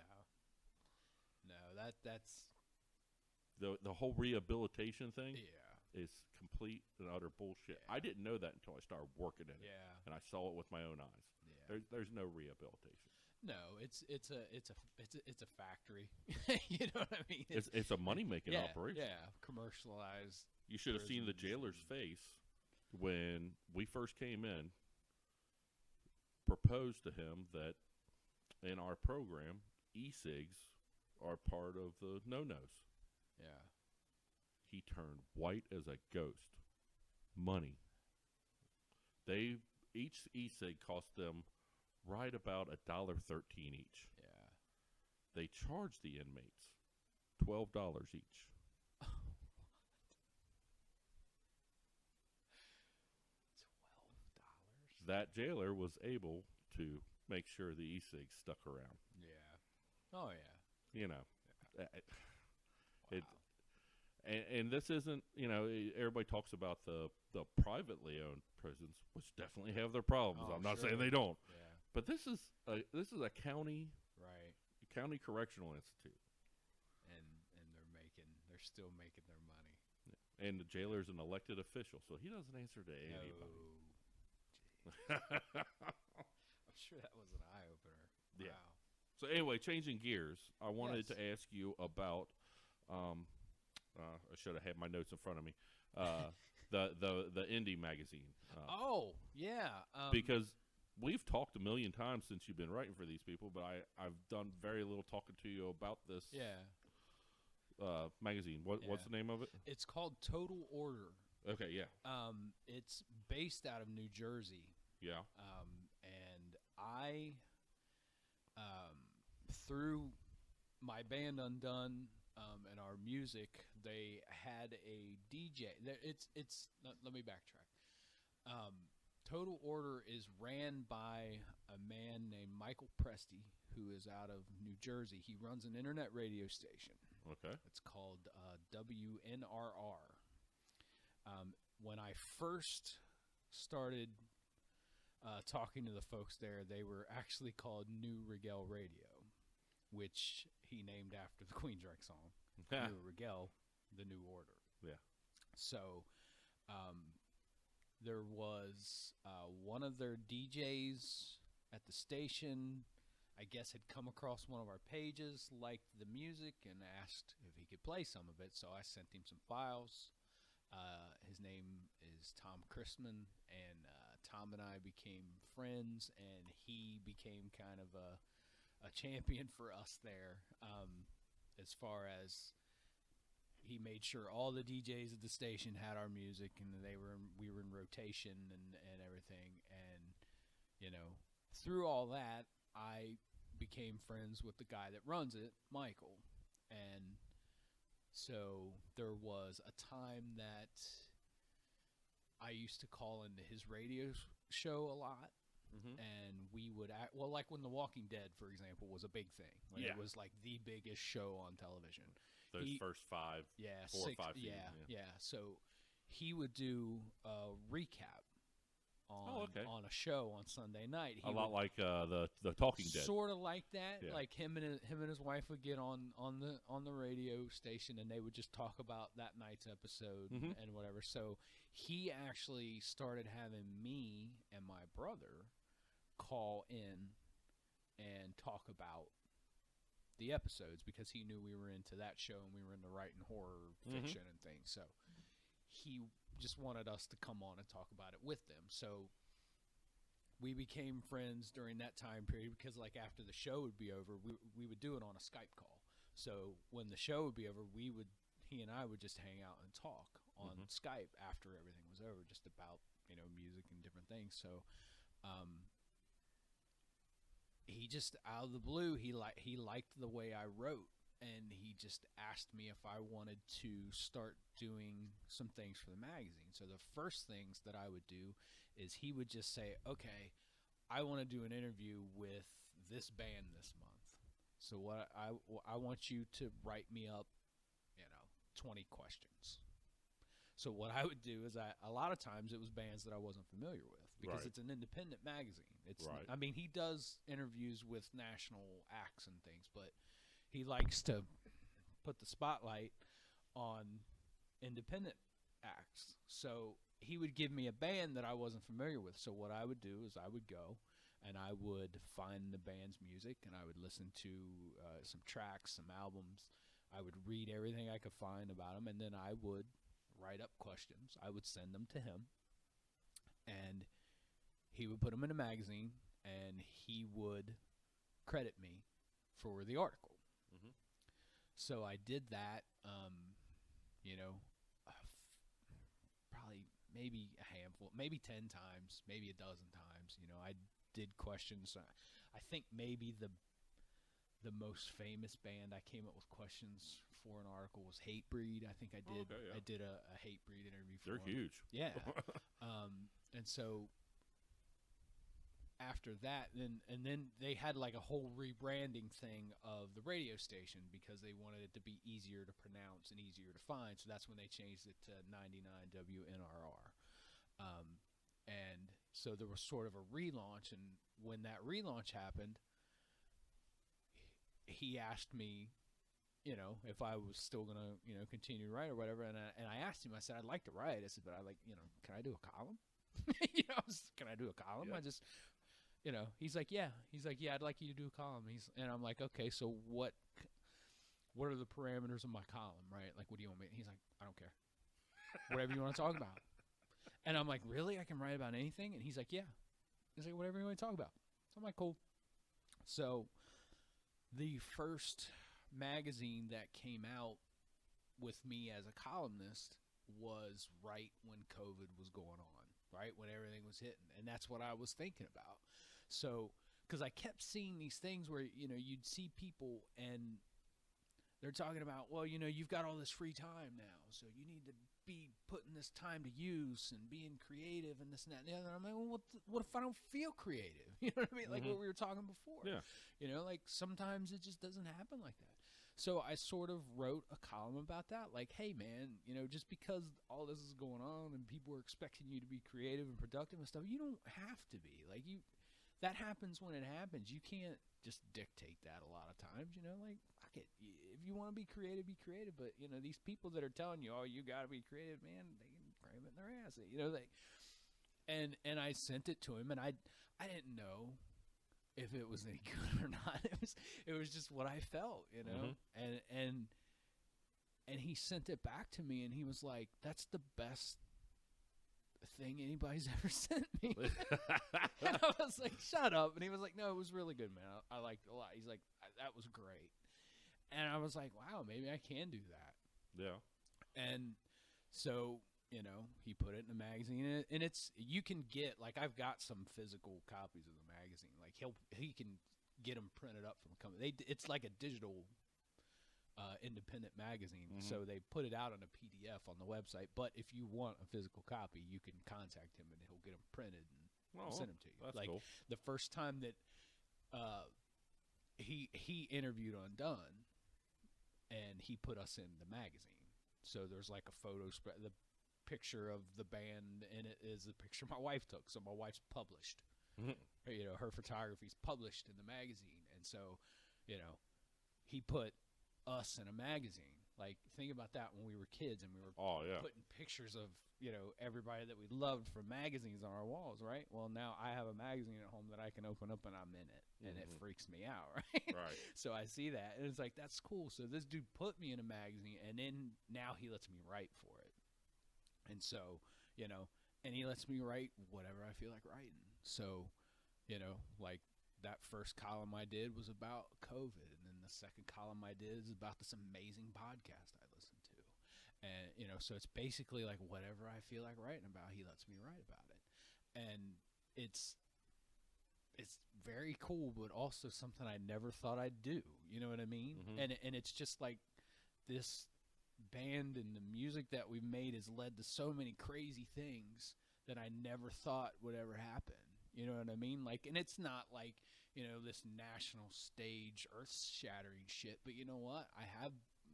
No, that's the whole rehabilitation thing is complete and utter bullshit. I didn't know that until I started working in it, and I saw it with my own eyes. There's no rehabilitation. No, it's a factory. You know what I mean? It's a money making operation. Yeah, commercialized. You should have seen the jailer's face when we first came in. Proposed to him that in our program, e-cigs are part of the no-nos. Yeah. He turned white as a ghost. Money. Each e-cig cost them right about $1.13 each. Yeah. They charge the inmates $12 each. $12. That jailer was able to make sure the e-cigs stuck around. Yeah. Oh yeah. You know, wow. And this isn't, everybody talks about the privately owned prisons, which definitely have their problems. I'm not saying they don't. Yeah. But this is a county county correctional institute. And they're still making their money. Yeah. And the jailer's an elected official, so he doesn't answer to anybody. I'm sure that was an eye opener. Wow. Yeah. So anyway, changing gears, I wanted to ask you about I should have had my notes in front of me. The indie magazine. Because we've talked a million times since you've been writing for these people, but I've done very little talking to you about this magazine. What's the name of it? It's called Total Order. Okay, yeah. It's based out of New Jersey. Yeah. And I, through my band Undone and our music, they had a DJ. Let me backtrack. Total Order is ran by a man named Michael Presti, who is out of New Jersey. He runs an internet radio station. Okay. It's called WNRR. When I first started talking to the folks there, they were actually called New Rigel Radio, which he named after the Queensryche song. New Rigel, the New Order. Yeah. So there was one of their DJs at the station, I guess, had come across one of our pages, liked the music, and asked if he could play some of it. So I sent him some files. His name is Tom Christman, and Tom and I became friends, and he became kind of a champion for us there, as far as he made sure all the DJs at the station had our music, and we were in rotation and everything. And, you know, through all that, I became friends with the guy that runs it, Michael. And so there was a time that I used to call into his radio show a lot. And we would act, well, like when The Walking Dead, for example, was a big thing. When it was like the biggest show on television. Those first 4 or 5 seasons. Yeah. So he would do a recap on a show on Sunday night. A lot like the Talking Dead. Sort of like that. Yeah. Like him and his wife would get on the radio station, and they would just talk about that night's episode and whatever. So he actually started having me and my brother call in and talk about the episodes, because he knew we were into that show and we were into writing horror fiction and things. So he just wanted us to come on and talk about it with them. So we became friends during that time period, because like after the show would be over, we would do it on a Skype call. So when the show would be over, he and I would just hang out and talk on Skype after everything was over, just about, you know, music and different things. So he just, out of the blue, he liked the way I wrote, and he just asked me if I wanted to start doing some things for the magazine. So the first things that I would do is he would just say, okay, I want to do an interview with this band this month. So what I want you to write me up, 20 questions. So what I would do is a lot of times it was bands that I wasn't familiar with, because it's an independent magazine. I mean, he does interviews with national acts and things, but he likes to put the spotlight on independent acts. So he would give me a band that I wasn't familiar with. So what I would do is I would go and I would find the band's music, and I would listen to some tracks, some albums. I would read everything I could find about them, and then I would write up questions. I would send them to him, and he would put them in a magazine, and he would credit me for the article. So I did that, probably maybe a handful, maybe 10 times, maybe a dozen times. I did questions. I think maybe the most famous band I came up with questions for an article was Hatebreed. I think I did. I did a Hatebreed interview for They're huge. Yeah. And so after that, then they had like a whole rebranding thing of the radio station, because they wanted it to be easier to pronounce and easier to find. So that's when they changed it to 99 WNRR. And so there was sort of a relaunch, and when that relaunch happened, he asked me, if I was still going to, continue to write or whatever. And I asked him, I said, I'd like to write. I said, but can I do a column? Can I do a column? Yeah. I just, he's like, yeah. He's like, yeah, I'd like you to do a column. And I'm like, okay, so what are the parameters of my column, right? Like, what do you want me? He's like, I don't care. Whatever you want to talk about. And I'm like, really? I can write about anything? And he's like, yeah. He's like, whatever you want to talk about. So I'm like, cool. So the first magazine that came out with me as a columnist was right when COVID was going on, right when everything was hitting. And that's what I was thinking about. So, because I kept seeing these things where, you'd see people and they're talking about, well, you've got all this free time now, so you need to be putting this time to use and being creative and this and that and the other. And I'm like, well, what if I don't feel creative? You know what I mean? Like what we were talking before. Yeah. Like sometimes it just doesn't happen like that. So I sort of wrote a column about that. Like, hey, man, just because all this is going on and people are expecting you to be creative and productive and stuff, you don't have to be. Like, that happens when it happens. You can't just dictate that a lot of times, like, fuck it. If you want to be creative, be creative. But, these people that are telling you, oh, you got to be creative, man, they can cram it in their ass. And I sent it to him, and I didn't know if it was any good or not. It was just what I felt, you know. And he sent it back to me, and he was like, "That's the best thing anybody's ever sent me." And I was like, "Shut up!" And he was like, "No, it was really good, man. I liked it a lot." He's like, "That was great." And I was like, "Wow, maybe I can do that." Yeah. And so, you know, he put it in a magazine, and you can get, like, I've got some physical copies of the magazine. Like, he can get them printed up from a company. It's like a digital independent magazine, so they put it out on a PDF on the website. But if you want a physical copy, you can contact him, and he'll get them printed and send them to you. That's like cool. The first time that he interviewed Undone, and he put us in the magazine. So there's like a photo spread. The picture of the band in it is a picture my wife took. So my wife's published. You know, her photography's published in the magazine. And so, you know, he put us in a magazine. Like, think about that when we were kids and we were putting pictures of, you know, everybody that we loved from magazines on our walls, right? Well, now I have a magazine at home that I can open up and I'm in it, and it freaks me out, right? Right. So I see that, and it's like, that's cool. So this dude put me in a magazine, and then now he lets me write for it. And so, you know, and he lets me write whatever I feel like writing. So, you know, like, that first column I did was about COVID, and then the second column I did is about this amazing podcast I listened to. And, you know, so it's basically like whatever I feel like writing about, he lets me write about it. And it's very cool, but also something I never thought I'd do. You know what I mean? And it's just like this band and the music that we've made has led to so many crazy things that I never thought would ever happen. You know what I mean? Like, and it's not like, you know, this national stage earth-shattering shit, but you know what?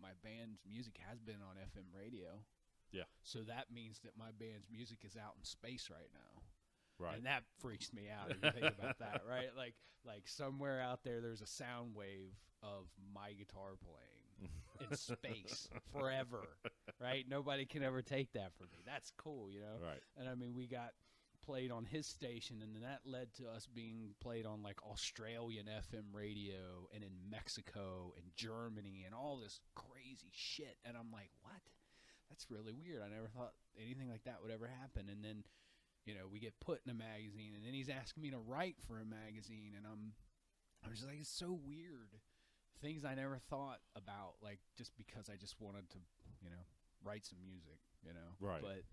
My band's music has been on FM radio. Yeah. So that means that my band's music is out in space right now. Right. And that freaks me out if you think about that, right? Like somewhere out there's a sound wave of my guitar playing in space forever, right? Nobody can ever take that from me. That's cool, you know? Right. And I mean, we got played on his station, and then that led to us being played on like Australian FM radio and in Mexico and Germany and all this crazy shit. And I'm like, what? That's really weird. I never thought anything like that would ever happen. And then, you know, we get put in a magazine, and then he's asking me to write for a magazine, and I'm just like, it's so weird. Things I never thought about, like, just because I just wanted to, you know, write some music, you know. Right. But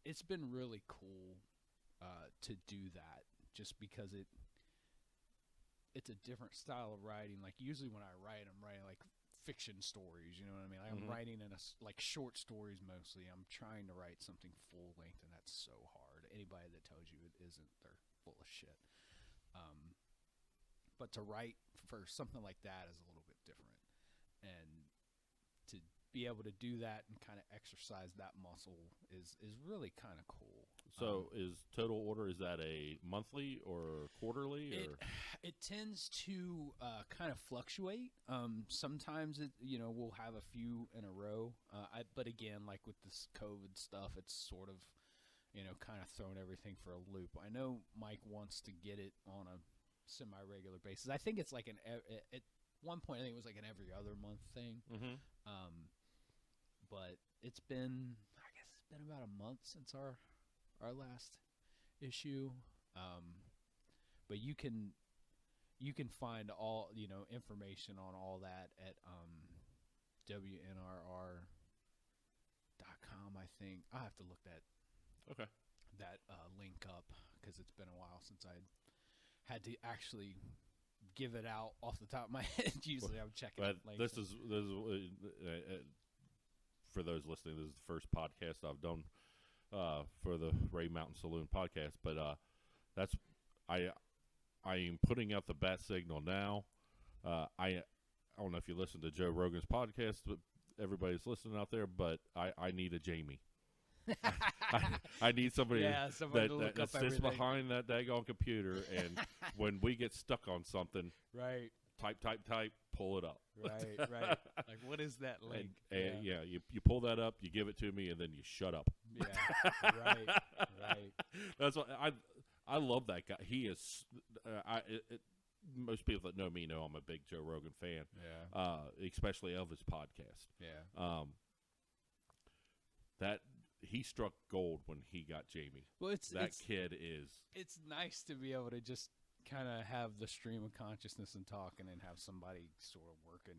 it's been really cool to do that, just because it's a different style of writing. Like, usually when I write, I'm writing like fiction stories, you know what I mean? Like, I'm writing in like short stories mostly. I'm trying to write something full length, and that's so hard. Anybody that tells you it isn't, they're full of shit. But to write for something like that is a little bit different, and to be able to do that and kind of exercise that muscle is really kind of cool. So is Total Order, is that a monthly or quarterly? Or? It tends to kind of fluctuate. Sometimes we'll have a few in a row. But again, like with this COVID stuff, it's sort of, kind of thrown everything for a loop. I know Mike wants to get it on a semi-regular basis. I think it's like at one point, I think it was like an every other month thing. But it's been about a month since our last issue. But you can find all, information on all that at WNRR.com, I think. I'll have to look that link up, because it's been a while since I had to actually give it out off the top of my head. Usually I'm checking links. This is for those listening, this is the first podcast I've done for the Rahe Mountain Saloon podcast, but I am putting out the bat signal now. I don't know if you listen to Joe Rogan's podcast, but everybody's listening out there, but I need a Jamie. I need somebody, to look that up sits everything behind that daggone computer, and when we get stuck on something, right, type, pull it up. Right. Like, what is that link? And you pull that up, you give it to me, and then you shut up. Yeah, right. That's what I love that guy. He is. Most people that know me know I'm a big Joe Rogan fan. Yeah. Especially of his podcast. Yeah. That he struck gold when he got Jamie. Well, kid is. It's nice to be able to just kind of have the stream of consciousness and talk, and then have somebody sort of working,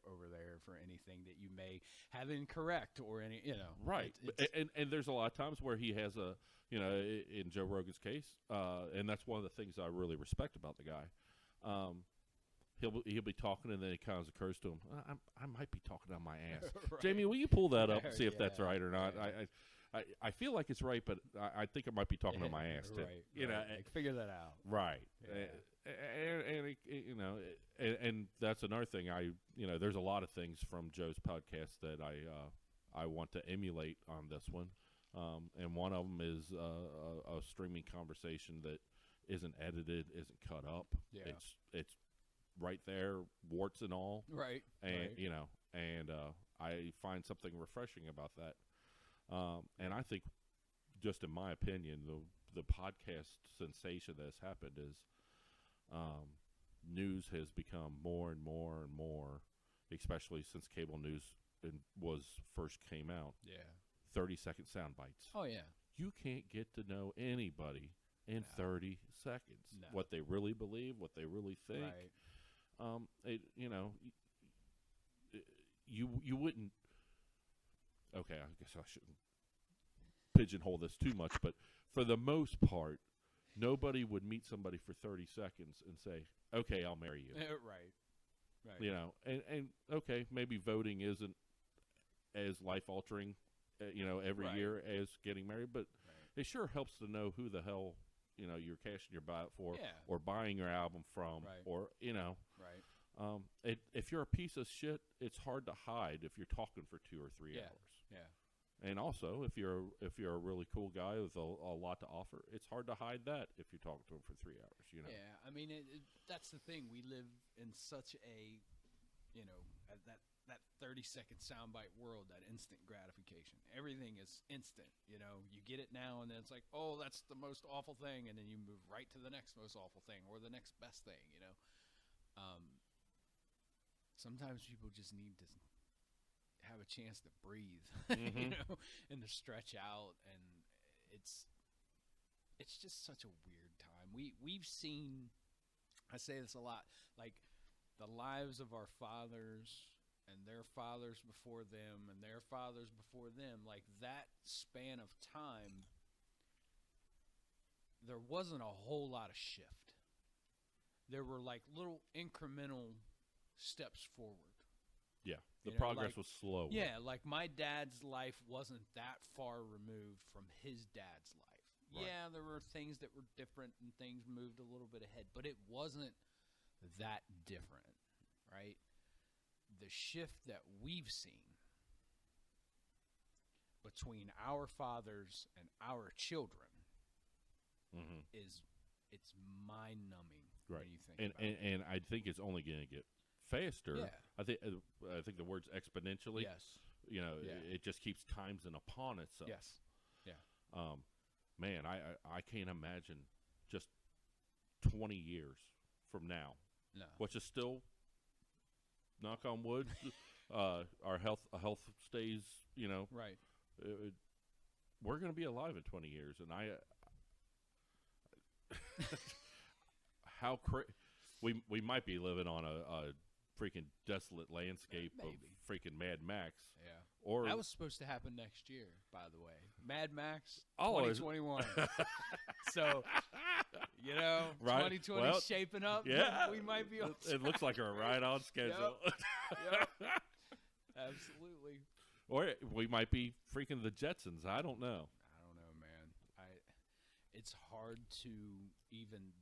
over there for anything that you may have incorrect or any, Right. And there's a lot of times where he has a, in Joe Rogan's case, and that's one of the things I really respect about the guy. He'll be talking, and then it kind of occurs to him, I might be talking on my ass. Right. Jamie, will you pull that up and see if Yeah, that's right or not? yeah. I feel like it's right, but I think I might be talking on my ass too. Right. Like, figure that out. Right. Yeah. And that's another thing. There's a lot of things from Joe's podcast that I want to emulate on this one. And one of them is a streaming conversation that isn't edited, isn't cut up. Yeah. It's right there, warts and all. Right. And I find something refreshing about that. And I think, just in my opinion, the podcast sensation that has happened is news has become more and more and more, especially since cable news first came out. Yeah. 30-second sound bites. Oh, yeah. You can't get to know anybody in 30 seconds. No. What they really believe, what they really think. Right. You wouldn't. Okay, I guess I shouldn't pigeonhole this too much, but for the most part, nobody would meet somebody for 30 seconds and say, "Okay, I'll marry you." Right. And okay, maybe voting isn't as life altering, every Right. year as getting married, but Right. it sure helps to know who the hell you're cashing your ballot for, Yeah. or buying your album from, Right. or Right. if you're a piece of shit, it's hard to hide if you're talking for 2 or 3 hours. Yeah. And also, if you're a really cool guy with a lot to offer, it's hard to hide that if you're talking to him for 3 hours. Yeah. I mean, that's the thing. We live in such a, that 30-second soundbite world, that instant gratification. Everything is instant. You get it now, and then it's like, oh, that's the most awful thing, and then you move right to the next most awful thing or the next best thing. Sometimes people just need to have a chance to breathe, Mm-hmm. and to stretch out, and it's just such a weird time. We've seen, I say this a lot, like the lives of our fathers and their fathers before them and their fathers before them, like that span of time, there wasn't a whole lot of shift. There were like little incremental steps forward. Yeah, the progress was slow. Yeah, like my dad's life wasn't that far removed from his dad's life. Right. Yeah, there were things that were different and things moved a little bit ahead, but it wasn't that different, right? The shift that we've seen between our fathers and our children Mm-hmm. it's mind-numbing Right. when you think about it. And I think it's only going to get faster. Yeah. I think the words exponentially. Yes. It just keeps timesing upon itself. Yes. Yeah. Man, I can't imagine just 20 years from now, No. which is still, knock on wood, our health stays. Right. We're going to be alive in 20 years, and we might be living on a freaking desolate landscape of Maybe. freaking Mad Max. Yeah. Or That was supposed to happen next year, by the way. Mad Max Oh, is it? 2021. So, Right. 2020 Well, shaping up. yeah, We might be on it looks like we're right on schedule. Yep. Absolutely. Or we might be freaking the Jetsons. I don't know. I don't know, man. It's hard to even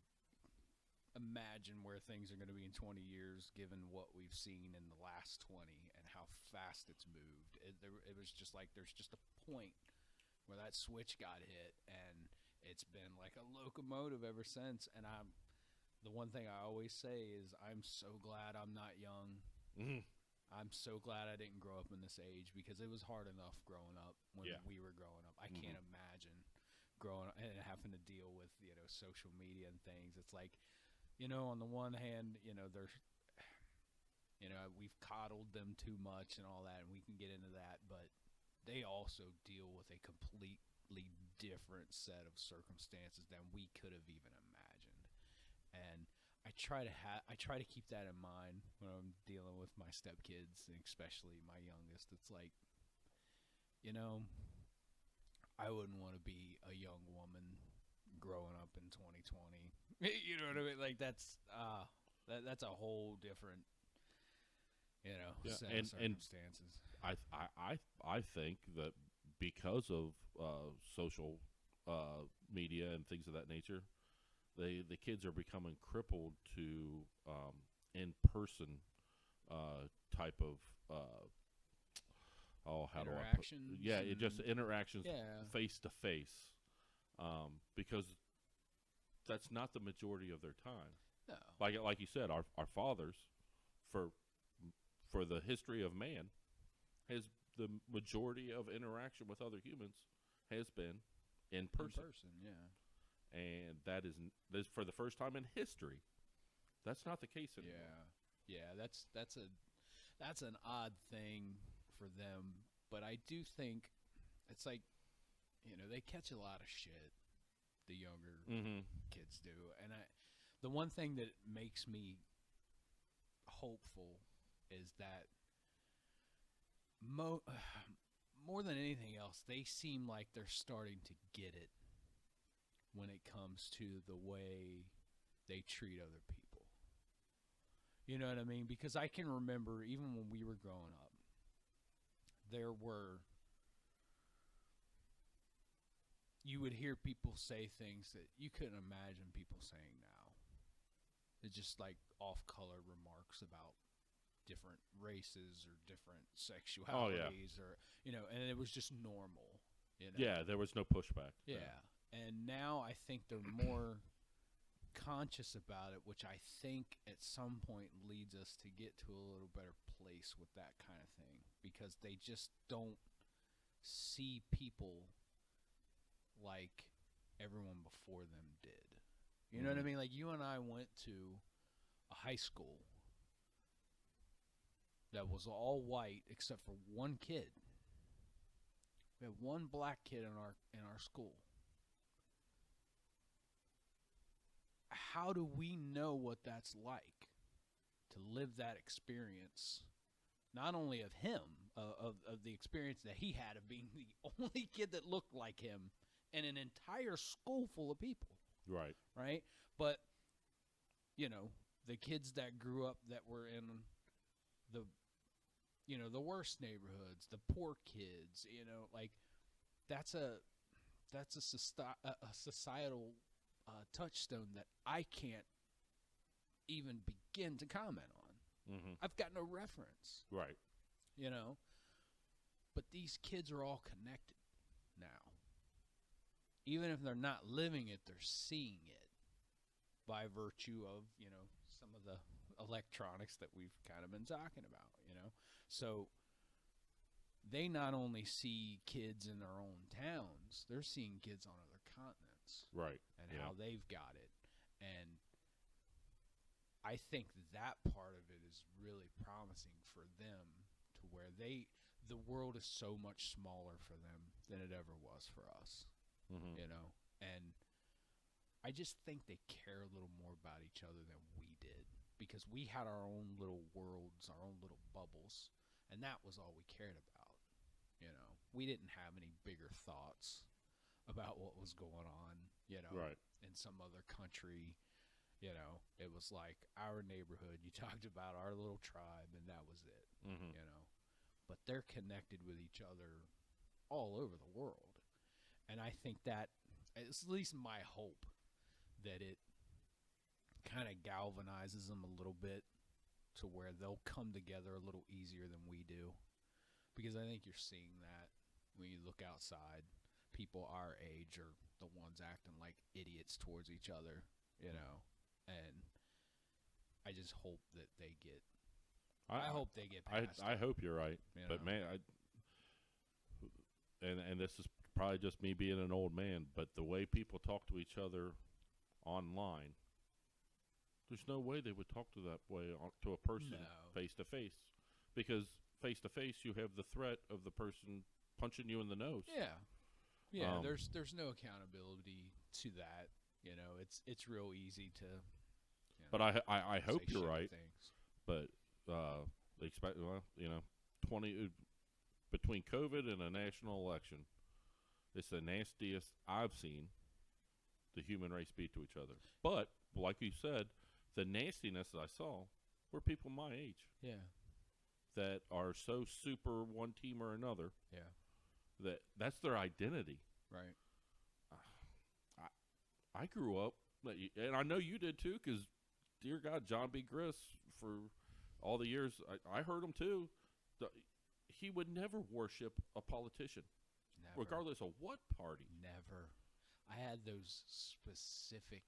imagine where things are going to be in 20 years, given what we've seen in the last 20 and how fast it's moved. It was just like there's just a point where that switch got hit, and it's been like a locomotive ever since. And the one thing I always say is I'm so glad I'm not young. Mm-hmm. I'm so glad I didn't grow up in this age because it was hard enough growing up when we were growing up. I can't imagine growing up and having to deal with, social media and things. It's like, on the one hand, there's, we've coddled them too much and all that, and we can get into that, but they also deal with a completely different set of circumstances than we could have even imagined. And I try to keep that in mind when I'm dealing with my stepkids, and especially my youngest. It's like, I wouldn't want to be a young woman growing up in 2020. You know what I mean? Like that's a whole different, set of circumstances. I think that because of social media and things of that nature, the kids are becoming crippled to in-person type of how do I put it just interactions face to face, because that's not the majority of their time. No, like you said, our fathers for the history of man has the majority of interaction with other humans has been in person. And that is for the first time in history. That's not the case anymore. Yeah. That's an odd thing for them, but I do think it's like, they catch a lot of shit. The younger kids do, and the one thing that makes me hopeful is that more than anything else, they seem like they're starting to get it when it comes to the way they treat other people. You know what I mean? Because I can remember even when we were growing up, you would hear people say things that you couldn't imagine people saying now. It's just like off-color remarks about different races or different sexualities or, and it was just normal. Yeah, there was no pushback. Yeah. And now I think they're more conscious about it, which I think at some point leads us to get to a little better place with that kind of thing, because they just don't see people like everyone before them did. You know what I mean? Like, you and I went to a high school that was all white except for one kid. We had one black kid in our school. How do we know what that's like to live that experience? Not only of him, of the experience that he had of being the only kid that looked like him in an entire school full of people. Right? But, the kids that grew up that were in the worst neighborhoods, the poor kids, like that's a societal touchstone that I can't even begin to comment on. I've got no reference. Right. But these kids are all connected now. Even if they're not living it, they're seeing it by virtue of, some of the electronics that we've kind of been talking about, So they not only see kids in their own towns, they're seeing kids on other continents. Right. And how they've got it. And I think that part of it is really promising for them, to where the world is so much smaller for them than it ever was for us. And I just think they care a little more about each other than we did, because we had our own little worlds, our own little bubbles, and that was all we cared about. We didn't have any bigger thoughts about what was going on, right. in some other country. It was like our neighborhood. You talked about our little tribe, and that was it. But they're connected with each other all over the world. And I think that, it's at least my hope, that it kind of galvanizes them a little bit to where they'll come together a little easier than we do. Because I think you're seeing that when you look outside. People our age are the ones acting like idiots towards each other, and I just hope that they get. I hope they get past. I hope you're right, but man, and this is probably just me being an old man, but the way people talk to each other online, there's no way they would talk to that way to a person face to face, because face to face you have the threat of the person punching you in the nose. Yeah. There's no accountability to that. It's real easy to. But I hope you're right. Things. But they expect 20 between COVID and a national election, it's the nastiest I've seen the human race be to each other. But like you said, the nastiness that I saw were people my age. Yeah. That are so super one team or another. Yeah. That's their identity. Right. I grew up, and I know you did too, because dear God, John B. Griess, for all the years, I heard him too. He would never worship a politician, regardless of what party. Never. I had those specific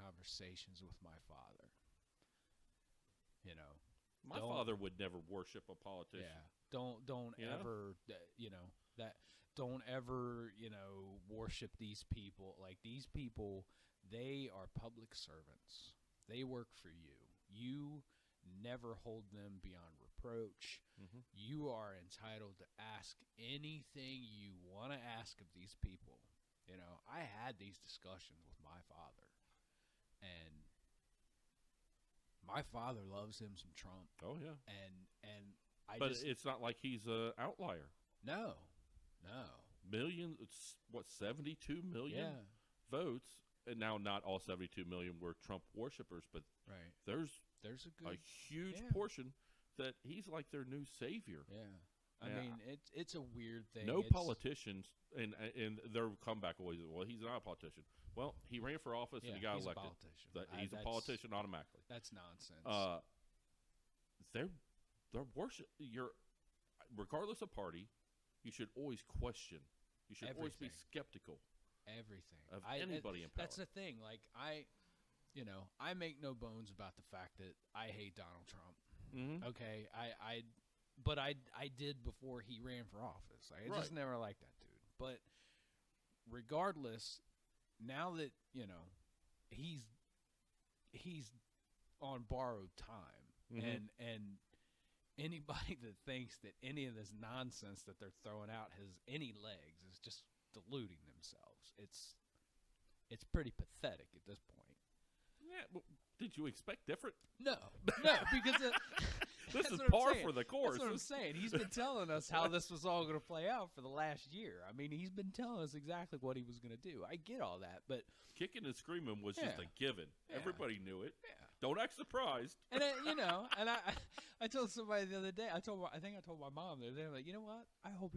conversations with my father. My father would never worship a politician. Yeah. Don't ever, don't ever, worship these people. Like, these people, they are public servants. They work for you. You never hold them beyond reproach. Mm-hmm. You are entitled to ask anything you want to ask of these people. I had these discussions with my father, and my father loves him some Trump. Oh yeah, but it's not like he's an outlier. No. Millions. It's 72 million votes, and now not all 72 million were Trump worshipers, but there's a huge portion that he's like their new savior. Yeah. I mean, it's a weird thing. No politicians, and their comeback always, well, he's not a politician. Well, he ran for office and he got elected. He's a politician automatically. That's nonsense. Their worship, regardless of party, you should always question. You should always be skeptical. Everything of anybody in power. That's the thing. Like, I make no bones about the fact that I hate Donald Trump. Mm-hmm. Okay, but I did before he ran for office. I just never liked that dude. But regardless, now that he's on borrowed time, and anybody that thinks that any of this nonsense that they're throwing out has any legs is just deluding themselves. It's pretty pathetic at this point. Yeah, well, did you expect different? No, because this is par for the course. That's what I'm saying. He's been telling us how this was all going to play out for the last year. I mean, he's been telling us exactly what he was going to do. I get all that, but kicking and screaming was just a given. Yeah. Everybody knew it. Yeah. Don't act surprised. And I told somebody the other day. I told my mom the other day. I'm like, you know what? I hope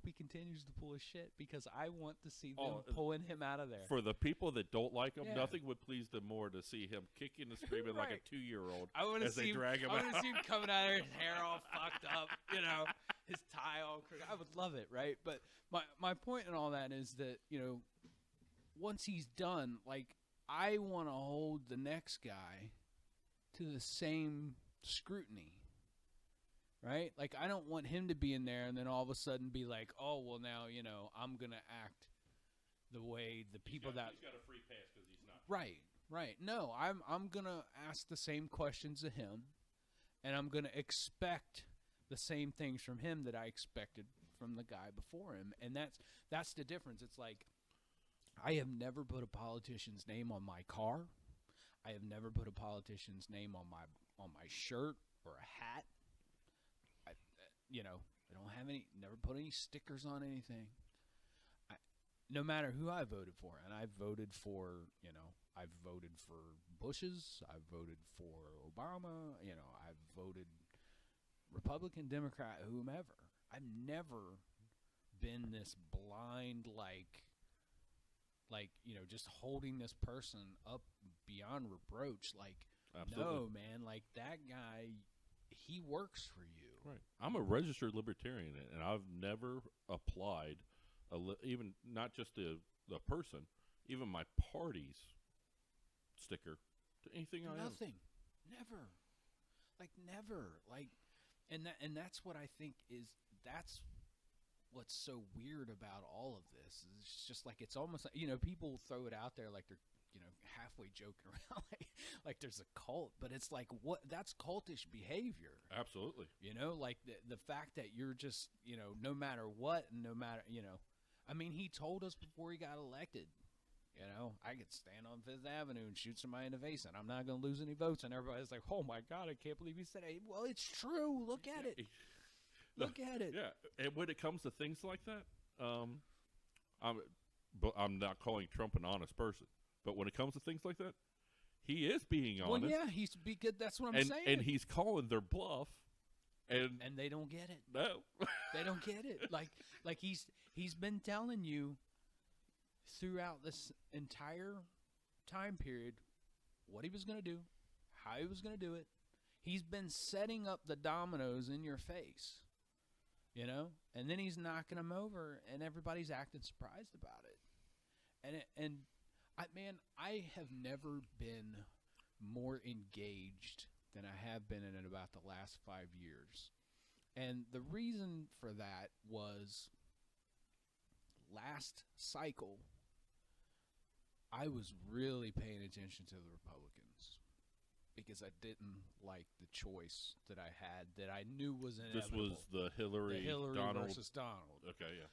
he continues to pull his shit, because I want to see them pulling him out of there. For the people that don't like him, nothing would please them more to see him kicking and screaming like a 2-year-old as they drag him out. I want to see him coming out of there, his hair all fucked up, his tie all crooked. I would love it, right? But my point in all that is that once he's done, like, I want to hold the next guy to the same scrutiny, right? Like, I don't want him to be in there and then all of a sudden be like, oh, well, now, I'm going to act the way the people he's got a free pass because he's not. Right. No, I'm going to ask the same questions of him, and I'm going to expect the same things from him that I expected from the guy before him. And that's the difference. It's like, I have never put a politician's name on my car. I have never put a politician's name on my shirt or a hat. I don't have any. Never put any stickers on anything. No matter who I voted for, and I've voted for Bushes. I've voted for Obama. I've voted Republican, Democrat, whomever. I've never been this blind, just holding this person up beyond reproach. Like, absolutely. No, man, like, that guy, he works for you. Right. I'm a registered libertarian, and I've never applied, even not just the person, even my party's sticker to anything I own. Nothing. Never. Like, never. Like, and that's what I think that's what's so weird about all of this. It's just like, it's almost like, people throw it out there like they're, halfway joking around, like there's a cult, but it's like, that's cultish behavior. Absolutely. Like the fact that you're just, no matter what, and no matter, I mean, he told us before he got elected, I could stand on Fifth Avenue and shoot somebody in the face, and I'm not going to lose any votes. And everybody's like, oh, my God, I can't believe he said it. Well, it's true. Look at it. Look at it. Yeah, and when it comes to things like that, I'm not calling Trump an honest person, but when it comes to things like that, he is being honest. Well, yeah, that's what I'm saying. And he's calling their bluff. And they don't get it. No. They don't get it. Like he's been telling you throughout this entire time period what he was going to do, how he was going to do it. He's been setting up the dominoes in your face, and then he's knocking them over, and everybody's acting surprised about it. And I have never been more engaged than I have been in about the last 5 years. And the reason for that was last cycle, I was really paying attention to the Republicans because I didn't like the choice that I had that I knew was inevitable. This was the Hillary Donald versus Donald. Okay, yeah.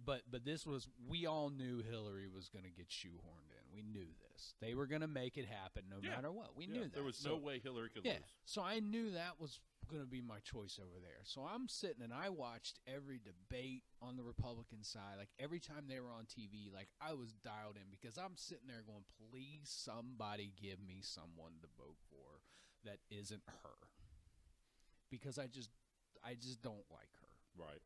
But this was, we all knew Hillary was going to get shoehorned in. We knew this. They were going to make it happen no matter what. We knew that. There was no way Hillary could lose. So I knew that was going to be my choice over there. So I'm sitting and I watched every debate on the Republican side. Like every time they were on TV, like I was dialed in because I'm sitting there going, please somebody give me someone to vote for that isn't her. Because I just don't like her. Right.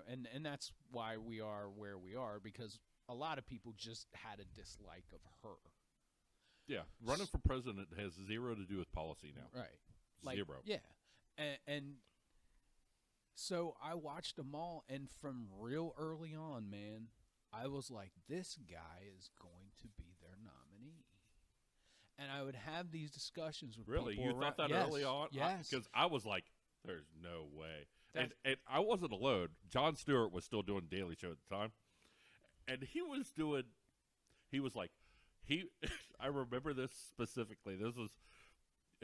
And that's why we are where we are, because a lot of people just had a dislike of her. Yeah, running for president has zero to do with policy now. Right. Zero. Yeah. And so I watched them all, and from real early on, man, I was like, this guy is going to be their nominee. And I would have these discussions with people. Really? You thought that early on? Yes. Because I was like, there's no way. And I wasn't alone. Jon Stewart was still doing Daily Show at the time. And he was like, I remember this specifically. This was,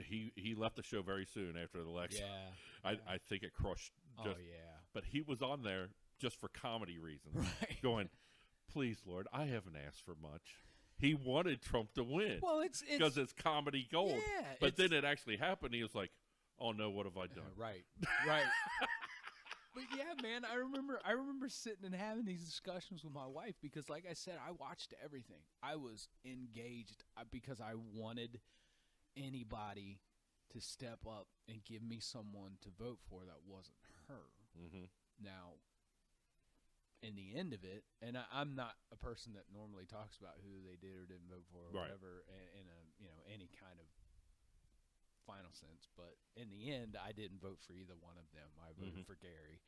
he left the show very soon after the election. Yeah. I think it crushed. Oh, yeah. But he was on there just for comedy reasons. Right. Going, please, Lord, I haven't asked for much. He wanted Trump to win. Well, it's because it's comedy gold. Yeah. But then it actually happened. He was like, oh, no, what have I done? Right. But yeah, man, I remember sitting and having these discussions with my wife because, like I said, I watched everything. I was engaged because I wanted anybody to step up and give me someone to vote for that wasn't her. Mm-hmm. Now, in the end of it, and I'm not a person that normally talks about who they did or didn't vote for or whatever in a any kind of final sense, but in the end, I didn't vote for either one of them. I voted for Gary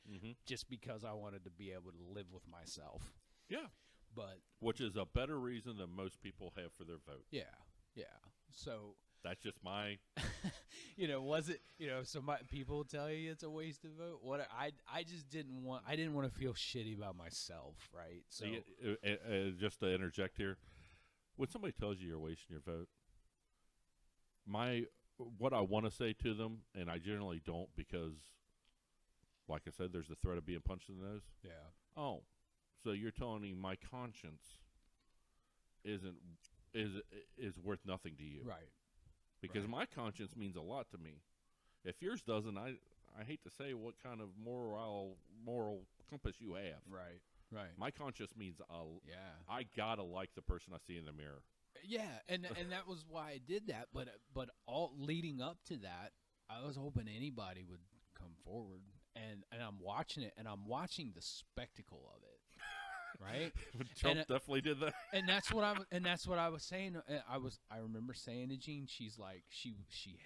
just because I wanted to be able to live with myself. Yeah. But which is a better reason than most people have for their vote. Yeah. So that's just my was it so my people tell you it's a waste of vote. What I just didn't want to feel shitty about myself, right? So just to interject here, when somebody tells you you're wasting your vote, what I want to say to them, and I generally don't because, like I said, there's the threat of being punched in the nose. Yeah. Oh, so you're telling me my conscience is worth nothing to you, right? Because my conscience means a lot to me. If yours doesn't, I hate to say what kind of moral compass you have. Right. My conscience means yeah. I gotta like the person I see in the mirror. Yeah, and that was why I did that. But all leading up to that, I was hoping anybody would come forward, and I'm watching it, and I'm watching the spectacle of it, right? Trump definitely did that, and that's what I was saying. I remember saying to Jean, she's like, she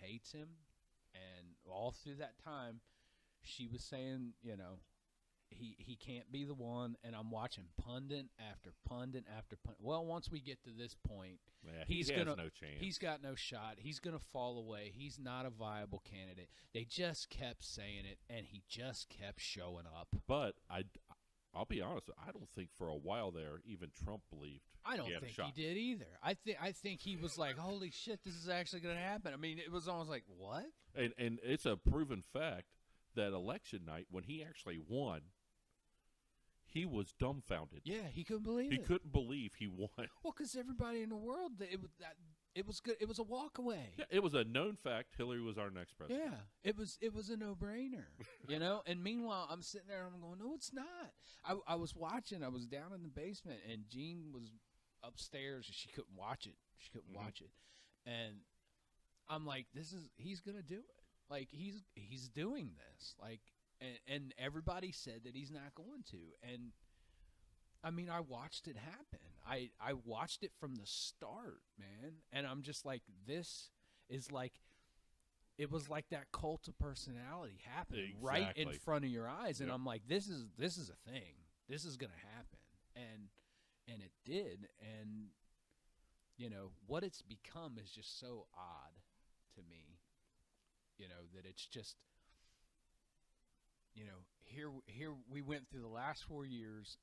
hates him, and all through that time, she was saying, he can't be the one, and I'm watching pundit after pundit after pundit. Well, once we get to this point, he has no chance. He's got no shot. He's gonna fall away. He's not a viable candidate. They just kept saying it, and he just kept showing up. But I'll be honest. I don't think for a while there even Trump believed. I don't think he did either. I think he was like, "Holy shit, this is actually going to happen." I mean, it was almost like, "What?" And it's a proven fact that election night when he actually won, he was dumbfounded. Yeah, he couldn't believe it. He couldn't believe he won. Well, because everybody in the world, it was good. It was a walk away. Yeah, it was a known fact. Hillary was our next president. Yeah, it was a no-brainer, you know. And meanwhile, I'm sitting there and I'm going, "No, it's not." I was watching. I was down in the basement, and Jean was upstairs, and she couldn't watch it. She couldn't watch it, and I'm like, he's gonna do it. Like he's doing this. Like, and everybody said that he's not going to. And I mean, I watched it happen. I watched it from the start, man. And I'm just like, this is like, it was like that cult of personality happening right in front of your eyes. And I'm like, this is a thing. This is gonna happen. And it did. And you know what it's become is just so odd to me. You know, that it's just, you know, here we went through the last 4 years,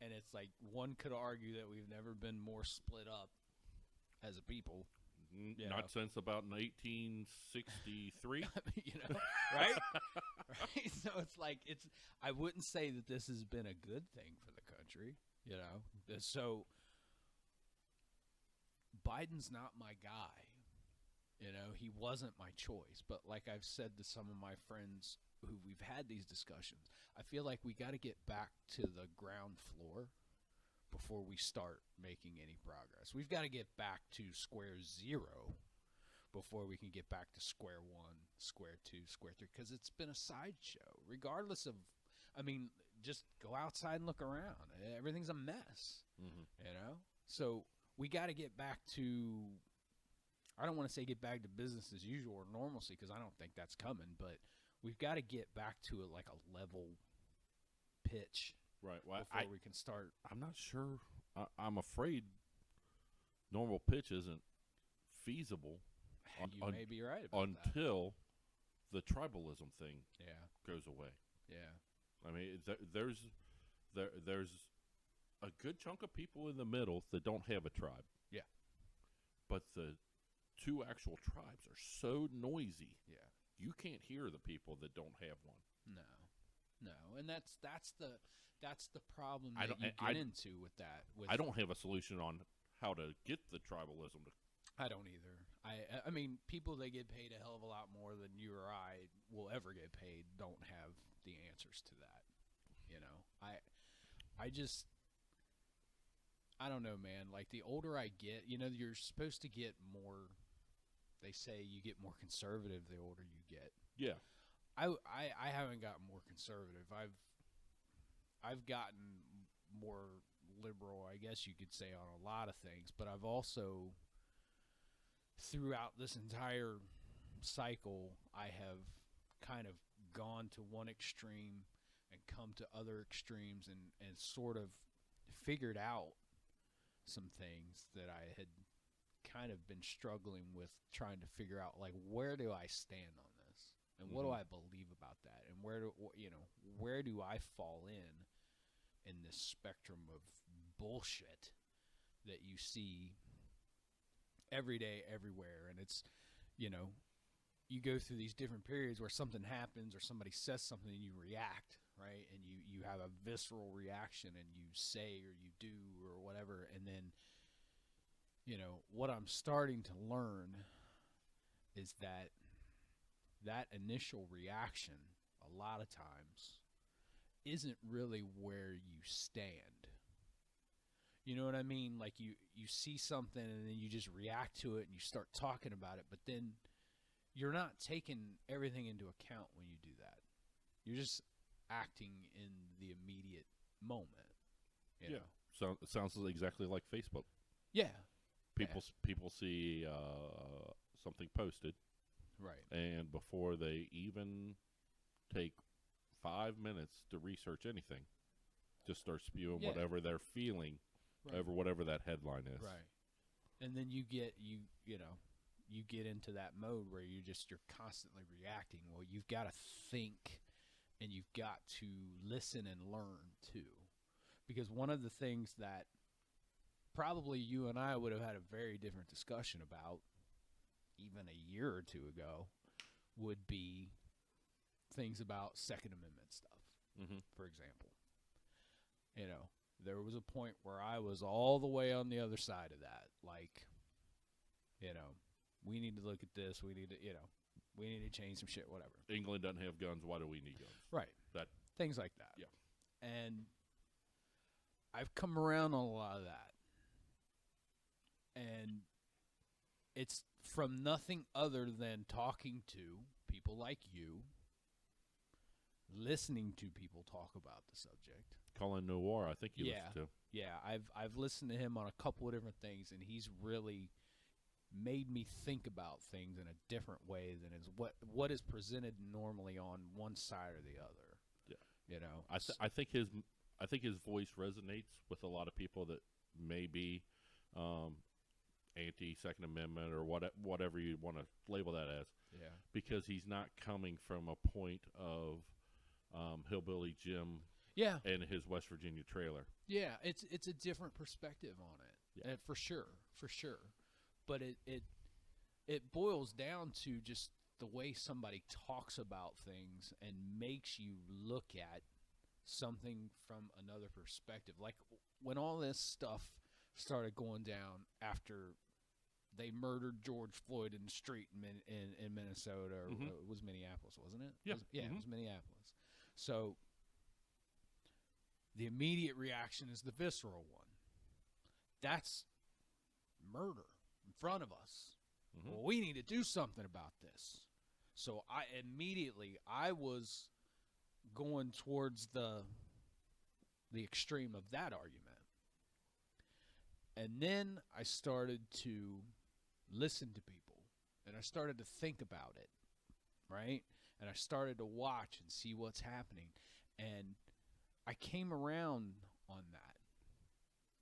and it's like one could argue that we've never been more split up as a people. Not since about 1963. You know, right? Right? So it's like, I wouldn't say that this has been a good thing for the country, you know. So Biden's not my guy. You know, he wasn't my choice. But like I've said to some of my friends who we've had these discussions, I feel like we got to get back to the ground floor before we start making any progress. We've got to get back to square zero before we can get back to square one, square two, square three, because it's been a sideshow. Regardless of, I mean, just go outside and look around. Everything's a mess, you know? So we got to get back to, I don't want to say get back to business as usual or normalcy, because I don't think that's coming, but we've got to get back to like a level pitch, right? Well, before we can start. I'm not sure. I'm afraid normal pitch isn't feasible. You may be right about until the tribalism thing goes away. Yeah, I mean, there's a good chunk of people in the middle that don't have a tribe. Yeah, but the two actual tribes are so noisy. Yeah, you can't hear the people that don't have one. No, and that's the problem that you get into with that. I don't have a solution on how to get the tribalism to. I don't either. I mean, people that get paid a hell of a lot more than you or I will ever get paid don't have the answers to that. You know, I don't know, man. Like, the older I get, you know, you're supposed to get more. They say you get more conservative the older you get. Yeah. I haven't gotten more conservative. I've gotten more liberal, I guess you could say, on a lot of things, but I've also, throughout this entire cycle, I have kind of gone to one extreme and come to other extremes and sort of figured out some things that I had kind of been struggling with, trying to figure out, like, where do I stand on this? And what do I believe about that? And where do I fall in this spectrum of bullshit that you see every day, everywhere? And it's, you know, you go through these different periods where something happens or somebody says something and you react, right? And you have a visceral reaction and you say or you do or whatever. And then, you know, what I'm starting to learn is that initial reaction, a lot of times, isn't really where you stand. You know what I mean? Like, you see something and then you just react to it and you start talking about it, but then you're not taking everything into account when you do that. You're just acting in the immediate moment. You know? So it sounds exactly like Facebook. Yeah. People see something posted. Right. And before they even take 5 minutes to research anything. Just start spewing Yeah. whatever they're feeling over whatever that headline is. Right. And then you get you get into that mode where you're constantly reacting. Well, you've got to think and you've got to listen and learn too. Because one of the things that probably you and I would have had a very different discussion about even a year or two ago would be things about Second Amendment stuff, for example. There was a point where I was all the way on the other side of that. Like, we need to look at this. We need to, we need to change some shit, whatever. England doesn't have guns. Why do we need guns? Right. Things like that. Yeah. And I've come around on a lot of that. And it's from nothing other than talking to people like you, listening to people talk about the subject. Colin Noir, I think you listen to. Yeah, I've listened to him on a couple of different things, and he's really made me think about things in a different way than is what is presented normally on one side or the other. Yeah, I think his voice resonates with a lot of people that may be anti-Second Amendment or whatever you want to label that as. Yeah, because he's not coming from a point of Hillbilly Jim. Yeah, and his West Virginia trailer. Yeah, it's a different perspective on it, for sure. But it boils down to just the way somebody talks about things and makes you look at something from another perspective. Like when all this stuff started going down after they murdered George Floyd in the street in Minnesota, or it was Minneapolis, wasn't it? Yeah, it was Minneapolis. So the immediate reaction is the visceral one. That's murder in front of us. Well, we need to do something about this. So I was going towards the extreme of that argument. And then I started to listen to people, and I started to think about it, right? And I started to watch and see what's happening. And I came around on that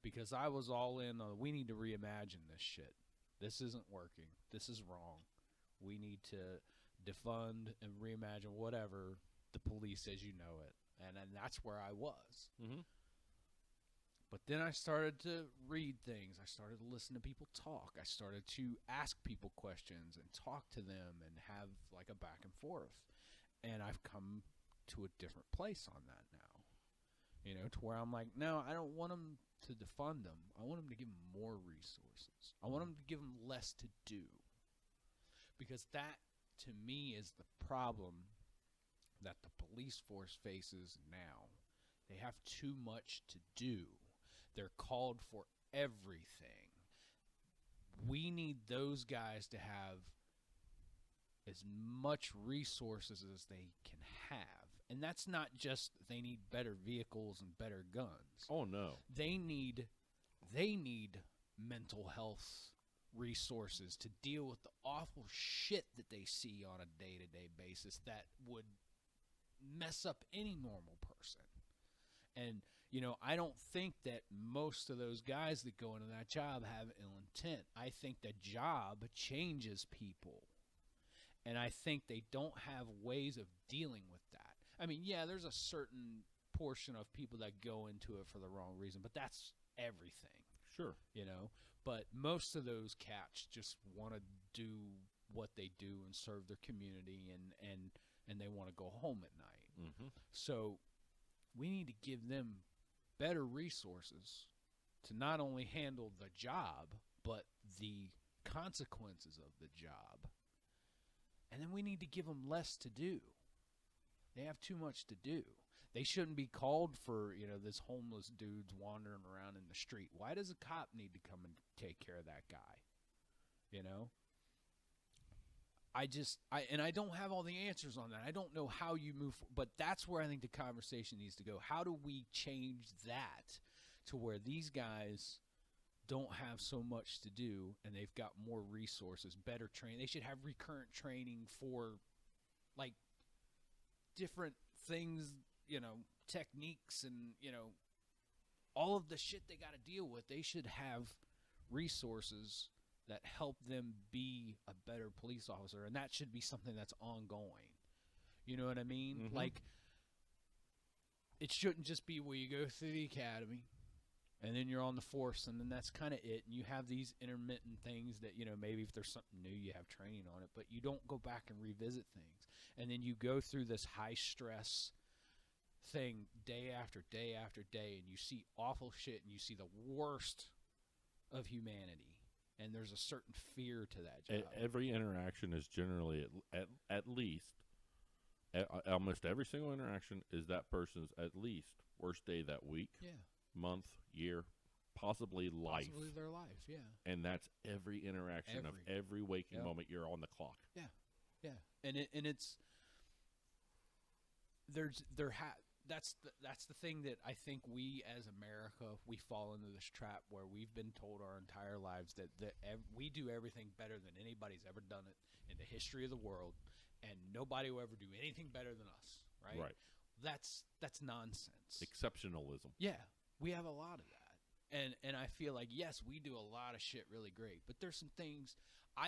because I was all in on, we need to reimagine this shit. This isn't working. This is wrong. We need to defund and reimagine whatever the police as you know it. And that's where I was. But then I started to read things. I started to listen to people talk. I started to ask people questions and talk to them and have like a back and forth. And I've come to a different place on that now. To where I'm like, no, I don't want them to defund them. I want them to give them more resources. I want them to give them less to do. Because that, to me, is the problem that the police force faces now. They have too much to do. They're called for everything. We need those guys to have as much resources as they can have. And that's not just they need better vehicles and better guns. Oh, no. They need mental health resources to deal with the awful shit that they see on a day-to-day basis that would mess up any normal person. And, I don't think that most of those guys that go into that job have ill intent. I think the job changes people. And I think they don't have ways of dealing with that. I mean, yeah, there's a certain portion of people that go into it for the wrong reason, but that's everything. Sure. But most of those cats just want to do what they do and serve their community, and they want to go home at night. So we need to give them better resources to not only handle the job, but the consequences of the job. And then we need to give them less to do. They have too much to do. They shouldn't be called for, this homeless dude's wandering around in the street. Why does a cop need to come and take care of that guy? I don't have all the answers on that. I don't know how you move forward, but that's where I think the conversation needs to go. How do we change that to where these guys don't have so much to do and they've got more resources, better training? They should have recurrent training for like different things, techniques and, all of the shit they got to deal with. They should have resources that help them be a better police officer, and that should be something that's ongoing. You know what I mean? Mm-hmm. Like, it shouldn't just be where you go through the academy and then you're on the force, and then that's kind of it. And you have these intermittent things that, maybe if there's something new, you have training on it, but you don't go back and revisit things. And then you go through this high stress thing day after day after day, and you see awful shit, and you see the worst of humanity. And there's a certain fear to that job. Every interaction is generally at least, almost every single interaction is that person's at least worst day that week, month, year, possibly life. Possibly their life, yeah. And that's every interaction of every waking moment you're on the clock. Yeah, yeah. And it's that's the thing that I think we as America, we fall into this trap where we've been told our entire lives that we do everything better than anybody's ever done it in the history of the world, and nobody will ever do anything better than us, right? Right. That's nonsense. Exceptionalism. Yeah, we have a lot of that. And I feel like, yes, we do a lot of shit really great, but there's some things,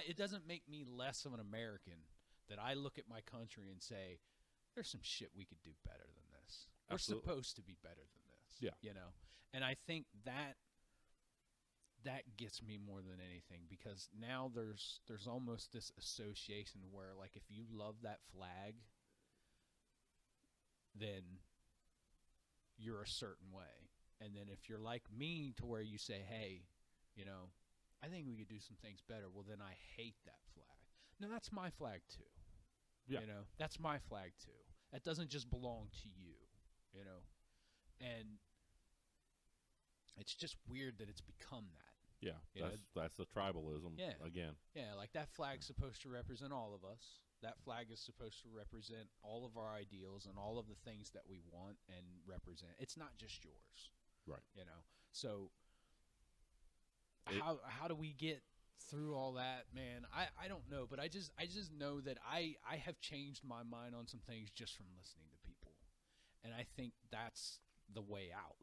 it doesn't make me less of an American that I look at my country and say, there's some shit we could do better than this. We're Absolutely. supposed to be better than this. Yeah. And I think that gets me more than anything, because now there's almost this association where, like, if you love that flag, then you're a certain way. And then if you're like me, to where you say, hey, I think we could do some things better, well, then I hate that flag. No, that's my flag too. Yeah. That's my flag too. That doesn't just belong to you, and it's just weird that it's become that. Yeah, that's the tribalism again. Yeah, like that flag's supposed to represent all of us. That flag is supposed to represent all of our ideals and all of the things that we want and represent. It's not just yours. Right. So how do we get through all that, man? I don't know, but I just know that I have changed my mind on some things just from listening to people. And I think that's the way out.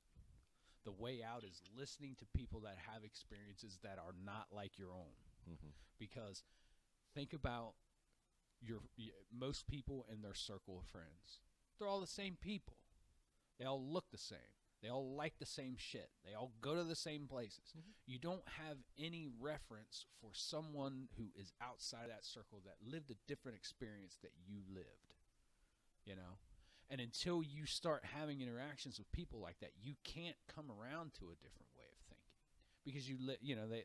The way out is listening to people that have experiences that are not like your own. Mm-hmm. Because think about most people in their circle of friends. They're all the same people. They all look the same. They all like the same shit. They all go to the same places. Mm-hmm. You don't have any reference for someone who is outside that circle that lived a different experience that you lived. And until you start having interactions with people like that, you can't come around to a different way of thinking. Because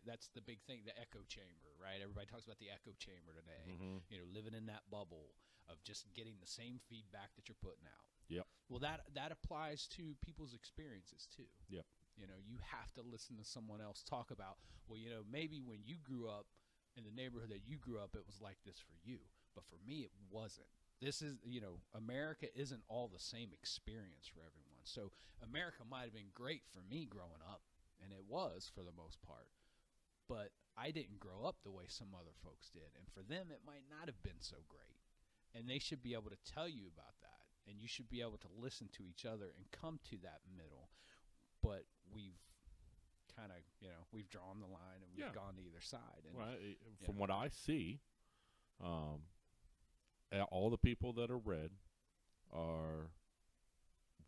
that's the big thing, the echo chamber, right? Everybody talks about the echo chamber today. Mm-hmm. Living in that bubble of just getting the same feedback that you're putting out. Yep. Well, that applies to people's experiences too. Yep. You have to listen to someone else talk about, well, maybe when you grew up in the neighborhood that you grew up, it was like this for you, but for me, it wasn't. This is, America isn't all the same experience for everyone. So America might have been great for me growing up, and it was for the most part, but I didn't grow up the way some other folks did, and for them, it might not have been so great. And they should be able to tell you about that, and you should be able to listen to each other and come to that middle. But we've kind of, we've drawn the line, and we've gone to either side. And, from what I see, all the people that are red are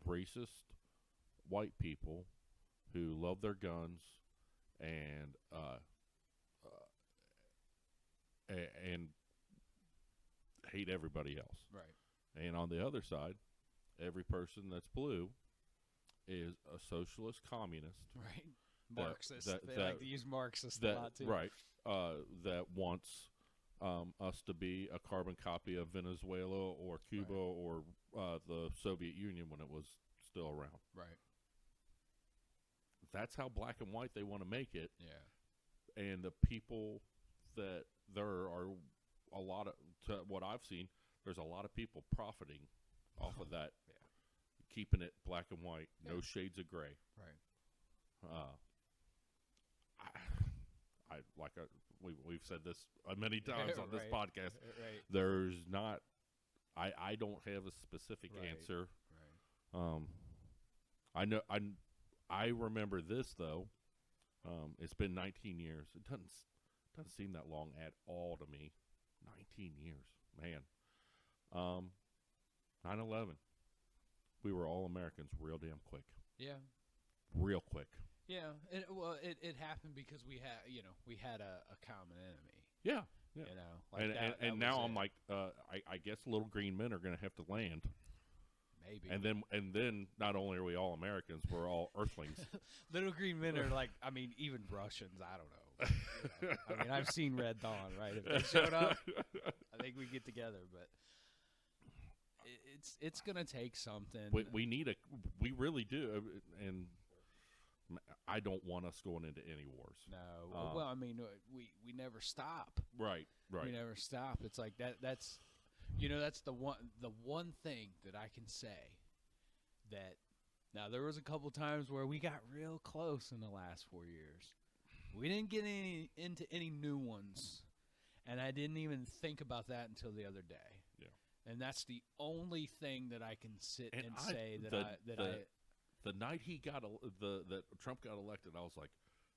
racist white people who love their guns and hate everybody else. Right. And on the other side, every person that's blue is a socialist communist. Right. Marxist. They like to use Marxist a lot too. Right. That wants us to be a carbon copy of Venezuela or Cuba or the Soviet Union when it was still around. Right. That's how black and white they want to make it. Yeah. And the people that there are a lot of, to what I've seen, there's a lot of people profiting off of that, keeping it black and white, no shades of gray. Right. We've said this many times on this podcast. Right. There's not I don't have a specific Right. answer. Right. I know I remember this though. It's been 19 years. It doesn't seem that long at all to me. 19 years, man. 9/11. We were all Americans real damn quick. Yeah. Real quick. Yeah. It happened because we had a common enemy. Yeah. You Yeah. know, like And now I'm like, I guess little green men are going to have to land. maybe. And then not only are we all Americans, we're all Earthlings. Little green men are like, I mean, even Russians. I don't know. You know, I mean, I've seen Red Dawn, right? If they showed up, I think we get together. But it's gonna take something. We really do, and I don't want us going into any wars. No, well, I mean, we never stop. Right. We never stop. It's like that's that's the one thing that I can say that now there was a couple times where we got real close in the last 4 years. We didn't get into any new ones, and I didn't even think about that until the other day. Yeah. And that's the only thing that I can sit and I- say that the- The night that Trump got elected, I was like,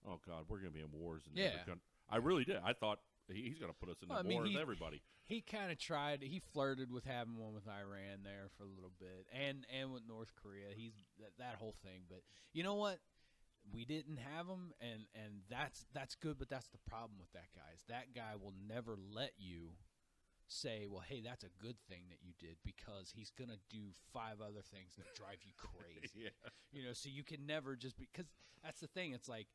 "Oh God, we're going to be in wars." And Yeah. I really did. I thought he's going to put us in Well, I the mean, war with everybody. He kind of tried. He flirted with having one with Iran there for a little bit, and with North Korea. He's that whole thing. But you know what? We didn't have him, and that's good. But that's the problem with that guy. Is that guy will never let you say, well, hey, that's a good thing that you did, because he's going to do 5 other things that drive you crazy. Yeah. So you can never just, because that's the thing. It's like,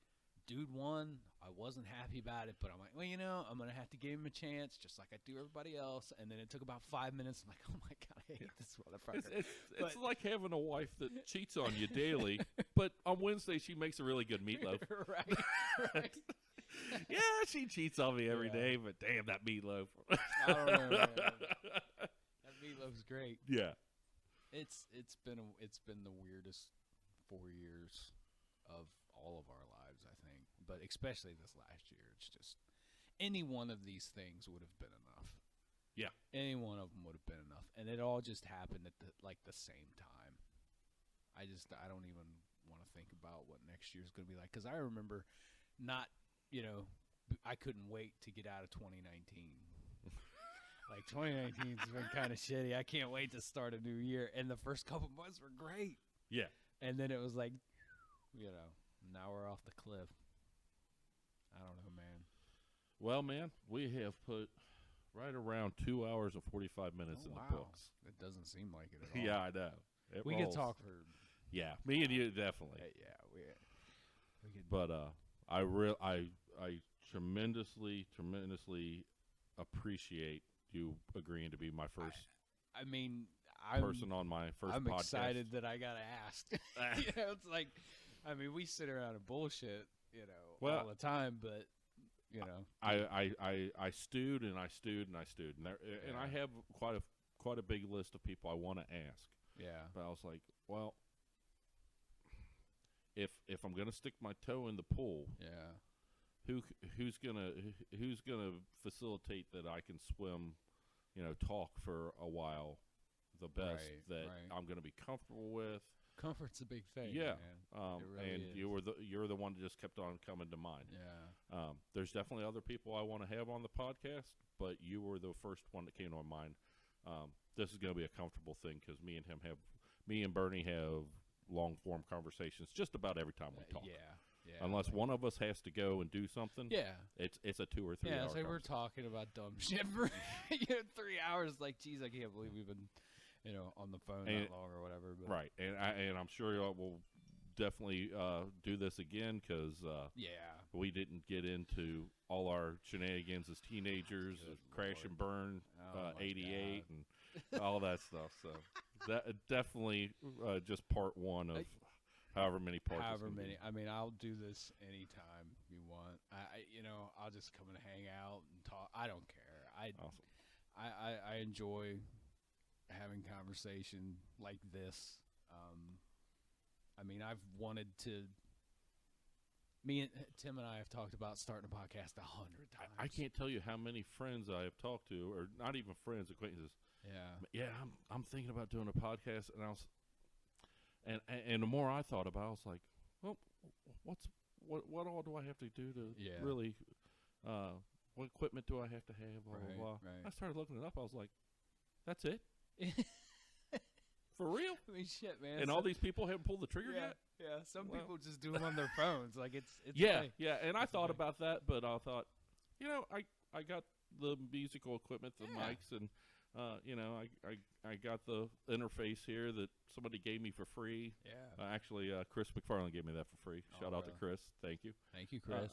dude won. I wasn't happy about it, but I'm like, well, I'm going to have to give him a chance, just like I do everybody else. And then it took about 5 minutes. I'm like, oh my God, I hate this motherfucker. It's like having a wife that cheats on you daily, but on Wednesday she makes a really good meatloaf. Right. Yeah, she cheats on me every day, but damn, that meatloaf. I don't know, man. That meatloaf's great. Yeah. It's been the weirdest 4 years of all of our lives, I think, but especially this last year. It's just any one of these things would have been enough. Yeah. Any one of them would have been enough, and it all just happened at the same time. I don't even want to think about what next year's going to be like, because I remember not, I couldn't wait to get out of 2019. Like 2019's been kind of shitty. I can't wait to start a new year, and the first couple months were great. Yeah. And then it was like, now we're off the cliff. I don't know, man. Well, man, we have put right around 2 hours and 45 minutes in the books. It doesn't seem like it at all. Yeah, I know. We could talk for. Yeah, me and you definitely. We could. But I tremendously appreciate you agreeing to be my first I mean, person on my first I'm podcast. excited that I got asked. It's like, I mean, we sit around and bullshit, all the time, but I stewed and I stewed and I stewed, and I have quite a big list of people I want to ask. Yeah. But I was like, well, if I'm gonna stick my toe in the pool, who's gonna facilitate that I can swim, talk for a while, the best I'm gonna be comfortable with. Comfort's a big thing. Yeah, man. It really and is. you're the one that just kept on coming to mind. Yeah. There's definitely other people I want to have on the podcast, but you were the first one that came to my mind. This is going to be a comfortable thing because me and Bernie have long form conversations just about every time we talk. Yeah. Unless one of us has to go and do something. Yeah. It's a 2 or 3 hour. Yeah, it's like we're talking about dumb shit for 3 hours. Like, geez, I can't believe we've been, on the phone that long or whatever. But. Right, and I'm sure we'll definitely do this again because we didn't get into all our shenanigans as teenagers, crash and burn, 88, and all that stuff. So that definitely just part 1 of however many parts. However many. I mean, I'll do this anytime you want. I'll just come and hang out and talk. I don't care. Awesome. I enjoy having conversation like this. I mean, I've wanted to. Me and Tim and I have talked about starting a podcast 100 times. I can't tell you how many friends I have talked to, or not even friends, acquaintances, Yeah, I'm thinking about doing a podcast, and I was, and the more I thought about it, I was like, well, what all do I have to do to really, what equipment do I have to have, blah, blah, blah. Right. I started looking it up. I was like, that's it? For real? I mean, shit, man. And all these people haven't pulled the trigger yet? Yeah, some people just do them on their phones. Like, it's Yeah, like, yeah, and I thought about that, but I thought, I got the musical equipment, the mics, and, I got the interface here that somebody gave me for free. Yeah. Actually, Chris McFarland gave me that for free. Shout out to Chris. Thank you. Thank you, Chris.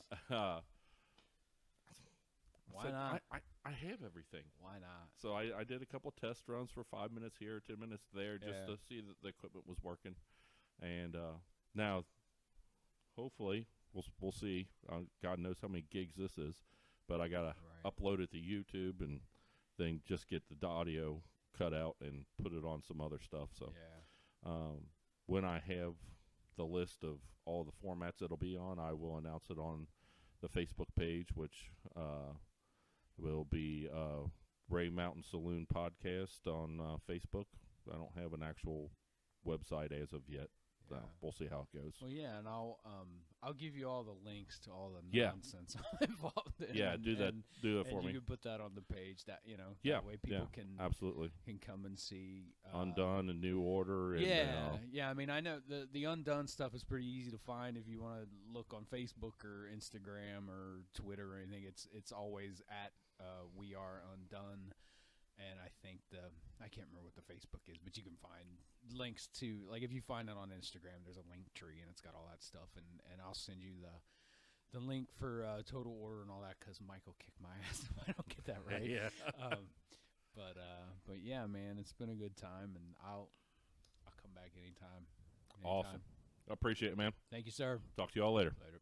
Why not? I have everything. Why not? So I did a couple test runs for 5 minutes here, 10 minutes there, just to see that the equipment was working. And now, hopefully, we'll see. God knows how many gigs this is, but I gotta upload it to YouTube and then just get the audio cut out and put it on some other stuff. So when I have the list of all the formats it'll be on, I will announce it on the Facebook page, which will be Rahe Mountain Saloon Podcast on Facebook. I don't have an actual website as of yet. We'll see how it goes. Well, yeah, and I'll give you all the links to all the nonsense I'm involved in. Yeah, do that for me. You can put that on the page. That that way people can absolutely come and see Undone and New Order. And, I mean, I know the Undone stuff is pretty easy to find if you want to look on Facebook or Instagram or Twitter or anything. It's always at We Are Undone. And I think I can't remember what the Facebook is, but you can find links to, like, if you find it on Instagram, there's a link tree and it's got all that stuff. And I'll send you the link for Total Order and all that, because Mike will kick my ass if I don't get that right. Yeah. But yeah, man, it's been a good time, and I'll come back anytime. Awesome. I appreciate it, man. Thank you, sir. Talk to you all later. Later.